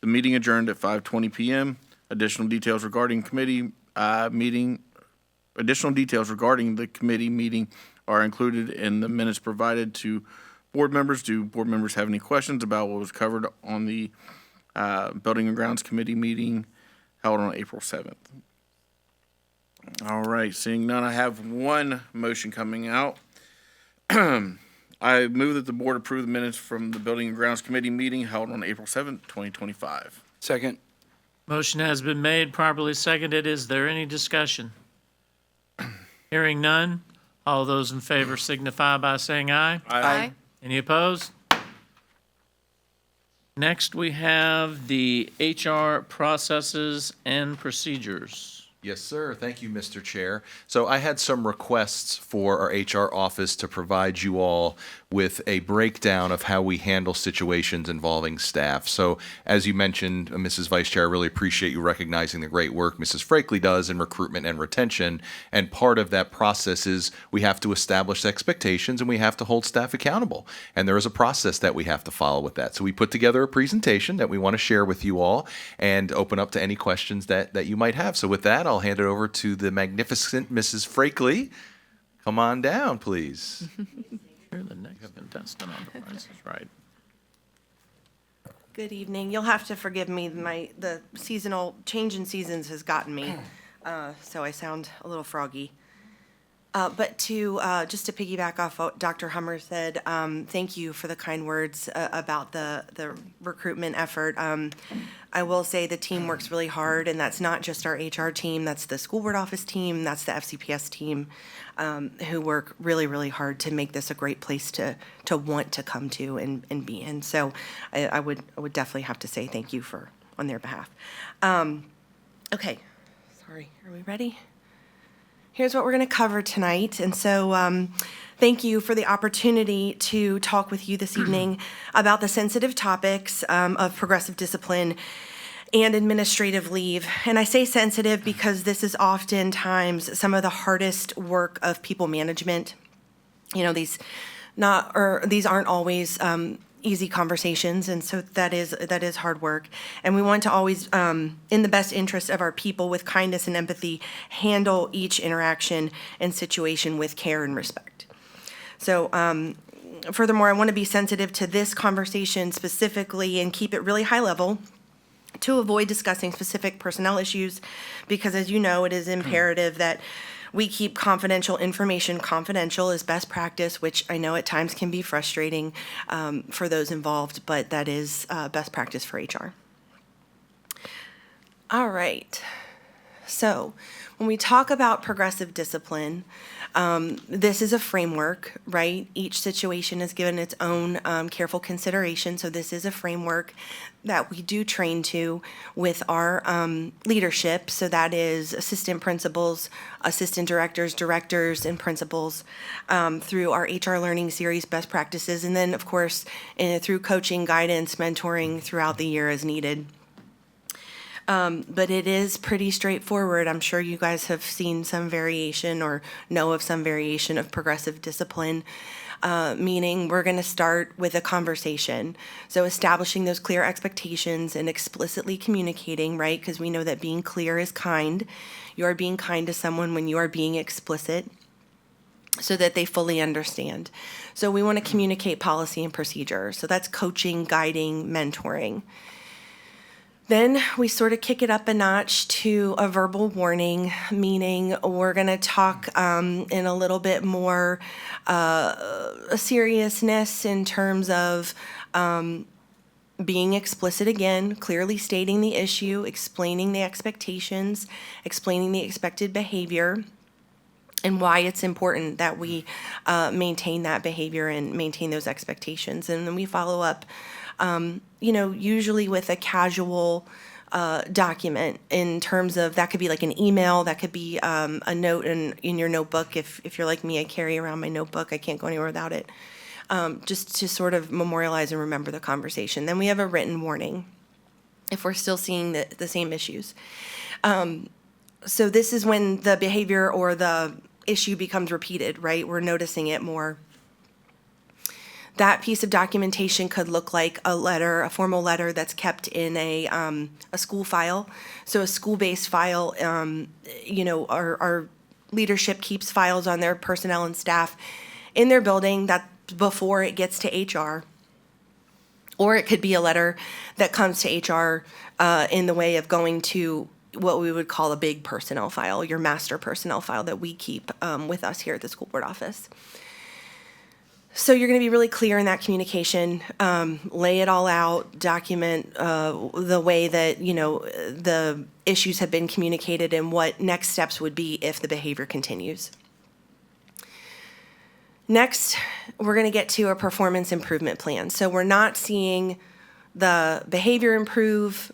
S4: The meeting adjourned at 5:20 p.m. Additional details regarding the committee meeting are included in the minutes provided to board members. Do board members have any questions about what was covered on the Building and Grounds Committee meeting held on April 7th? All right, seeing none, I have one motion coming out. I move that the board approve the minutes from the Building and Grounds Committee meeting held on April 7th, 2025.
S6: Second.
S1: Motion has been made, properly seconded. Is there any discussion? Hearing none, all those in favor signify by saying aye.
S2: Aye.
S1: Any opposed? Next, we have the HR processes and procedures.
S7: Yes, sir. Thank you, Mr. Chair. So I had some requests for our HR office to provide you all with a breakdown of how we handle situations involving staff. So as you mentioned, Mrs. Vice Chair, I really appreciate you recognizing the great work Mrs. Frakely does in recruitment and retention. And part of that process is we have to establish expectations and we have to hold staff accountable. And there is a process that we have to follow with that. So we put together a presentation that we want to share with you all and open up to any questions that you might have. So with that, I'll hand it over to the magnificent Mrs. Frakely. Come on down, please.
S1: You're the next contestant on The Price is Right.
S12: Good evening. You'll have to forgive me. The seasonal change in seasons has gotten me, so I sound a little froggy. But just to piggyback off what Dr. Hummer said, thank you for the kind words about the recruitment effort. I will say the team works really hard, and that's not just our HR team, that's the school board office team, that's the FCPS team, who work really, really hard to make this a great place to want to come to and be in. So I would definitely have to say thank you on their behalf. Okay, sorry, are we ready? Here's what we're going to cover tonight. And so thank you for the opportunity to talk with you this evening about the sensitive topics of progressive discipline and administrative leave. And I say sensitive because this is oftentimes some of the hardest work of people management. You know, these aren't always easy conversations, and so that is hard work. And we want to always, in the best interest of our people, with kindness and empathy, handle each interaction and situation with care and respect. So furthermore, I want to be sensitive to this conversation specifically and keep it really high level to avoid discussing specific personnel issues, because as you know, it is imperative that we keep confidential information confidential as best practice, which I know at times can be frustrating for those involved, but that is best practice for HR. All right. So when we talk about progressive discipline, this is a framework, right? Each situation is given its own careful consideration. So this is a framework that we do train to with our leadership. So that is assistant principals, assistant directors, directors, and principals through our HR Learning Series best practices. And then, of course, through coaching, guidance, mentoring throughout the year as needed. But it is pretty straightforward. I'm sure you guys have seen some variation or know of some variation of progressive discipline, meaning we're going to start with a conversation. So establishing those clear expectations and explicitly communicating, right? Because we know that being clear is kind. You are being kind to someone when you are being explicit, so that they fully understand. So we want to communicate policy and procedure. So that's coaching, guiding, mentoring. Then we sort of kick it up a notch to a verbal warning, meaning we're going to talk in a little bit more seriousness in terms of being explicit again, clearly stating the issue, explaining the expectations, explaining the expected behavior, and why it's important that we maintain that behavior and maintain those expectations. And then we follow up usually with a casual document in terms of, that could be like an email, that could be a note in your notebook. If you're like me, I carry around my notebook. I can't go anywhere without it. Just to sort of memorialize and remember the conversation. Then we have a written warning if we're still seeing the same issues. So this is when the behavior or the issue becomes repeated, right? We're noticing it more. That piece of documentation could look like a letter, a formal letter that's kept in a school file. So a school-based file, our leadership keeps files on their personnel and staff in their building that before it gets to HR. Or it could be a letter that comes to HR in the way of going to what we would call a big personnel file, your master personnel file that we keep with us here at the school board office. So you're going to be really clear in that communication, lay it all out, document the way that, the issues have been communicated and what next steps would be if the behavior continues. Next, we're going to get to a performance improvement plan. So we're not seeing the behavior improve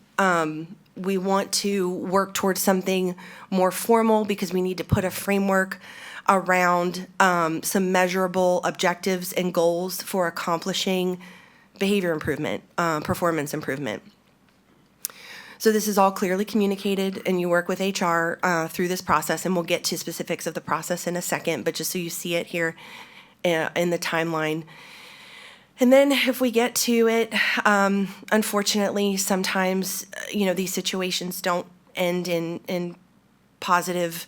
S12: We want to work towards something more formal because we need to put a framework around some measurable objectives and goals for accomplishing behavior improvement, performance improvement. So this is all clearly communicated, and you work with HR through this process, and we'll get to specifics of the process in a second, but just so you see it here in the timeline. And then if we get to it, unfortunately, sometimes, these situations don't end in positive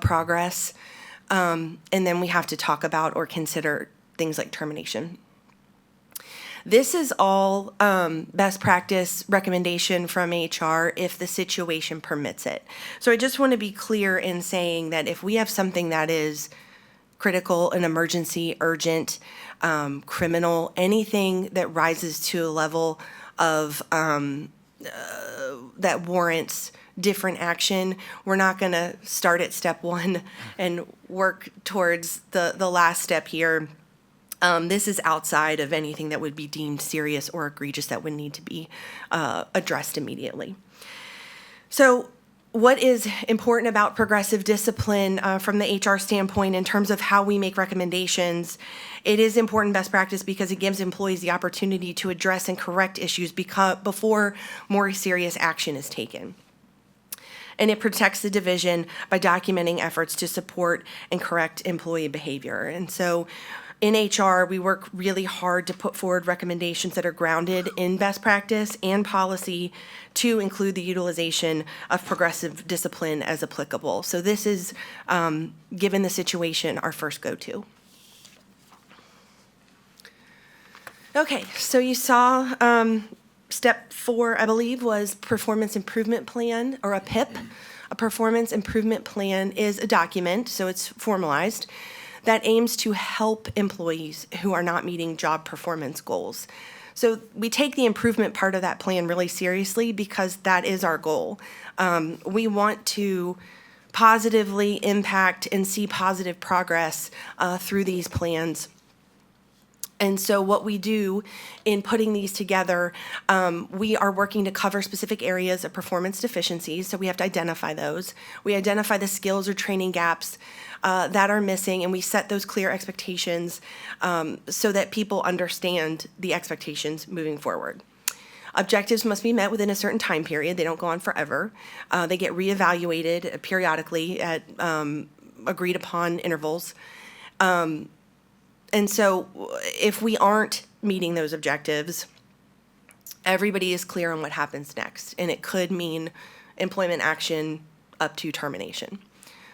S12: progress. And then we have to talk about or consider things like termination. This is all best practice recommendation from HR if the situation permits it. So I just want to be clear in saying that if we have something that is critical, an emergency, urgent, criminal, anything that rises to a level of that warrants different action, we're not going to start at step one and work towards the last step here. This is outside of anything that would be deemed serious or egregious that would need to be addressed immediately. So what is important about progressive discipline from the HR standpoint in terms of how we make recommendations? It is important best practice because it gives employees the opportunity to address and correct issues before more serious action is taken. And it protects the division by documenting efforts to support and correct employee behavior. And so in HR, we work really hard to put forward recommendations that are grounded in best practice and policy to include the utilization of progressive discipline as applicable. So this is, given the situation, our first go-to. Okay, so you saw step 4, I believe, was performance improvement plan, or a PIP. A performance improvement plan is a document, so it's formalized, that aims to help employees who are not meeting job performance goals. So we take the improvement part of that plan really seriously because that is our goal. We want to positively impact and see positive progress through these plans. And so what we do in putting these together, we are working to cover specific areas of performance deficiencies, so we have to identify those. We identify the skills or training gaps that are missing, and we set those clear expectations so that people understand the expectations moving forward. Objectives must be met within a certain time period. They don't go on forever. They get reevaluated periodically at agreed upon intervals. And so if we aren't meeting those objectives, everybody is clear on what happens next, and it could mean employment action up to termination.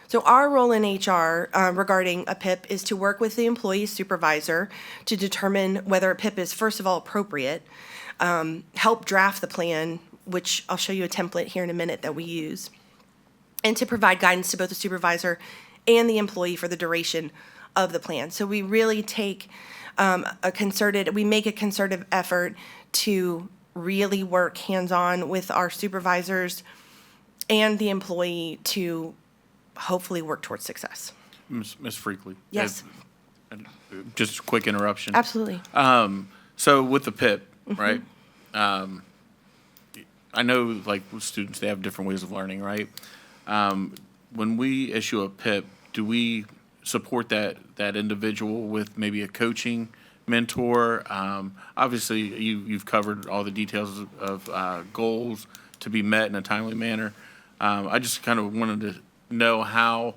S12: So our role in HR regarding a PIP is to work with the employee supervisor to determine whether a PIP is, first of all, appropriate, help draft the plan, which I'll show you a template here in a minute that we use, and to provide guidance to both the supervisor and the employee for the duration of the plan. So we really take we make a concerted effort to really work hands-on with our supervisors and the employee to hopefully work towards success.
S4: Ms. Freakley?
S12: Yes.
S4: Just a quick interruption.
S12: Absolutely.
S4: So with the PIP, right? I know, like, with students, they have different ways of learning, right? When we issue a PIP, do we support that individual with maybe a coaching mentor? Obviously, you've covered all the details of goals to be met in a timely manner. I just kind of wanted to know how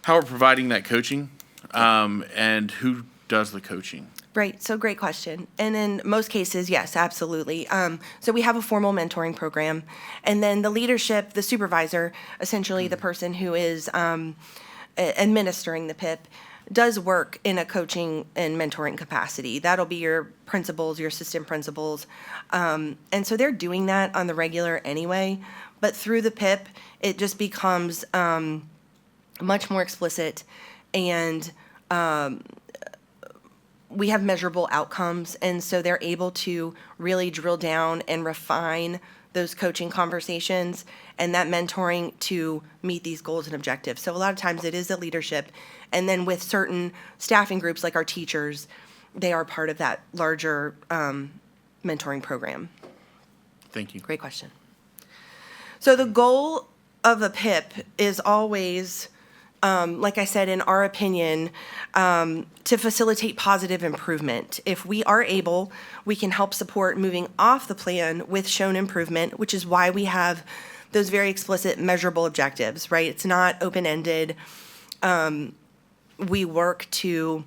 S4: we're providing that coaching and who does the coaching.
S12: Right, so great question. And in most cases, yes, absolutely. So we have a formal mentoring program, and then the leadership, the supervisor, essentially the person who is administering the PIP, does work in a coaching and mentoring capacity. That'll be your principals, your assistant principals. And so they're doing that on the regular anyway, but through the PIP, it just becomes much more explicit, and we have measurable outcomes, and so they're able to really drill down and refine those coaching conversations and that mentoring to meet these goals and objectives. So a lot of times it is the leadership, and then with certain staffing groups like our teachers, they are part of that larger mentoring program.
S4: Thank you.
S12: Great question. So the goal of a PIP is always, like I said, in our opinion, to facilitate positive improvement. If we are able, we can help support moving off the plan with shown improvement, which is why we have those very explicit measurable objectives, right? It's not open-ended. We work to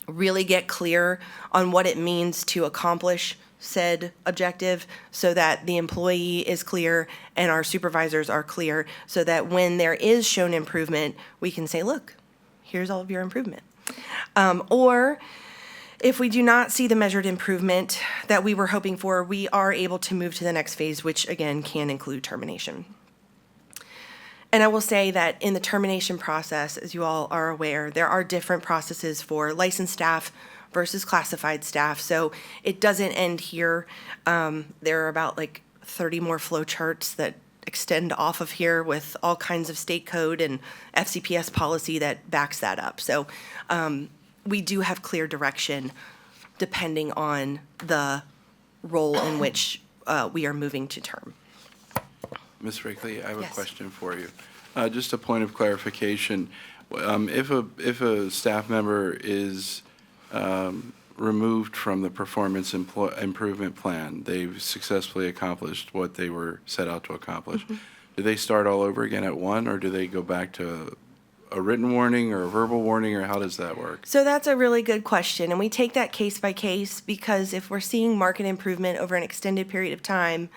S12: really get clear on what it means to accomplish said objective so that the employee is clear and our supervisors are clear so that when there is shown improvement, we can say, look, here's all of your improvement. Or if we do not see the measured improvement that we were hoping for, we are able to move to the next phase, which again can include termination. And I will say that in the termination process, as you all are aware, there are different processes for licensed staff versus classified staff. So it doesn't end here. There are about like 30 more flow charts that extend off of here with all kinds of state code and FCPS policy that backs that up. So we do have clear direction depending on the role in which we are moving to term.
S6: Ms. Frickley, I have
S12: Yes.
S6: a question for you. Just a point of clarification. If a staff member is removed from the performance improvement plan, they've successfully accomplished what they were set out to accomplish.
S12: Mm-hmm.
S6: Do they start all over again at one, or do they go back to a written warning or a verbal warning, or how does that work?
S12: So that's a really good question, and we take that case by case because if we're seeing market improvement over an extended period of time,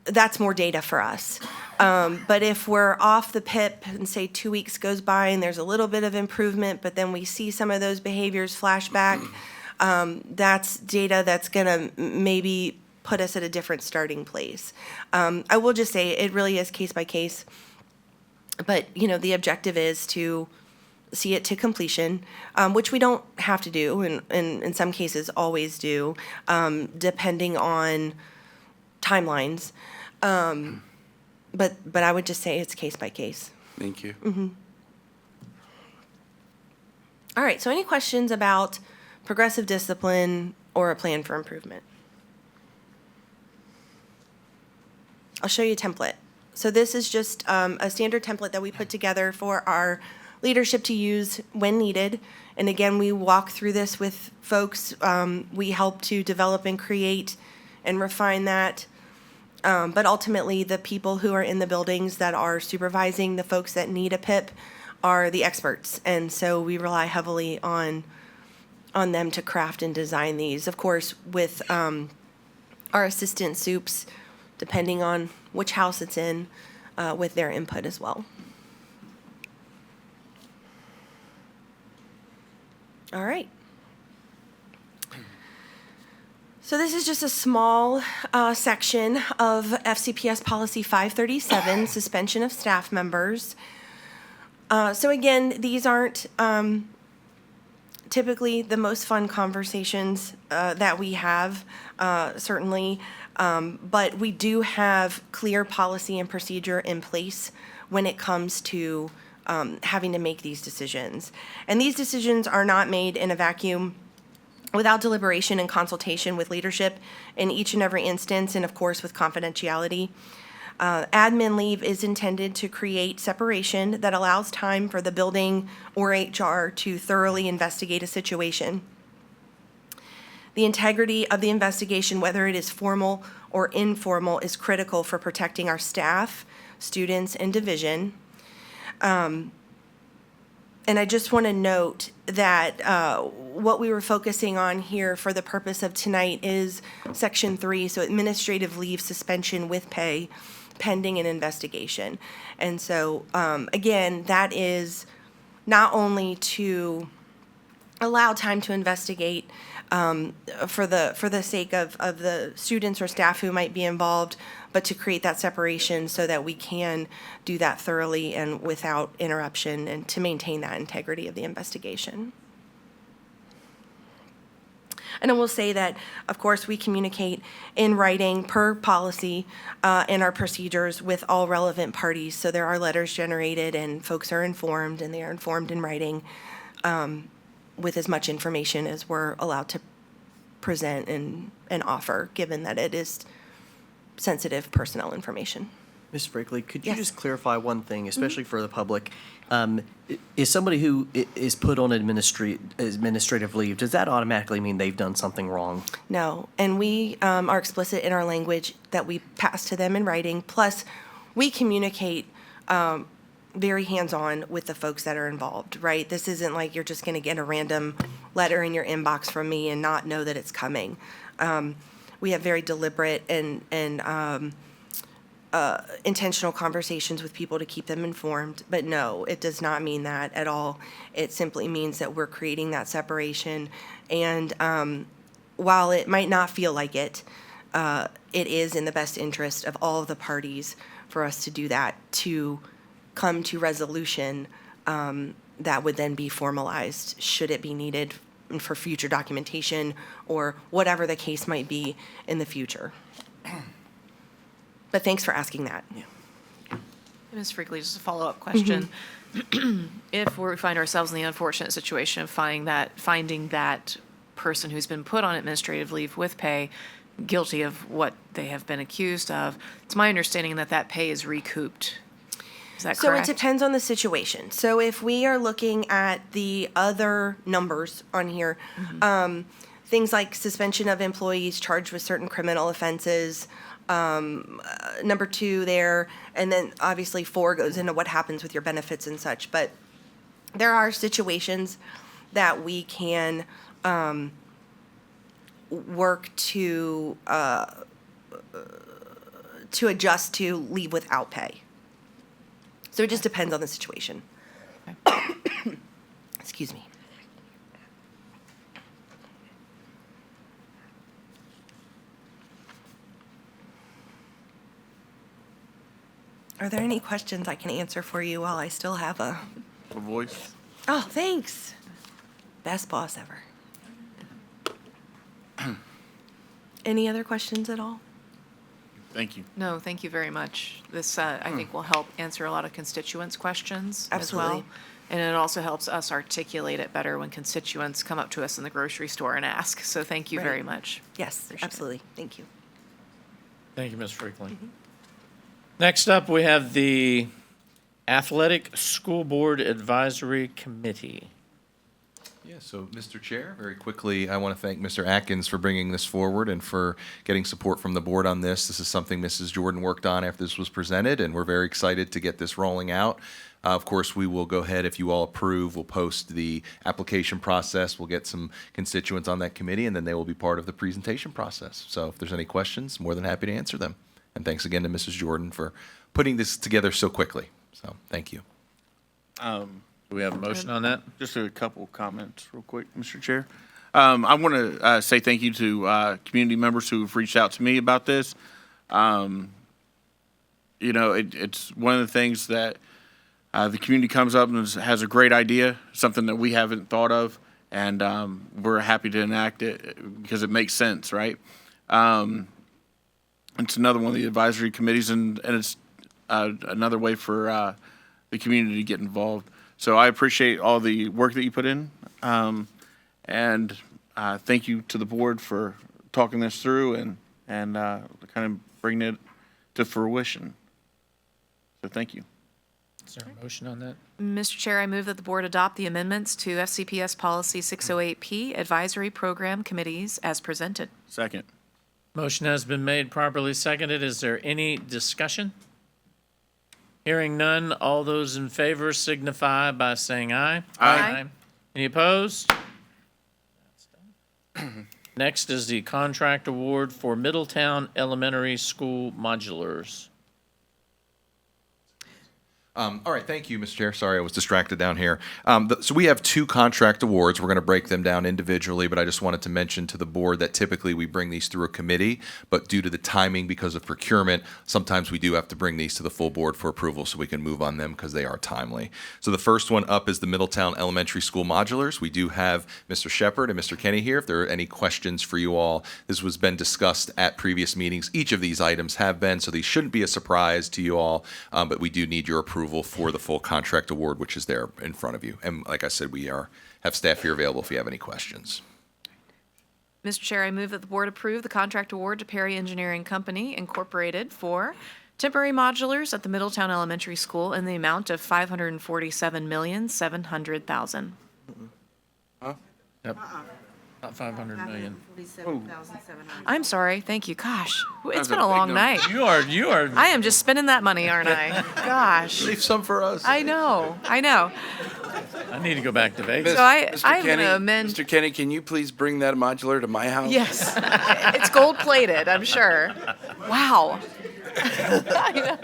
S12: that's more data for us. But if we're off the PIP and say 2 weeks goes by and there's a little bit of improvement, but then we see some of those behaviors flash back, that's data that's gonna maybe put us at a different starting place. I will just say it really is case by case, but the objective is to see it to completion, which we don't have to do, and in some cases always do, depending on timelines. But I would just say it's case by case.
S6: Thank you.
S12: Mm-hmm. All right, so any questions about progressive discipline or a plan for improvement? I'll show you a template. So this is just a standard template that we put together for our leadership to use when needed. And again, we walk through this with folks. We help to develop and create and refine that. But ultimately, the people who are in the buildings that are supervising the folks that need a PIP are the experts. And so we rely heavily on them to craft and design these. Of course, with our assistant soups, depending on which house it's in, with their input as well. All right. So this is just a small section of FCPS Policy 537, suspension of staff members. So again, these aren't typically the most fun conversations that we have, certainly, but we do have clear policy and procedure in place when it comes to having to make these decisions. And these decisions are not made in a vacuum, without deliberation and consultation with leadership in each and every instance, and of course with confidentiality. Admin leave is intended to create separation that allows time for the building or HR to thoroughly investigate a situation. The integrity of the investigation, whether it is formal or informal, is critical for protecting our staff, students, and division. And I just want to note that what we were focusing on here for the purpose of tonight is Section 3, so administrative leave suspension with pay pending an investigation. And so, again, that is not only to allow time to investigate for the sake of the students or staff who might be involved, but to create that separation so that we can do that thoroughly and without interruption and to maintain that integrity of the investigation. And I will say that, of course, we communicate in writing per policy and our procedures with all relevant parties. So there are letters generated and folks are informed, and they are informed in writing with as much information as we're allowed to present and offer, given that it is sensitive personnel information.
S10: Ms. Brinkley, could you
S12: Yes.
S10: just clarify one thing, especially for the public? Is somebody who is put on administrative leave, does that automatically mean they've done something wrong?
S12: No, and we are explicit in our language that we pass to them in writing. Plus, we communicate very hands-on with the folks that are involved, right? This isn't like you're just going to get a random letter in your inbox from me and not know that it's coming. We have very deliberate and intentional conversations with people to keep them informed. But no, it does not mean that at all. It simply means that we're creating that separation. And while it might not feel like it, it is in the best interest of all of the parties for us to do that, to come to resolution that would then be formalized should it be needed for future documentation or whatever the case might be in the future. But thanks for asking that.
S2: Ms. Freakley, just a follow-up question. If we find ourselves in the unfortunate situation of finding that person who's been put on administrative leave with pay guilty of what they have been accused of, it's my understanding that that pay is recouped. Is that correct?
S12: So it depends on the situation. So if we are looking at the other numbers on here, things like suspension of employees charged with certain criminal offenses, number 2 there, and then obviously 4 goes into what happens with your benefits and such. But there are situations that we can work to adjust to leave without pay. So it just depends on the situation. Excuse me. Are there any questions I can answer for you while I still have a
S4: voice?
S12: Oh, thanks. Best boss ever. Any other questions at all?
S4: Thank you.
S2: No, thank you very much. This, I think, will help answer a lot of constituents' questions as well.
S12: Absolutely.
S2: And it also helps us articulate it better when constituents come up to us in the grocery store and ask. So thank you
S12: Right.
S2: very much.
S12: Yes, absolutely. Thank you.
S1: Thank you, Ms. Freakley. Next up, we have the Athletic School Board Advisory Committee.
S7: Yeah, so, Mr. Chair, very quickly, I want to thank Mr. Atkins for bringing this forward and for getting support from the board on this. This is something Mrs. Jordan worked on after this was presented, and we're very excited to get this rolling out. Of course, we will go ahead, if you all approve, we'll post the application process, we'll get some constituents on that committee, and then they will be part of the presentation process. So if there's any questions, more than happy to answer them. And thanks again to Mrs. Jordan for putting this together so quickly. So, thank you.
S1: Do we have a motion on that?
S4: Just a couple comments real quick, Mr. Chair. I want to say thank you to community members who have reached out to me about this. You know, it's one of the things that the community comes up and has a great idea, something that we haven't thought of, and we're happy to enact it because it makes sense, right? It's another one of the advisory committees, and it's another way for the community to get involved. So I appreciate all the work that you put in, and thank you to the board for talking this through and kind of bringing it to fruition. So thank you.
S1: Is there a motion on that?
S2: Mr. Chair, I move that the board adopt the amendments to FCPS Policy 608P Advisory Program Committees as presented.
S4: Second.
S1: Motion has been made, properly seconded. Is there any discussion? Hearing none, all those in favor signify by saying aye.
S4: Aye.
S1: Any opposed? That's done. Next is the contract award for Middletown Elementary School modulars.
S7: All right, thank you, Mr. Chair. Sorry, I was distracted down here. So we have 2 contract awards. We're going to break them down individually, but I just wanted to mention to the board that typically we bring these through a committee, but due to the timing because of procurement, sometimes we do have to bring these to the full board for approval so we can move on them because they are timely. So the first one up is the Middletown Elementary School modulars. We do have Mr. Shepard and Mr. Kenny here if there are any questions for you all. This has been discussed at previous meetings. Each of these items have been, so these shouldn't be a surprise to you all, but we do need your approval for the full contract award, which is there in front of you. And like I said, we have staff here available if you have any questions.
S2: Mr. Chair, I move that the board approve the contract award to Perry Engineering Company Incorporated for temporary modulars at the Middletown Elementary School in the amount of $547,700,000.
S1: Yep. Not 500 million.
S2: I'm sorry. Thank you. Gosh, it's
S4: That's
S2: been
S4: a
S2: a
S4: big
S2: long
S4: number.
S2: night.
S1: You are.
S2: I am just spending that money, aren't I? Gosh.
S6: Save some for us.
S2: I know.
S1: I need to go back to Vegas.
S2: So I'm
S6: Mr.
S2: going to amend.
S6: Mr. Kenny, can you please bring that modular to my house?
S2: Yes. It's gold plated, I'm sure. Wow. I know.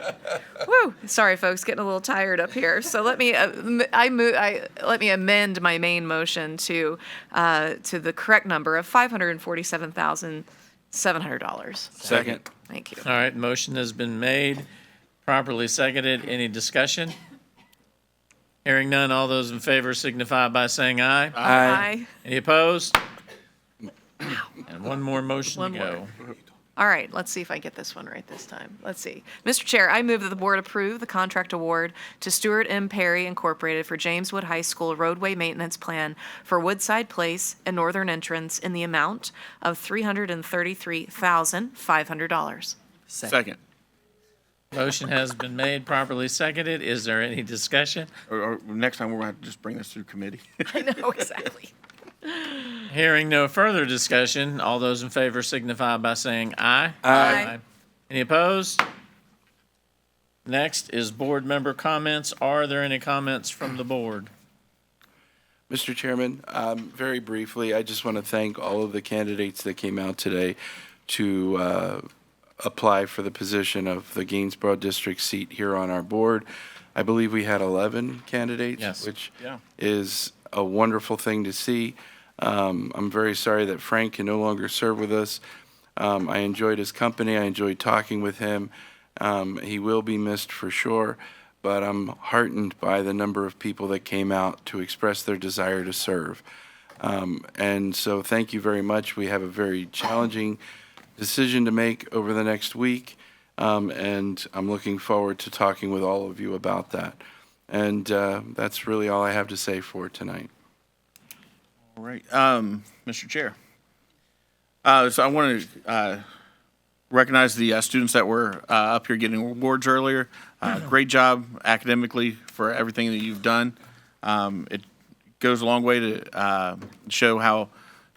S2: Woo. Sorry, folks, getting a little tired up here. So let me let me amend my main motion to the correct number of $547,700.
S6: Second.
S2: Thank you.
S1: All right, motion has been made, properly seconded. Any discussion? Hearing none, all those in favor signify by saying aye.
S2: Aye.
S1: Any opposed? And one more motion to go.
S2: All right, let's see if I get this one right this time. Let's see. Mr. Chair, I move that the board approve the contract award to Stuart M. Perry Incorporated for James Wood High School roadway maintenance plan for Woodside Place and Northern Entrance in the amount of $333,500.
S4: Second.
S1: Motion has been made, properly seconded. Is there any discussion?
S4: Or next time, we're going to have to just bring this through committee.
S2: I know, exactly.
S1: Hearing no further discussion, all those in favor signify by saying aye.
S2: Aye.
S1: Any opposed? Next is board member comments. Are there any comments from the board?
S6: Mr. Chairman, very briefly, I just want to thank all of the candidates that came out today to apply for the position of the Gainsborough District seat here on our board. I believe we had 11 candidates,
S1: Yes.
S6: which
S1: Yeah.
S6: is a wonderful thing to see. I'm very sorry that Frank can no longer serve with us. I enjoyed his company. I enjoyed talking with him. He will be missed for sure, but I'm heartened by the number of people that came out to express their desire to serve. And so thank you very much. We have a very challenging decision to make over the next week, and I'm looking forward to talking with all of you about that. And that's really all I have to say for tonight.
S4: All right, Mr. Chair. So I want to recognize the students that were up here getting awards earlier. Great job academically for everything that you've done. It goes a long way to show how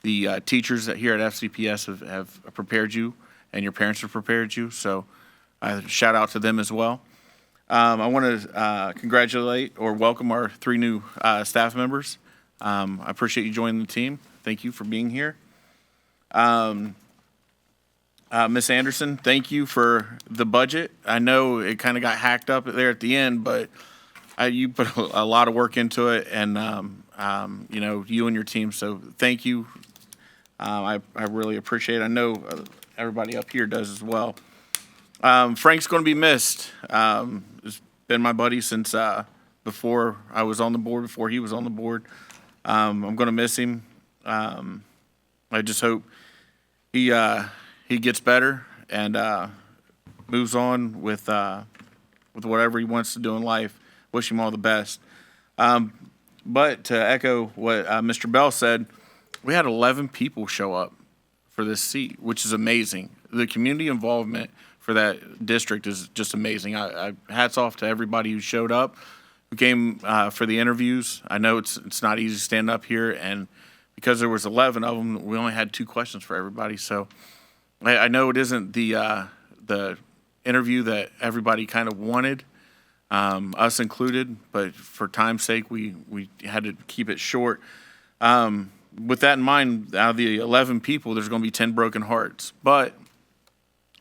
S4: the teachers here at FCPS have prepared you and your parents have prepared you. So shout out to them as well. I want to congratulate or welcome our 3 new staff members. I appreciate you joining the team. Thank you for being here. Ms. Anderson, thank you for the budget. I know it kind of got hacked up there at the end, but you put a lot of work into it, and you and your team. So thank you. I really appreciate it. I know everybody up here does as well. Frank's going to be missed. He's been my buddy since before I was on the board, before he was on the board. I'm going to miss him. I just hope he gets better and moves on with whatever he wants to do in life. Wish him all the best. But to echo what Mr. Bell said, we had 11 people show up for this seat, which is amazing. The community involvement for that district is just amazing. I hats off to everybody who showed up, who came for the interviews. I know it's not easy to stand up here, and because there was 11 of them, we only had 2 questions for everybody. So I know it isn't the interview that everybody kind of wanted, us included, but for time's sake, we had to keep it short. With that in mind, out of the 11 people, there's going to be 10 broken hearts. But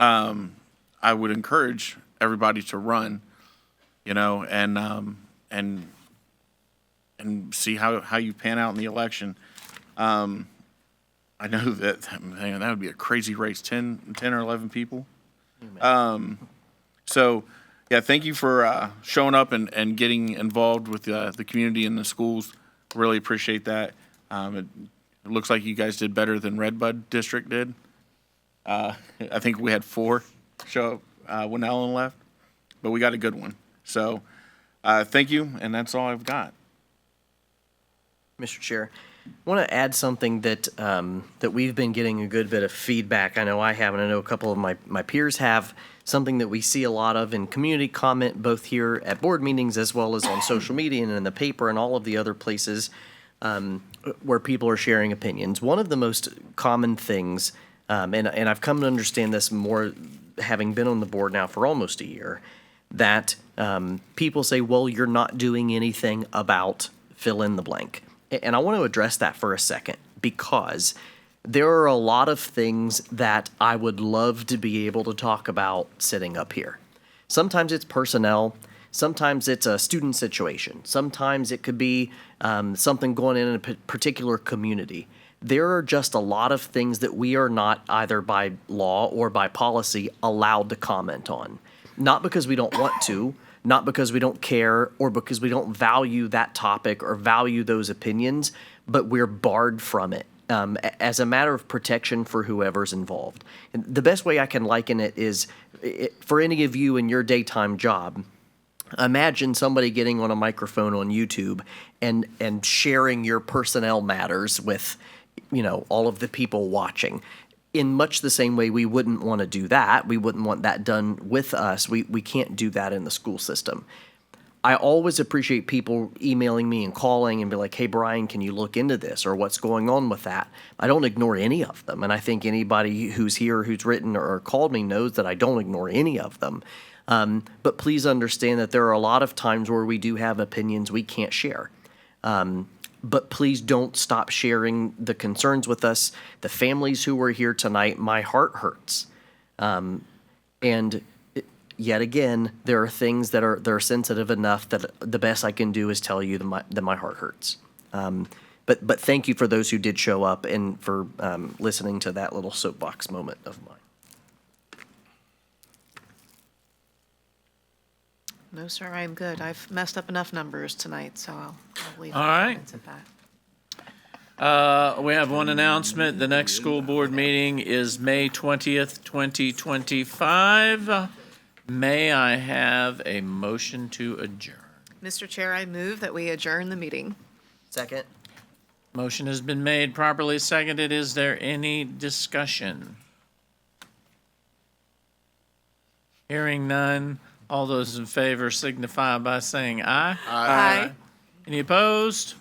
S4: I would encourage everybody to run, and see how you pan out in the election. I know that would be a crazy race, 10 or 11 people. So, yeah, thank you for showing up and getting involved with the community and the schools. Really appreciate that. It looks like you guys did better than Redbud District did. I think we had 4 show up when Ellen left, but we got a good one. So thank you, and that's all I've got.
S10: Mr. Chair, want to add something that that we've been getting a good bit of feedback. I know I have, and I know a couple of my peers have. Something that we see a lot of in community comment, both here at board meetings as well as on social media and in the paper and all of the other places where people are sharing opinions. One of the most common things, and I've come to understand this more having been on the board now for almost a year, that people say, well, you're not doing anything about fill in the blank. And I want to address that for a second, because there are a lot of things that I would love to be able to talk about sitting up here. Sometimes it's personnel. Sometimes it's a student situation. Sometimes it could be something going in a particular community. There are just a lot of things that we are not, either by law or by policy, allowed to comment on. Not because we don't want to, not because we don't care, or because we don't value that topic or value those opinions, but we're barred from it. As a matter of protection for whoever's involved. And the best way I can liken it is, for any of you in your daytime job, imagine somebody getting on a microphone on YouTube and sharing your personnel matters with, all of the people watching. In much the same way, we wouldn't want to do that. We wouldn't want that done with us. We can't do that in the school system. I always appreciate people emailing me and calling and be like, hey, Brian, can you look into this, or what's going on with that? I don't ignore any of them. And I think anybody who's here, who's written or called me, knows that I don't ignore any of them. But please understand that there are a lot of times where we do have opinions we can't share. But please don't stop sharing the concerns with us. The families who were here tonight, my heart hurts. And yet again, there are things that are sensitive enough that the best I can do is tell you that my heart hurts. But thank you for those who did show up and for listening to that little soapbox moment of mine.
S2: No, sir, I'm good. I've messed up enough numbers tonight, so I'll leave
S1: All
S2: my
S1: right.
S2: comments at that.
S1: We have one announcement. The next school board meeting is May 20th, 2025. May I have a motion to adjourn?
S2: Mr. Chair, I move that we adjourn the meeting.
S10: Second.
S1: Motion has been made, properly seconded. Is there any discussion? Hearing none. All those in favor signify by saying aye.
S10: Aye.
S1: Any opposed?